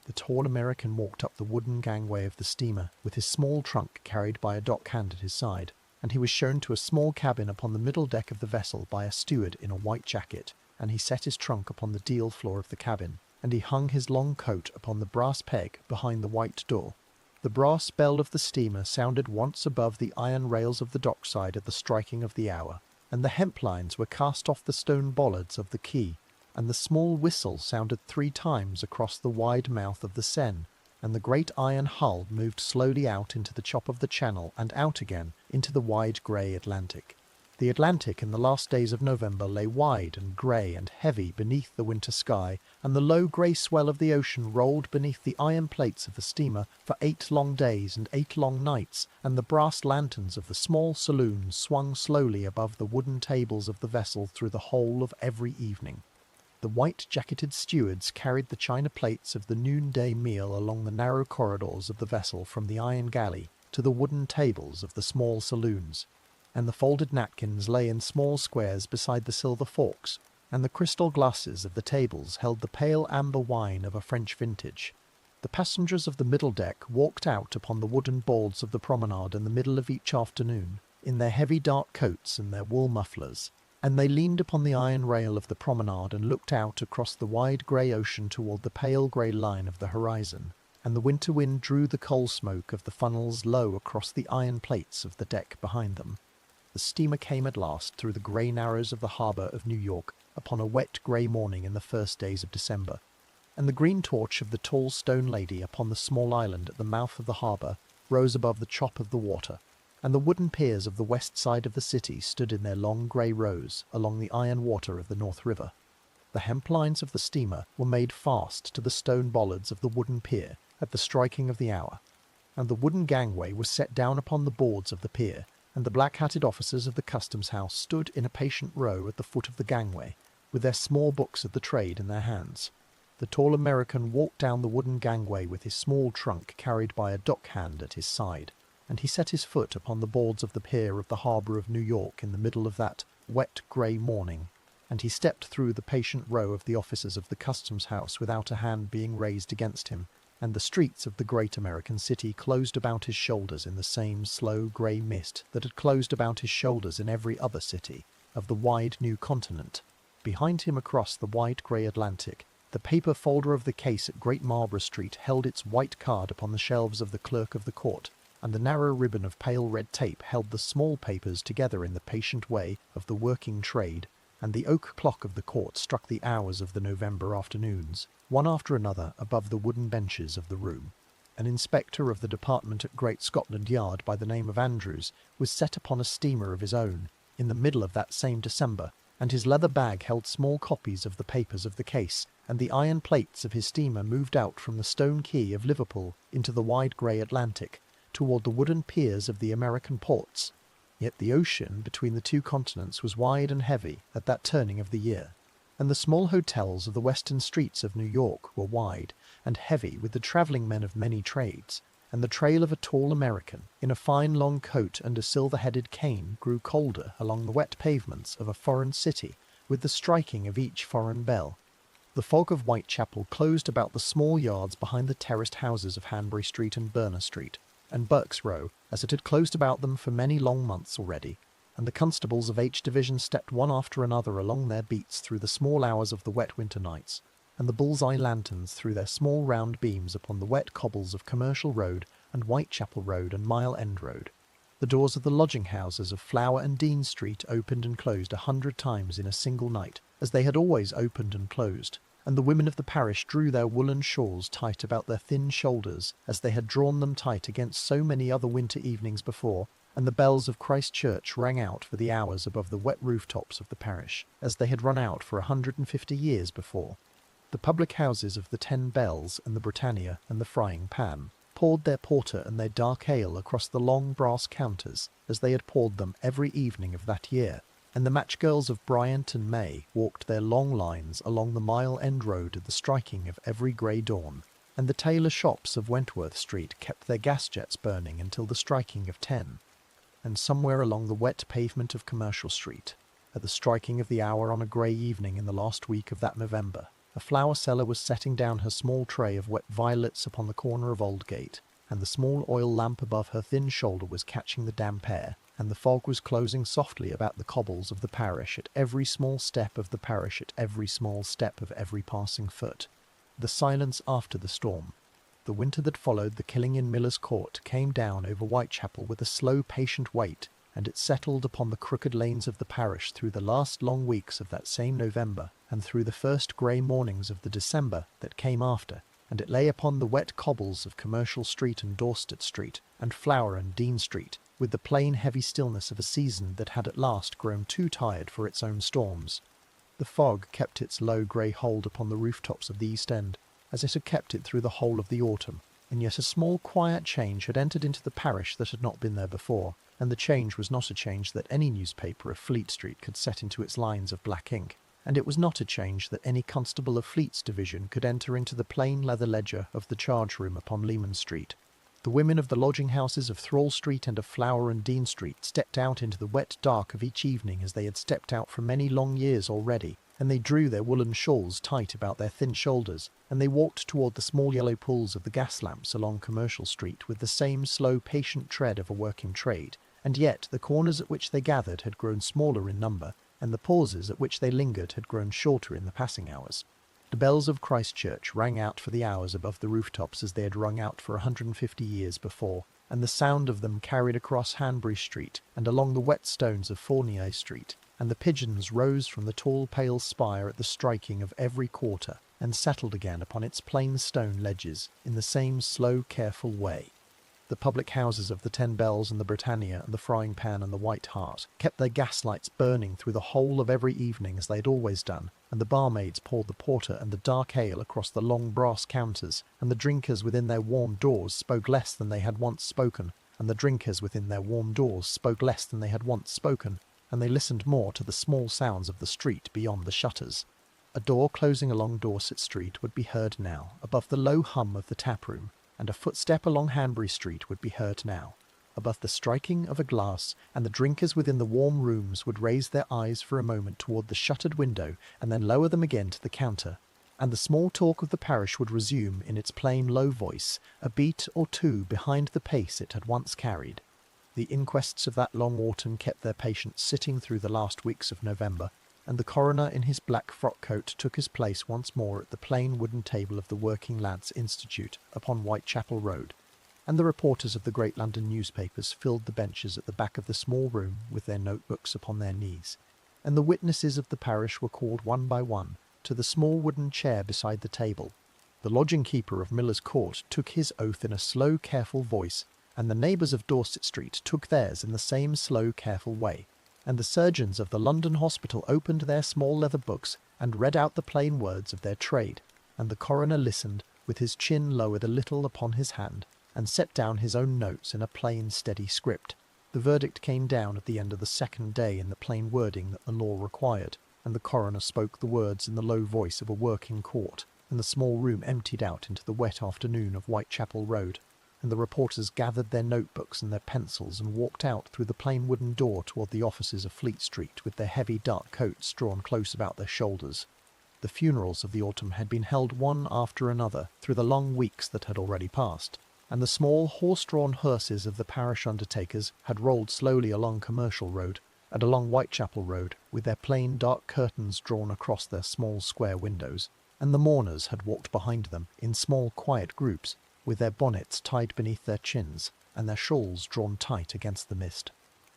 The tall American walked up the wooden gangway of the steamer, with his small trunk carried by a dock hand at his side, and he was shown to a small cabin upon the middle deck of the vessel by a steward in a white jacket, and he set his trunk upon the deal floor of the cabin, and he hung his long coat upon the brass peg behind the white door. The brass bell of the steamer sounded once above the iron rails of the dockside at the striking of the hour, and the hemplines were cast off the stone bollards of the quay, and the small whistle sounded 3 times across the wide mouth of the Seine, and the great iron hull moved slowly out into the chop of the channel and out again into the wide grey Atlantic. The Atlantic in the last days of November lay wide and grey and heavy beneath the winter sky, and the low grey swell of the ocean rolled beneath the iron plates of the steamer for 8 long days and 8 long nights, and the brass lanterns of the small saloon swung slowly above the wooden tables of the vessel through the whole of every evening. The white-jacketed stewards carried the china plates of the noonday meal along the narrow corridors of the vessel from the iron galley to the wooden tables of the small saloons, and the folded napkins lay in small squares beside the silver forks, and the crystal glasses of the tables held the pale amber wine of a French vintage. The passengers of the middle deck walked out upon the wooden boards of the promenade in the middle of each afternoon, in their heavy dark coats and their wool mufflers, and they leaned upon the iron rail of the promenade and looked out across the wide grey ocean toward the pale grey line of the horizon, and the winter wind drew the coal smoke of the funnels low across the iron plates of the deck behind them. The steamer came at last through the grey narrows of the harbour of New York upon a wet grey morning in the first days of December, and the green torch of the tall stone lady upon the small island at the mouth of the harbour rose above the chop of the water, and the wooden piers of the west side of the city stood in their long grey rows along the iron water of the North River. The hemp lines of the steamer were made fast to the stone bollards of the wooden pier at the striking of the hour, and the wooden gangway was set down upon the boards of the pier, and the black-hatted officers of the customs house stood in a patient row at the foot of the gangway, with their small books of the trade in their hands. The tall American walked down the wooden gangway with his small trunk carried by a dockhand at his side, and he set his foot upon the boards of the pier of the harbour of New York in the middle of that wet grey morning, and he stepped through the patient row of the officers of the customs house without a hand being raised against him, and the streets of the great American city closed about his shoulders in the same slow grey mist that had closed about his shoulders in every other city of the wide new continent. Behind him across the wide grey Atlantic, the paper folder of the case at Great Marlborough Street held its white card upon the shelves of the clerk of the court, and the narrow ribbon of pale red tape held the small papers together in the patient way of the working trade, and the oak clock of the court struck the hours of the November afternoons, one after another above the wooden benches of the room. An inspector of the department at Great Scotland Yard by the name of Andrews was set upon a steamer of his own in the middle of that same December, and his leather bag held small copies of the papers of the case, and the iron plates of his steamer moved out from the stone quay of Liverpool into the wide grey Atlantic, toward the wooden piers of the American ports. Yet the ocean between the two continents was wide and heavy at that turning of the year, and the small hotels of the western streets of New York were wide and heavy with the travelling men of many trades, and the trail of a tall American in a fine long coat and a silver-headed cane grew colder along the wet pavements of a foreign city with the striking of each foreign bell. The fog of Whitechapel closed about the small yards behind the terraced houses of Hanbury Street and Berner Street, and Berks Row, as it had closed about them for many long months already, and the constables of each division stepped one after another along their beats through the small hours of the wet winter nights, and the bull's-eye lanterns threw their small round beams upon the wet cobbles of Commercial Road and Whitechapel Road and Mile End Road. The doors of the lodging-houses of Flower and Dean Street opened and closed 100 times in a single night, as they had always opened and closed, and the women of the parish drew their woolen shawls tight about their thin shoulders as they had drawn them tight against so many other winter evenings before, and the bells of Christ Church rang out for the hours above the wet rooftops of the parish, as they had run out for 150 years before. The public houses of the 10 Bells and the Britannia and the Frying Pan poured their porter and their dark ale across the long brass counters as they had poured them every evening of that year, and the match girls of Bryant and May walked their long lines along the Mile End Road at the striking of every grey dawn, and the tailor shops of Wentworth Street kept their gas jets burning until the striking of 10. And somewhere along the wet pavement of Commercial Street, at the striking of the hour on a grey evening in the last week of that November, a flower seller was setting down her small tray of wet violets upon the corner of Aldgate, and the small oil lamp above her thin shoulder was catching the damp air, and the fog was closing softly about the cobbles of the parish at every small step of the parish, at every small step of every passing foot. The silence after the storm. The winter that followed the killing in Miller's Court came down over Whitechapel with a slow patient weight, and it settled upon the crooked lanes of the parish through the last long weeks of that same November, and through the first grey mornings of the December that came after, and it lay upon the wet cobbles of Commercial Street and Dorset Street, and Flower and Dean Street, with the plain heavy stillness of a season that had at last grown too tired for its own storms. The fog kept its low grey hold upon the rooftops of the East End, as it had kept it through the whole of the autumn, and yet a small quiet change had entered into the parish that had not been there before, and the change was not a change that any newspaper of Fleet Street could set into its lines of black ink, and it was not a change that any constable of Fleet's division could enter into the plain leather ledger of the charge-room upon Leman Street. The women of the lodging-houses of Thrall Street and of Flower and Dean Street stepped out into the wet dark of each evening as they had stepped out for many long years already, and they drew their woolen shawls tight about their thin shoulders, and they walked toward the small yellow pools of the gas lamps along Commercial Street with the same slow, patient tread of a working trade, and yet the corners at which they gathered had grown smaller in number, and the pauses at which they lingered had grown shorter in the passing hours. The bells of Christchurch rang out for the hours above the rooftops as they had rung out for 150 years before, and the sound of them carried across Hanbury Street and along the wet stones of Fournier Street, and the pigeons rose from the tall pale spire at the striking of every quarter, and settled again upon its plain stone ledges in the same slow, careful way. The public houses of the Ten Bells and the Britannia and the Frying Pan and the White Hart kept their gaslights burning through the whole of every evening as they had always done, and the barmaids poured the porter and the dark ale across the long brass counters, and the drinkers within their warm doors spoke less than they had once spoken, and the drinkers within their warm doors spoke less than they had once spoken, and they listened more to the small sounds of the street beyond the shutters. A door closing along Dorset Street would be heard now, above the low hum of the tap-room, and a footstep along Hanbury Street would be heard now, above the striking of a glass, and the drinkers within the warm rooms would raise their eyes for a moment toward the shuttered window, and then lower them again to the counter, and the small talk of the parish would resume in its plain low voice, a beat or two behind the pace it had once carried. The inquests of that long autumn kept their patients sitting through the last weeks of November, and the coroner in his black frock-coat took his place once more at the plain wooden table of the Working Lads' Institute upon Whitechapel Road, and the reporters of the great London newspapers filled the benches at the back of the small room with their notebooks upon their knees, and the witnesses of the parish were called one by one to the small wooden chair beside the table. The lodging-keeper of Miller's Court took his oath in a slow, careful voice, and the neighbours of Dorset Street took theirs in the same slow, careful way, and the surgeons of the London hospital opened their small leather books and read out the plain words of their trade, and the coroner listened, with his chin lowered a little upon his hand, and set down his own notes in a plain, steady script. The verdict came down at the end of the second day in the plain wording that the law required, and the coroner spoke the words in the low voice of a working court, and the small room emptied out into the wet afternoon of Whitechapel Road, and the reporters gathered their notebooks and their pencils and walked out through the plain wooden door toward the offices of Fleet Street with their heavy dark coats drawn close about their shoulders. The funerals of the autumn had been held one after another through the long weeks that had already passed, and the small horse-drawn hearses of the parish undertakers had rolled slowly along Commercial Road and along Whitechapel Road with their plain dark curtains drawn across their small square windows, and the mourners had walked behind them in small quiet groups, with their bonnets tied beneath their chins, and their shawls drawn tight against the mist.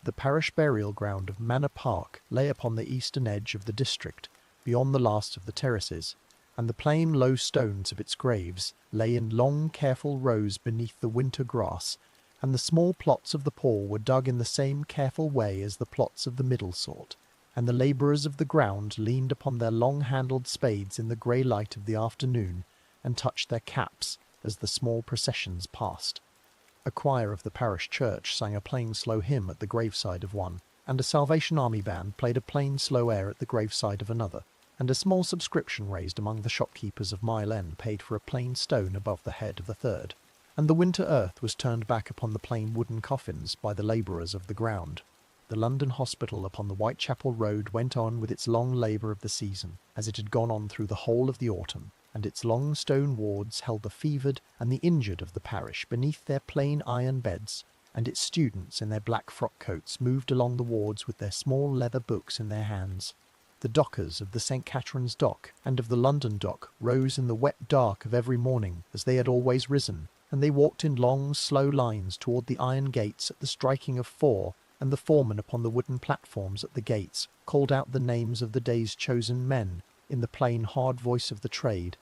The parish burial ground of Manor Park lay upon the eastern edge of the district, beyond the last of the terraces, and the plain low stones of its graves lay in long careful rows beneath the winter grass, and the small plots of the poor were dug in the same careful way as the plots of the middle sort, and the labourers of the ground leaned upon their long-handled spades in the grey light of the afternoon, and touched their caps as the small processions passed. A choir of the parish church sang a plain slow hymn at the graveside of one, and a Salvation Army band played a plain slow air at the graveside of another, and a small subscription raised among the shopkeepers of Mile End paid for a plain stone above the head of the third, and the winter earth was turned back upon the plain wooden coffins by the labourers of the ground. The London hospital upon the Whitechapel Road went on with its long labour of the season, as it had gone on through the whole of the autumn, and its long stone wards held the fevered and the injured of the parish beneath their plain iron beds, and its students in their black frock-coats moved along the wards with their small leather books in their hands. The dockers of the St. Catherine's Dock and of the London Dock rose in the wet dark of every morning as they had always risen, and they walked in long, slow lines toward the iron gates at the striking of 4, and the foreman upon the wooden platforms at the gates called out the names of the day's chosen men in the plain hard voice of the trade.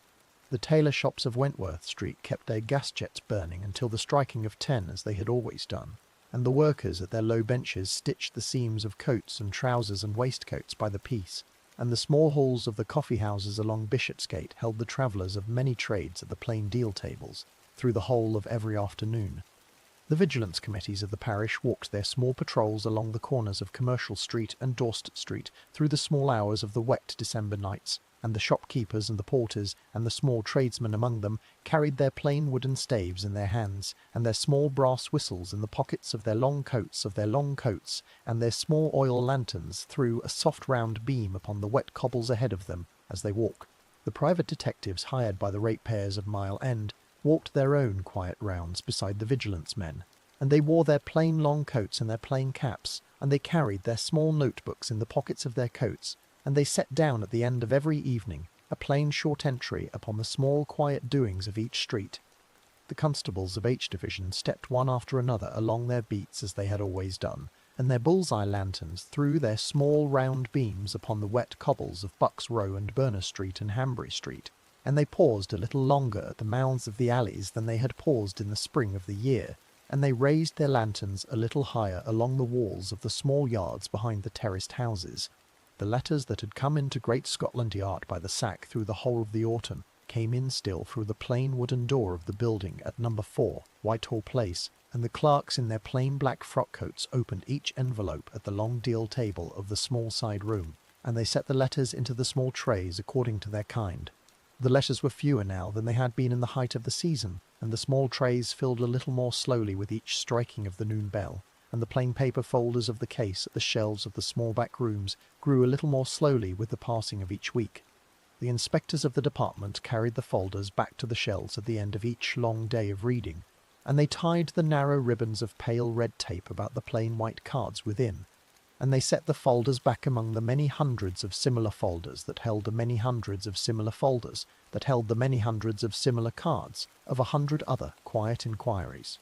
The tailor shops of Wentworth Street kept their gas jets burning until the striking of 10, as they had always done, and the workers at their low benches stitched the seams of coats and trousers and waistcoats by the piece, and the small halls of the coffee-houses along Bishopsgate held the travellers of many trades at the plain deal tables through the whole of every afternoon. The vigilance committees of the parish walked their small patrols along the corners of Commercial Street and Dorset Street through the small hours of the wet December nights, and the shopkeepers and the porters and the small tradesmen among them carried their plain wooden staves in their hands, and their small brass whistles in the pockets of their long coats, and their small oil lanterns threw a soft round beam upon the wet cobbles ahead of them as they walked. The private detectives hired by the ratepayers of Mile End walked their own quiet rounds beside the vigilance men, and they wore their plain long coats and their plain caps, and they carried their small notebooks in the pockets of their coats, and they set down at the end of every evening a plain short entry upon the small quiet doings of each street. The constables of H Division stepped one after another along their beats as they had always done, and their bull's-eye lanterns threw their small round beams upon the wet cobbles of Bucks Row and Burner Street and Hanbury Street, and they paused a little longer at the mouths of the alleys than they had paused in the spring of the year, and they raised their lanterns a little higher along the walls of the small yards behind the terraced houses. The letters that had come into Great Scotland Yard by the sack through the whole of the autumn came in still through the plain wooden door of the building at number 4, Whitehall Place, and the clerks in their plain black frock coats opened each envelope at the long deal table of the small side room, and they set the letters into the small trays according to their kind. The letters were fewer now than they had been in the height of the season, and the small trays filled a little more slowly with each striking of the noon bell, and the plain paper folders of the case at the shelves of the small back rooms grew a little more slowly with the passing of each week. The inspectors of the department carried the folders back to the shelves at the end of each long day of reading, and they tied the narrow ribbons of pale red tape about the plain white cards within, and they set the folders back among the many hundreds of similar folders that held the many hundreds of similar folders that held the many hundreds of similar cards of 100 other quiet inquiries.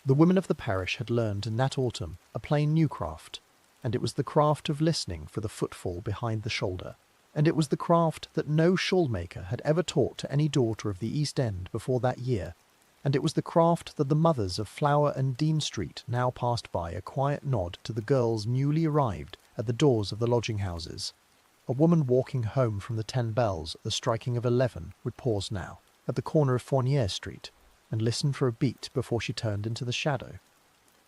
The women of the parish had learned in that autumn a plain new craft, and it was the craft of listening for the footfall behind the shoulder, and it was the craft that no shawl-maker had ever taught to any daughter of the East End before that year, and it was the craft that the mothers of Flower and Dean Street now passed by a quiet nod to the girls newly arrived at the doors of the lodging-houses. A woman walking home from the 10 bells at the striking of 11 would pause now, at the corner of Fournier Street, and listen for a beat before she turned into the shadow.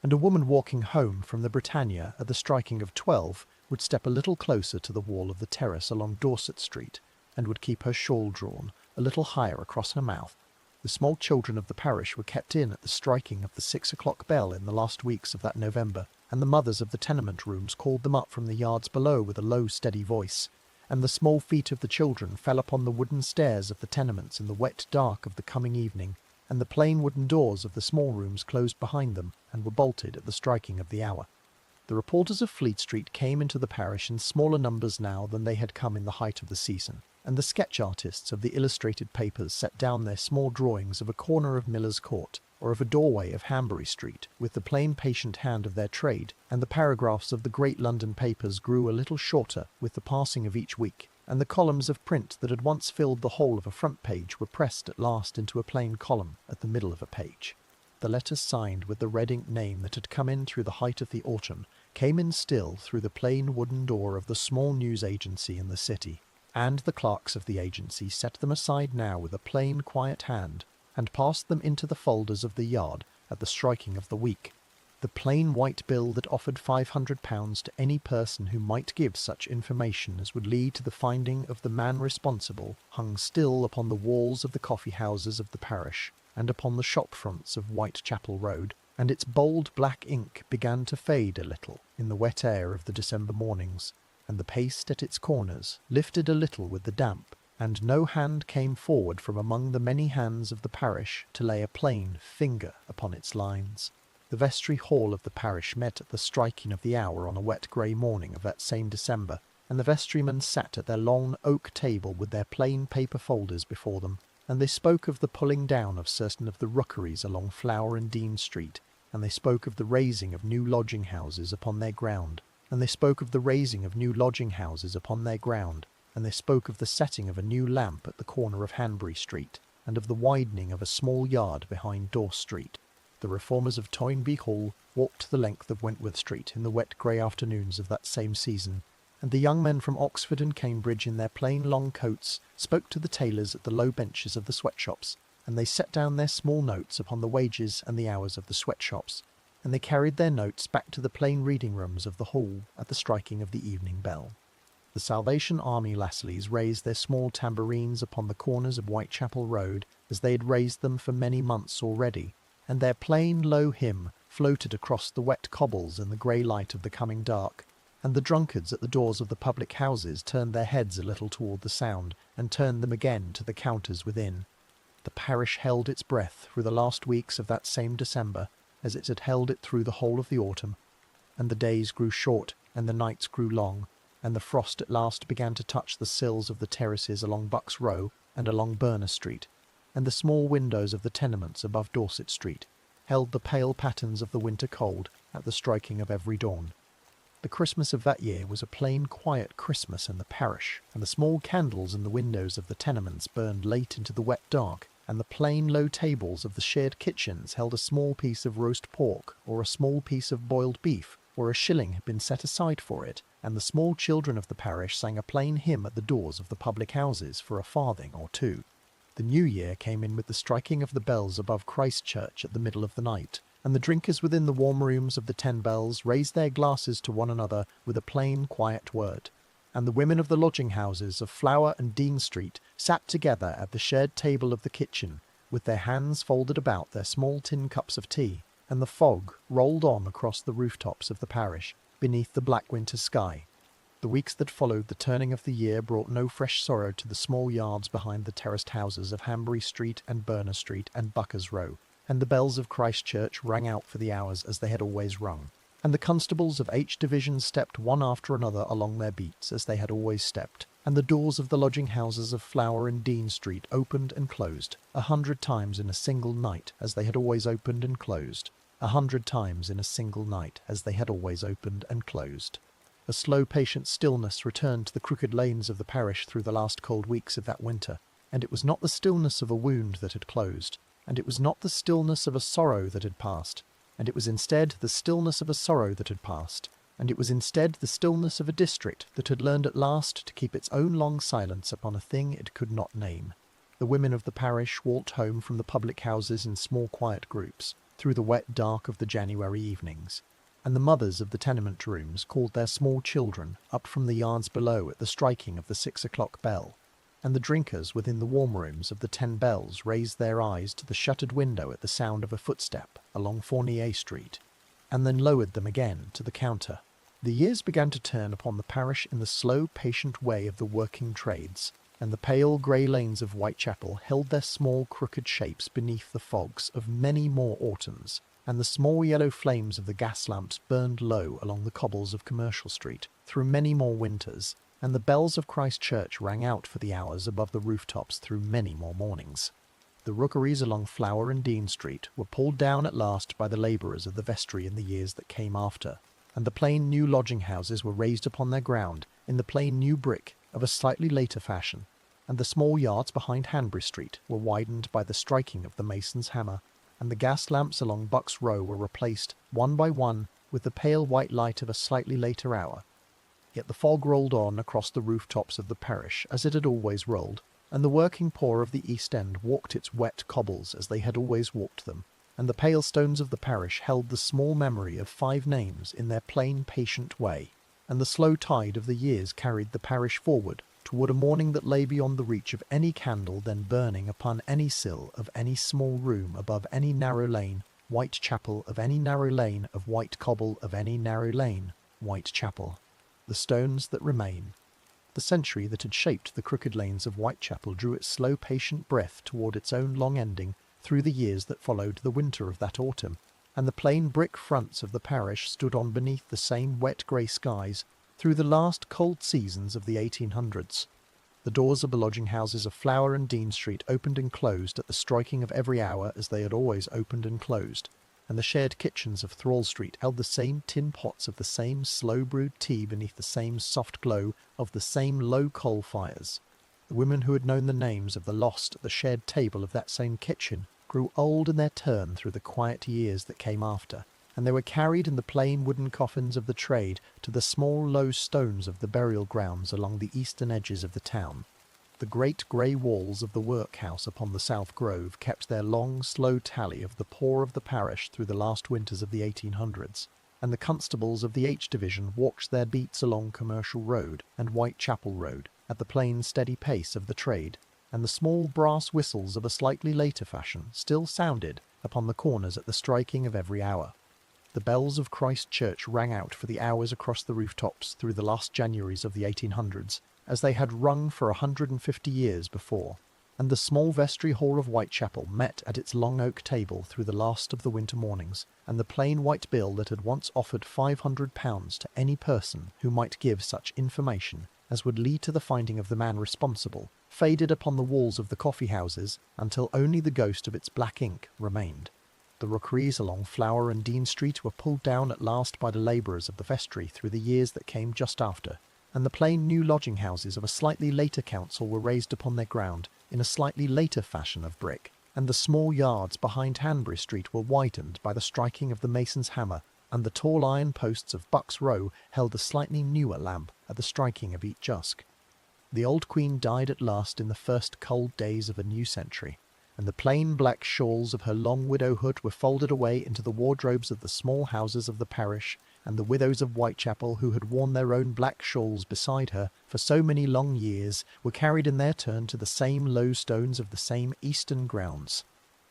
And a woman walking home from the Britannia at the striking of 12 would step a little closer to the wall of the terrace along Dorset Street, and would keep her shawl drawn a little higher across her mouth. The small children of the parish were kept in at the striking of the 6 o'clock bell in the last weeks of that November, and the mothers of the tenement rooms called them up from the yards below with a low, steady voice, and the small feet of the children fell upon the wooden stairs of the tenements in the wet dark of the coming evening, and the plain wooden doors of the small rooms closed behind them and were bolted at the striking of the hour. The reporters of Fleet Street came into the parish in smaller numbers now than they had come in the height of the season, and the sketch artists of the illustrated papers set down their small drawings of a corner of Miller's Court, or of a doorway of Hanbury Street, with the plain patient hand of their trade, and the paragraphs of the great London papers grew a little shorter with the passing of each week, and the columns of print that had once filled the whole of a front page were pressed at last into a plain column at the middle of a page. The letters signed with the red ink name that had come in through the height of the autumn came in still through the plain wooden door of the small news agency in the city, and the clerks of the agency set them aside now with a plain quiet hand, and passed them into the folders of the yard at the striking of the week. The plain white bill that offered £500 to any person who might give such information as would lead to the finding of the man responsible hung still upon the walls of the coffee-houses of the parish, and upon the shop-fronts of Whitechapel Road, and its bold black ink began to fade a little in the wet air of the December mornings, and the paste at its corners lifted a little with the damp, and no hand came forward from among the many hands of the parish to lay a plain finger upon its lines. The vestry hall of the parish met at the striking of the hour on a wet grey morning of that same December, and the vestrymen sat at their long oak table with their plain paper folders before them, and they spoke of the pulling down of certain of the rookeries along Flower and Dean Street, and they spoke of the raising of new lodging-houses upon their ground, and they spoke of the raising of new lodging-houses upon their ground, and they spoke of the setting of a new lamp at the corner of Hanbury Street, and of the widening of a small yard behind Dorset Street. The reformers of Toynbee Hall walked the length of Wentworth Street in the wet grey afternoons of that same season, and the young men from Oxford and Cambridge in their plain long coats spoke to the tailors at the low benches of the sweatshops, and they set down their small notes upon the wages and the hours of the sweatshops, and they carried their notes back to the plain reading rooms of the hall at the striking of the evening bell. The Salvation Army lassleys raised their small tambourines upon the corners of Whitechapel Road as they had raised them for many months already, and their plain low hymn floated across the wet cobbles in the grey light of the coming dark, and the drunkards at the doors of the public houses turned their heads a little toward the sound, and turned them again to the counters within. The parish held its breath through the last weeks of that same December, as it had held it through the whole of the autumn, and the days grew short, and the nights grew long, and the frost at last began to touch the sills of the terraces along Bucks Row and along Berners Street, and the small windows of the tenements above Dorset Street held the pale patterns of the winter cold at the striking of every dawn. The Christmas of that year was a plain, quiet Christmas in the parish, and the small candles in the windows of the tenements burned late into the wet dark, and the plain, low tables of the shared kitchens held a small piece of roast pork or a small piece of boiled beef, or a shilling had been set aside for it, and the small children of the parish sang a plain hymn at the doors of the public houses for a farthing or two. The New Year came in with the striking of the bells above Christ Church at the middle of the night, and the drinkers within the warm rooms of the 10 Bells raised their glasses to one another with a plain, quiet word. And the women of the lodging-houses of Flower and Dean Street sat together at the shared table of the kitchen, with their hands folded about their small tin cups of tea, and the fog rolled on across the rooftops of the parish, beneath the black winter sky. The weeks that followed the turning of the year brought no fresh sorrow to the small yards behind the terraced houses of Hanbury Street and Berners Street and Bucker's Row, and the bells of Christ Church rang out for the hours as they had always rung, and the constables of H Division stepped one after another along their beats as they had always stepped, and the doors of the lodging-houses of Flower and Dean Street opened and closed 100 times in a single night as they had always opened and closed, 100 times in a single night as they had always opened and closed. A slow, patient stillness returned to the crooked lanes of the parish through the last cold weeks of that winter, and it was not the stillness of a wound that had closed, and it was not the stillness of a sorrow that had passed, and it was instead the stillness of a sorrow that had passed, and it was instead the stillness of a district that had learned at last to keep its own long silence upon a thing it could not name. The women of the parish walked home from the public houses in small quiet groups, through the wet dark of the January evenings, and the mothers of the tenement rooms called their small children up from the yards below at the striking of the 6 o'clock bell, and the drinkers within the warm rooms of the 10 Bells raised their eyes to the shuttered window at the sound of a footstep along Fournier Street, and then lowered them again to the counter. The years began to turn upon the parish in the slow, patient way of the working trades, and the pale grey lanes of Whitechapel held their small crooked shapes beneath the fogs of many more autumns, and the small yellow flames of the gas lamps burned low along the cobbles of Commercial Street through many more winters, and the bells of Christ Church rang out for the hours above the rooftops through many more mornings. The rookeries along Flower and Dean Street were pulled down at last by the labourers of the vestry in the years that came after, and the plain new lodging-houses were raised upon their ground in the plain new brick of a slightly later fashion, and the small yards behind Hanbury Street were widened by the striking of the mason's hammer, and the gas lamps along Bucks Row were replaced, one by one, with the pale white light of a slightly later hour. Yet the fog rolled on across the rooftops of the parish as it had always rolled, and the working poor of the East End walked its wet cobbles as they had always walked them, and the pale stones of the parish held the small memory of 5 names in their plain, patient way, and the slow tide of the years carried the parish forward toward a morning that lay beyond the reach of any candle then burning upon any sill of any small room above any narrow lane, Whitechapel of any narrow lane of white cobble of any narrow lane, Whitechapel. The stones that remain. The century that had shaped the crooked lanes of Whitechapel drew its slow patient breath toward its own long ending through the years that followed the winter of that autumn, and the plain brick fronts of the parish stood on beneath the same wet grey skies through the last cold seasons of the 1800s. The doors of the lodging-houses of Flower and Dean Street opened and closed at the striking of every hour as they had always opened and closed, and the shared kitchens of Thrall Street held the same tin pots of the same slow-brewed tea beneath the same soft glow of the same low coal fires. The women who had known the names of the lost at the shared table of that same kitchen grew old in their turn through the quiet years that came after, and they were carried in the plain wooden coffins of the trade to the small low stones of the burial grounds along the eastern edges of the town. The great grey walls of the workhouse upon the South Grove kept their long, slow tally of the poor of the parish through the last winters of the 1800s, and the constables of the H Division walked their beats along Commercial Road and Whitechapel Road at the plain steady pace of the trade, and the small brass whistles of a slightly later fashion still sounded upon the corners at the striking of every hour. The bells of Christ Church rang out for the hours across the rooftops through the last Januaries of the 1800s, as they had rung for 150 years before. and the small vestry hall of Whitechapel met at its long oak table through the last of the winter mornings, and the plain white bill that had once offered £500 to any person who might give such information as would lead to the finding of the man responsible, faded upon the walls of the coffee-houses until only the ghost of its black ink remained. The rookeries along Flower and Dean Street were pulled down at last by the labourers of the vestry through the years that came just after, and the plain new lodging-houses of a slightly later council were raised upon their ground in a slightly later fashion of brick, and the small yards behind Hanbury Street were widened by the striking of the mason's hammer, and the tall iron posts of Buck's Row held a slightly newer lamp at the striking of each dusk. The old queen died at last in the first cold days of a new century, and the plain black shawls of her long widowhood were folded away into the wardrobes of the small houses of the parish, and the widows of Whitechapel, who had worn their own black shawls beside her for so many long years, were carried in their turn to the same low stones of the same eastern grounds.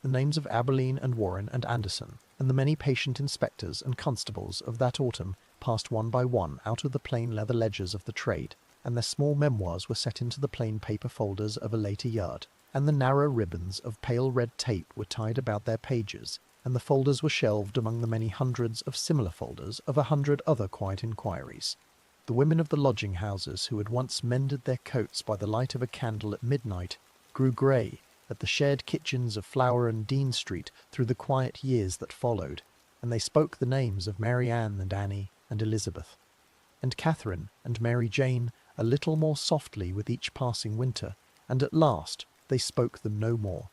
The names of Aberline and Warren and Anderson, and the many patient inspectors and constables of that autumn passed one by one out of the plain leather ledgers of the trade, and their small memoirs were set into the plain paper folders of a later yard, and the narrow ribbons of pale red tape were tied about their pages, and the folders were shelved among the many hundreds of similar folders of 100 other quiet inquiries. The women of the lodging-houses who had once mended their coats by the light of a candle at midnight grew grey at the shared kitchens of Flower and Dean Street through the quiet years that followed, and they spoke the names of Mary Ann and Annie and Elizabeth, and Catherine and Mary Jane a little more softly with each passing winter, and at last they spoke them no more.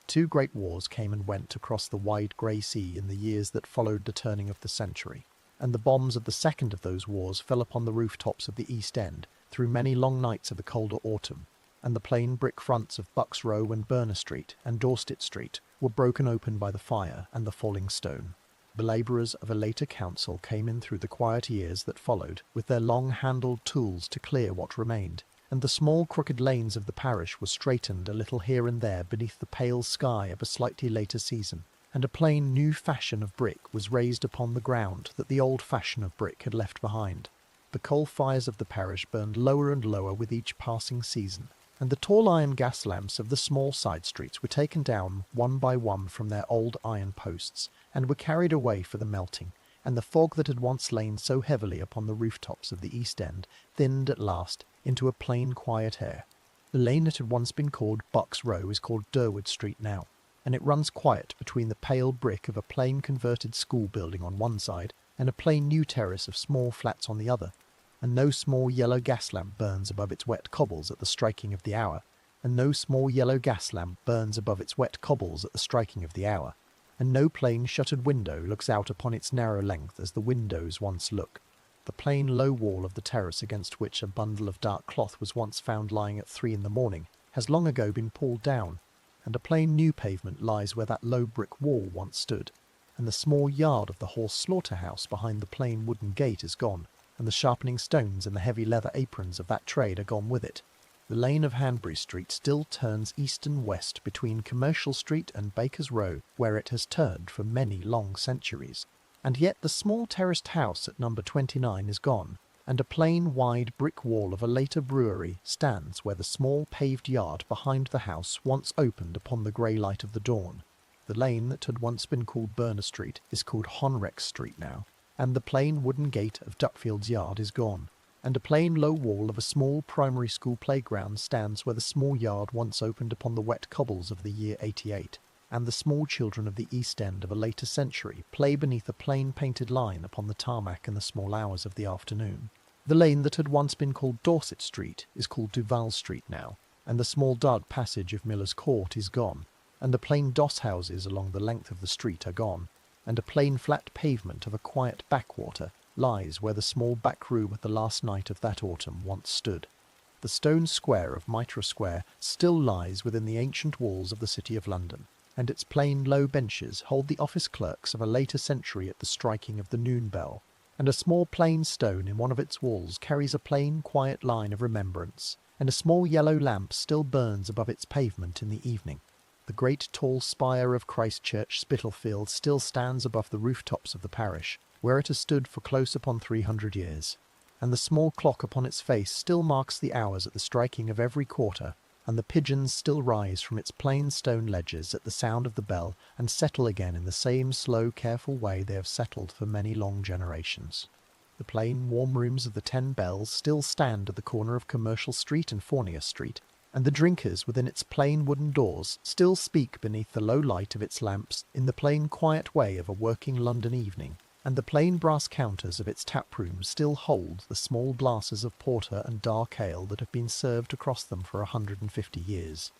2 great wars came and went across the wide grey sea in the years that followed the turning of the century, and the bombs of the second of those wars fell upon the rooftops of the East End through many long nights of the colder autumn, and the plain brick fronts of Buck's Row and Berner Street and Dorset Street were broken open by the fire and the falling stone. The labourers of a later council came in through the quiet years that followed with their long-handled tools to clear what remained, and the small crooked lanes of the parish were straightened a little here and there beneath the pale sky of a slightly later season, and a plain new fashion of brick was raised upon the ground that the old fashion of brick had left behind. The coal fires of the parish burned lower and lower with each passing season, and the tall iron gas lamps of the small side streets were taken down one by one from their old iron posts, and were carried away for the melting, and the fog that had once lain so heavily upon the rooftops of the East End thinned at last into a plain quiet air. The lane that had once been called Buck's Row is called Durward Street now, and it runs quiet between the pale brick of a plain converted school building on one side and a plain new terrace of small flats on the other, and no small yellow gas lamp burns above its wet cobbles at the striking of the hour, and no small yellow gas lamp burns above its wet cobbles at the striking of the hour, and no plain shuttered window looks out upon its narrow length as the windows once look. The plain low wall of the terrace against which a bundle of dark cloth was once found lying at 3 in the morning has long ago been pulled down, and a plain new pavement lies where that low brick wall once stood, and the small yard of the horse slaughter-house behind the plain wooden gate is gone, and the sharpening stones and the heavy leather aprons of that trade are gone with it. The lane of Hanbury Street still turns east and west between Commercial Street and Baker's Row, where it has turned for many long centuries. And yet the small terraced house at number 29 is gone, and a plain wide brick wall of a later brewery stands where the small paved yard behind the house once opened upon the grey light of the dawn. The lane that had once been called Berner Street is called Honrex Street now, and the plain wooden gate of Duckfield's yard is gone, and a plain low wall of a small primary school playground stands where the small yard once opened upon the wet cobbles of the year 88, and the small children of the East End of a later century play beneath a plain painted line upon the tarmac in the small hours of the afternoon. The lane that had once been called Dorset Street is called Duval Street now, and the small dark passage of Miller's Court is gone, and the plain doss houses along the length of the street are gone, and a plain flat pavement of a quiet backwater lies where the small back room at the last night of that autumn once stood. The stone square of Mitre Square still lies within the ancient walls of the City of London, and its plain low benches hold the office clerks of a later century at the striking of the noon bell, and a small plain stone in one of its walls carries a plain quiet line of remembrance, and a small yellow lamp still burns above its pavement in the evening. The great tall spire of Christ Church, Spitalfield, still stands above the rooftops of the parish, where it has stood for close upon 300 years, and the small clock upon its face still marks the hours at the striking of every quarter, and the pigeons still rise from its plain stone ledges at the sound of the bell and settle again in the same slow, careful way they have settled for many long generations. The plain, warm rooms of the 10 Bells still stand at the corner of Commercial Street and Fournier Street, and the drinkers within its plain wooden doors still speak beneath the low light of its lamps in the plain quiet way of a working London evening, and the plain brass counters of its tap rooms still hold the small glasses of porter and dark ale that have been served across them for 150 years.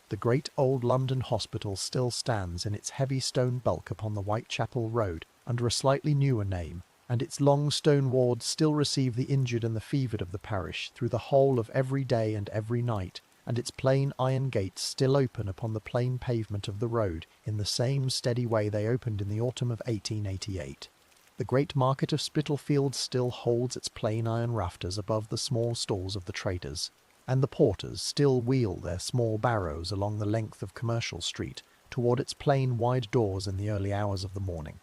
The great old London hospital still stands in its heavy stone bulk upon the Whitechapel Road under a slightly newer name, and its long stone wards still receive the injured and the fevered of the parish through the whole of every day and every night, and its plain iron gates still open upon the plain pavement of the road in the same steady way they opened in the autumn of 1888. The great market of Spitalfields still holds its plain iron rafters above the small stalls of the traders, and the porters still wheel their small barrows along the length of Commercial Street toward its plain wide doors in the early hours of the morning,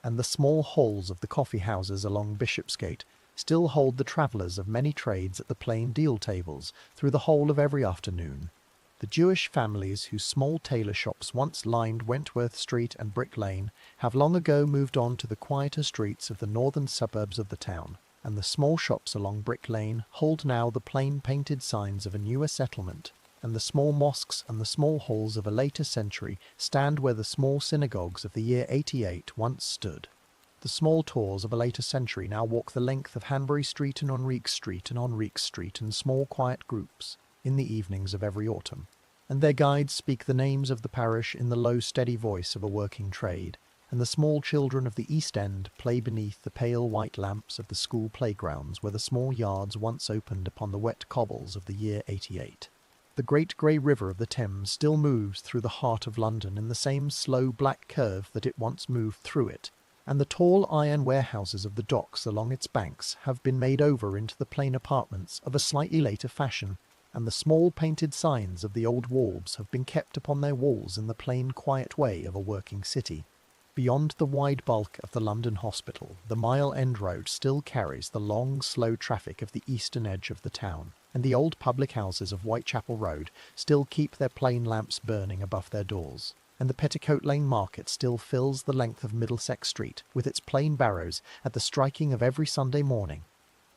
and the small halls of the coffee-houses along Bishopsgate still hold the travellers of many trades at the plain deal tables through the whole of every afternoon. The Jewish families whose small tailor shops once lined Wentworth Street and Brick Lane have long ago moved on to the quieter streets of the northern suburbs of the town, and the small shops along Brick Lane hold now the plain painted signs of a newer settlement, and the small mosques and the small halls of a later century stand where the small synagogues of the year 88 once stood. The small tours of a later century now walk the length of Hanbury Street and Enrique Street and Enrique Street in small quiet groups in the evenings of every autumn, and their guides speak the names of the parish in the low steady voice of a working trade, and the small children of the East End play beneath the pale white lamps of the school playgrounds where the small yards once opened upon the wet cobbles of the year 88. The great grey river of the Thames still moves through the heart of London in the same slow black curve that it once moved through it, and the tall iron warehouses of the docks along its banks have been made over into the plain apartments of a slightly later fashion, and the small painted signs of the old wharves have been kept upon their walls in the plain quiet way of a working city. Beyond the wide bulk of the London hospital, the Mile End Road still carries the long, slow traffic of the eastern edge of the town, and the old public houses of Whitechapel Road still keep their plain lamps burning above their doors, and the Petticoat Lane Market still fills the length of Middlesex Street with its plain barrows at the striking of every Sunday morning,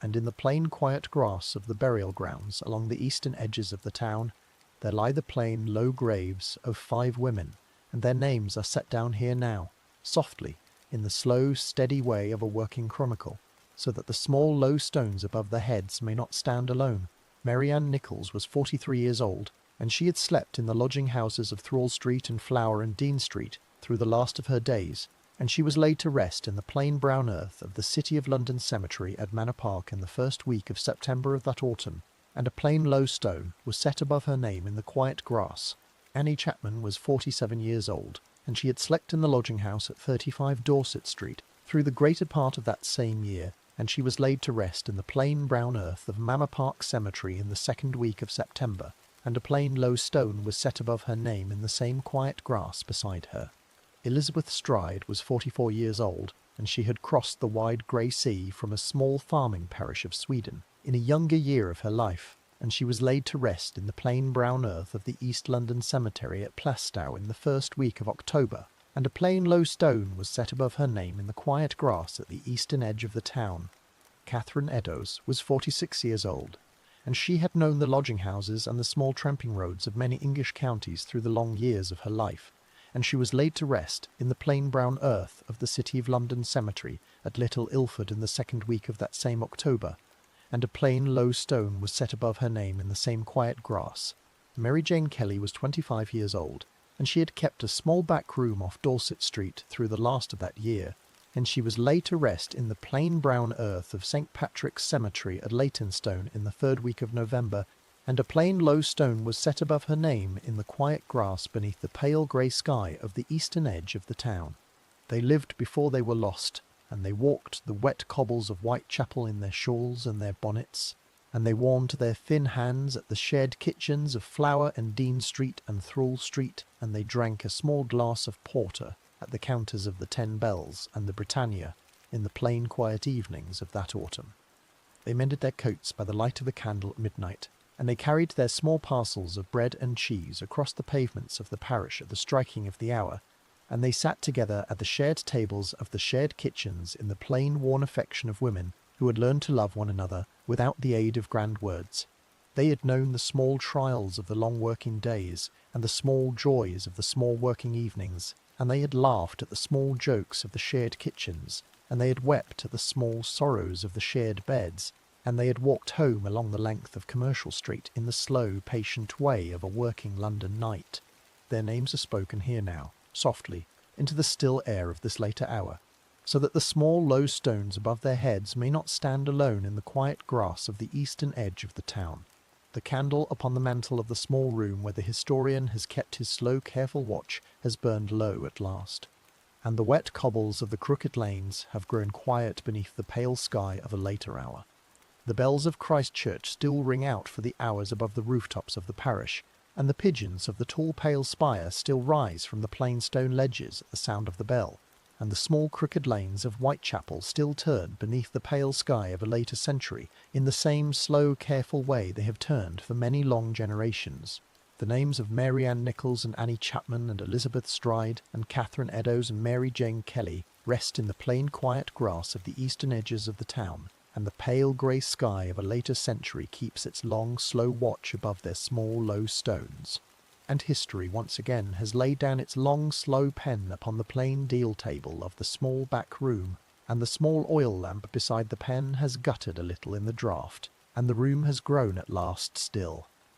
and in the plain quiet grass of the burial grounds along the eastern edges of the town there lie the plain low graves of 5 women, and their names are set down here now, softly, in the slow steady way of a working chronicle, so that the small low stones above their heads may not stand alone. Mary Ann Nichols was 43 years old, and she had slept in the lodging-houses of Thrall Street and Flower and Dean Street through the last of her days, and she was laid to rest in the plain brown earth of the City of London Cemetery at Manor Park in the first week of September of that autumn, and a plain low stone was set above her name in the quiet grass. Annie Chapman was 47 years old, and she had slept in the lodging-house at 35 Dorset Street through the greater part of that same year, and she was laid to rest in the plain brown earth of Manor Park Cemetery in the second week of September, and a plain low stone was set above her name in the same quiet grass beside her. Elizabeth Stride was 44 years old, and she had crossed the wide grey sea from a small farming parish of Sweden in a younger year of her life, and she was laid to rest in the plain brown earth of the East London Cemetery at Plaistow in the first week of October, and a plain low stone was set above her name in the quiet grass at the eastern edge of the town. Catherine Eddowes was 46 years old, and she had known the lodging-houses and the small tramping roads of many English counties through the long years of her life, and she was laid to rest in the plain brown earth of the City of London Cemetery at Little Ilford in the second week of that same October, and a plain low stone was set above her name in the same quiet grass. Mary Jane Kelly was 25 years old, and she had kept a small back room off Dorset Street through the last of that year, and she was laid to rest in the plain brown earth of St. Patrick's Cemetery at Leytonstone in the third week of November, and a plain low stone was set above her name in the quiet grass beneath the pale grey sky of the eastern edge of the town. They lived before they were lost, and they walked the wet cobbles of Whitechapel in their shawls and their bonnets, and they warmed their thin hands at the shed kitchens of Flower and Dean Street and Thrall Street, and they drank a small glass of porter at the counters of the 10 Bells and the Britannia in the plain quiet evenings of that autumn. They mended their coats by the light of a candle at midnight, and they carried their small parcels of bread and cheese across the pavements of the parish at the striking of the hour, and they sat together at the shared tables of the shared kitchens in the plain worn affection of women who had learned to love one another without the aid of grand words. They had known the small trials of the long working days and the small joys of the small working evenings, and they had laughed at the small jokes of the shared kitchens, and they had wept at the small sorrows of the shared beds, and they had walked home along the length of Commercial Street in the slow, patient way of a working London night. Their names are spoken here now, softly, into the still air of this later hour, so that the small low stones above their heads may not stand alone in the quiet grass of the eastern edge of the town. The candle upon the mantel of the small room where the historian has kept his slow, careful watch has burned low at last, and the wet cobbles of the crooked lanes have grown quiet beneath the pale sky of a later hour. The bells of Christ Church still ring out for the hours above the rooftops of the parish, and the pigeons of the tall pale spire still rise from the plain stone ledges at the sound of the bell, and the small crooked lanes of Whitechapel still turn beneath the pale sky of a later century in the same slow, careful way they have turned for many long generations. The names of Mary Ann Nichols and Annie Chapman and Elizabeth Stride and Catherine Eddowes and Mary Jane Kelly rest in the plain quiet grass of the eastern edges of the town, and the pale grey sky of a later century keeps its long, slow watch above their small, low stones. And history once again has laid down its long, slow pen upon the plain deal table of the small back room, and the small oil lamp beside the pen has guttered a little in the draught, and the room has grown at last still.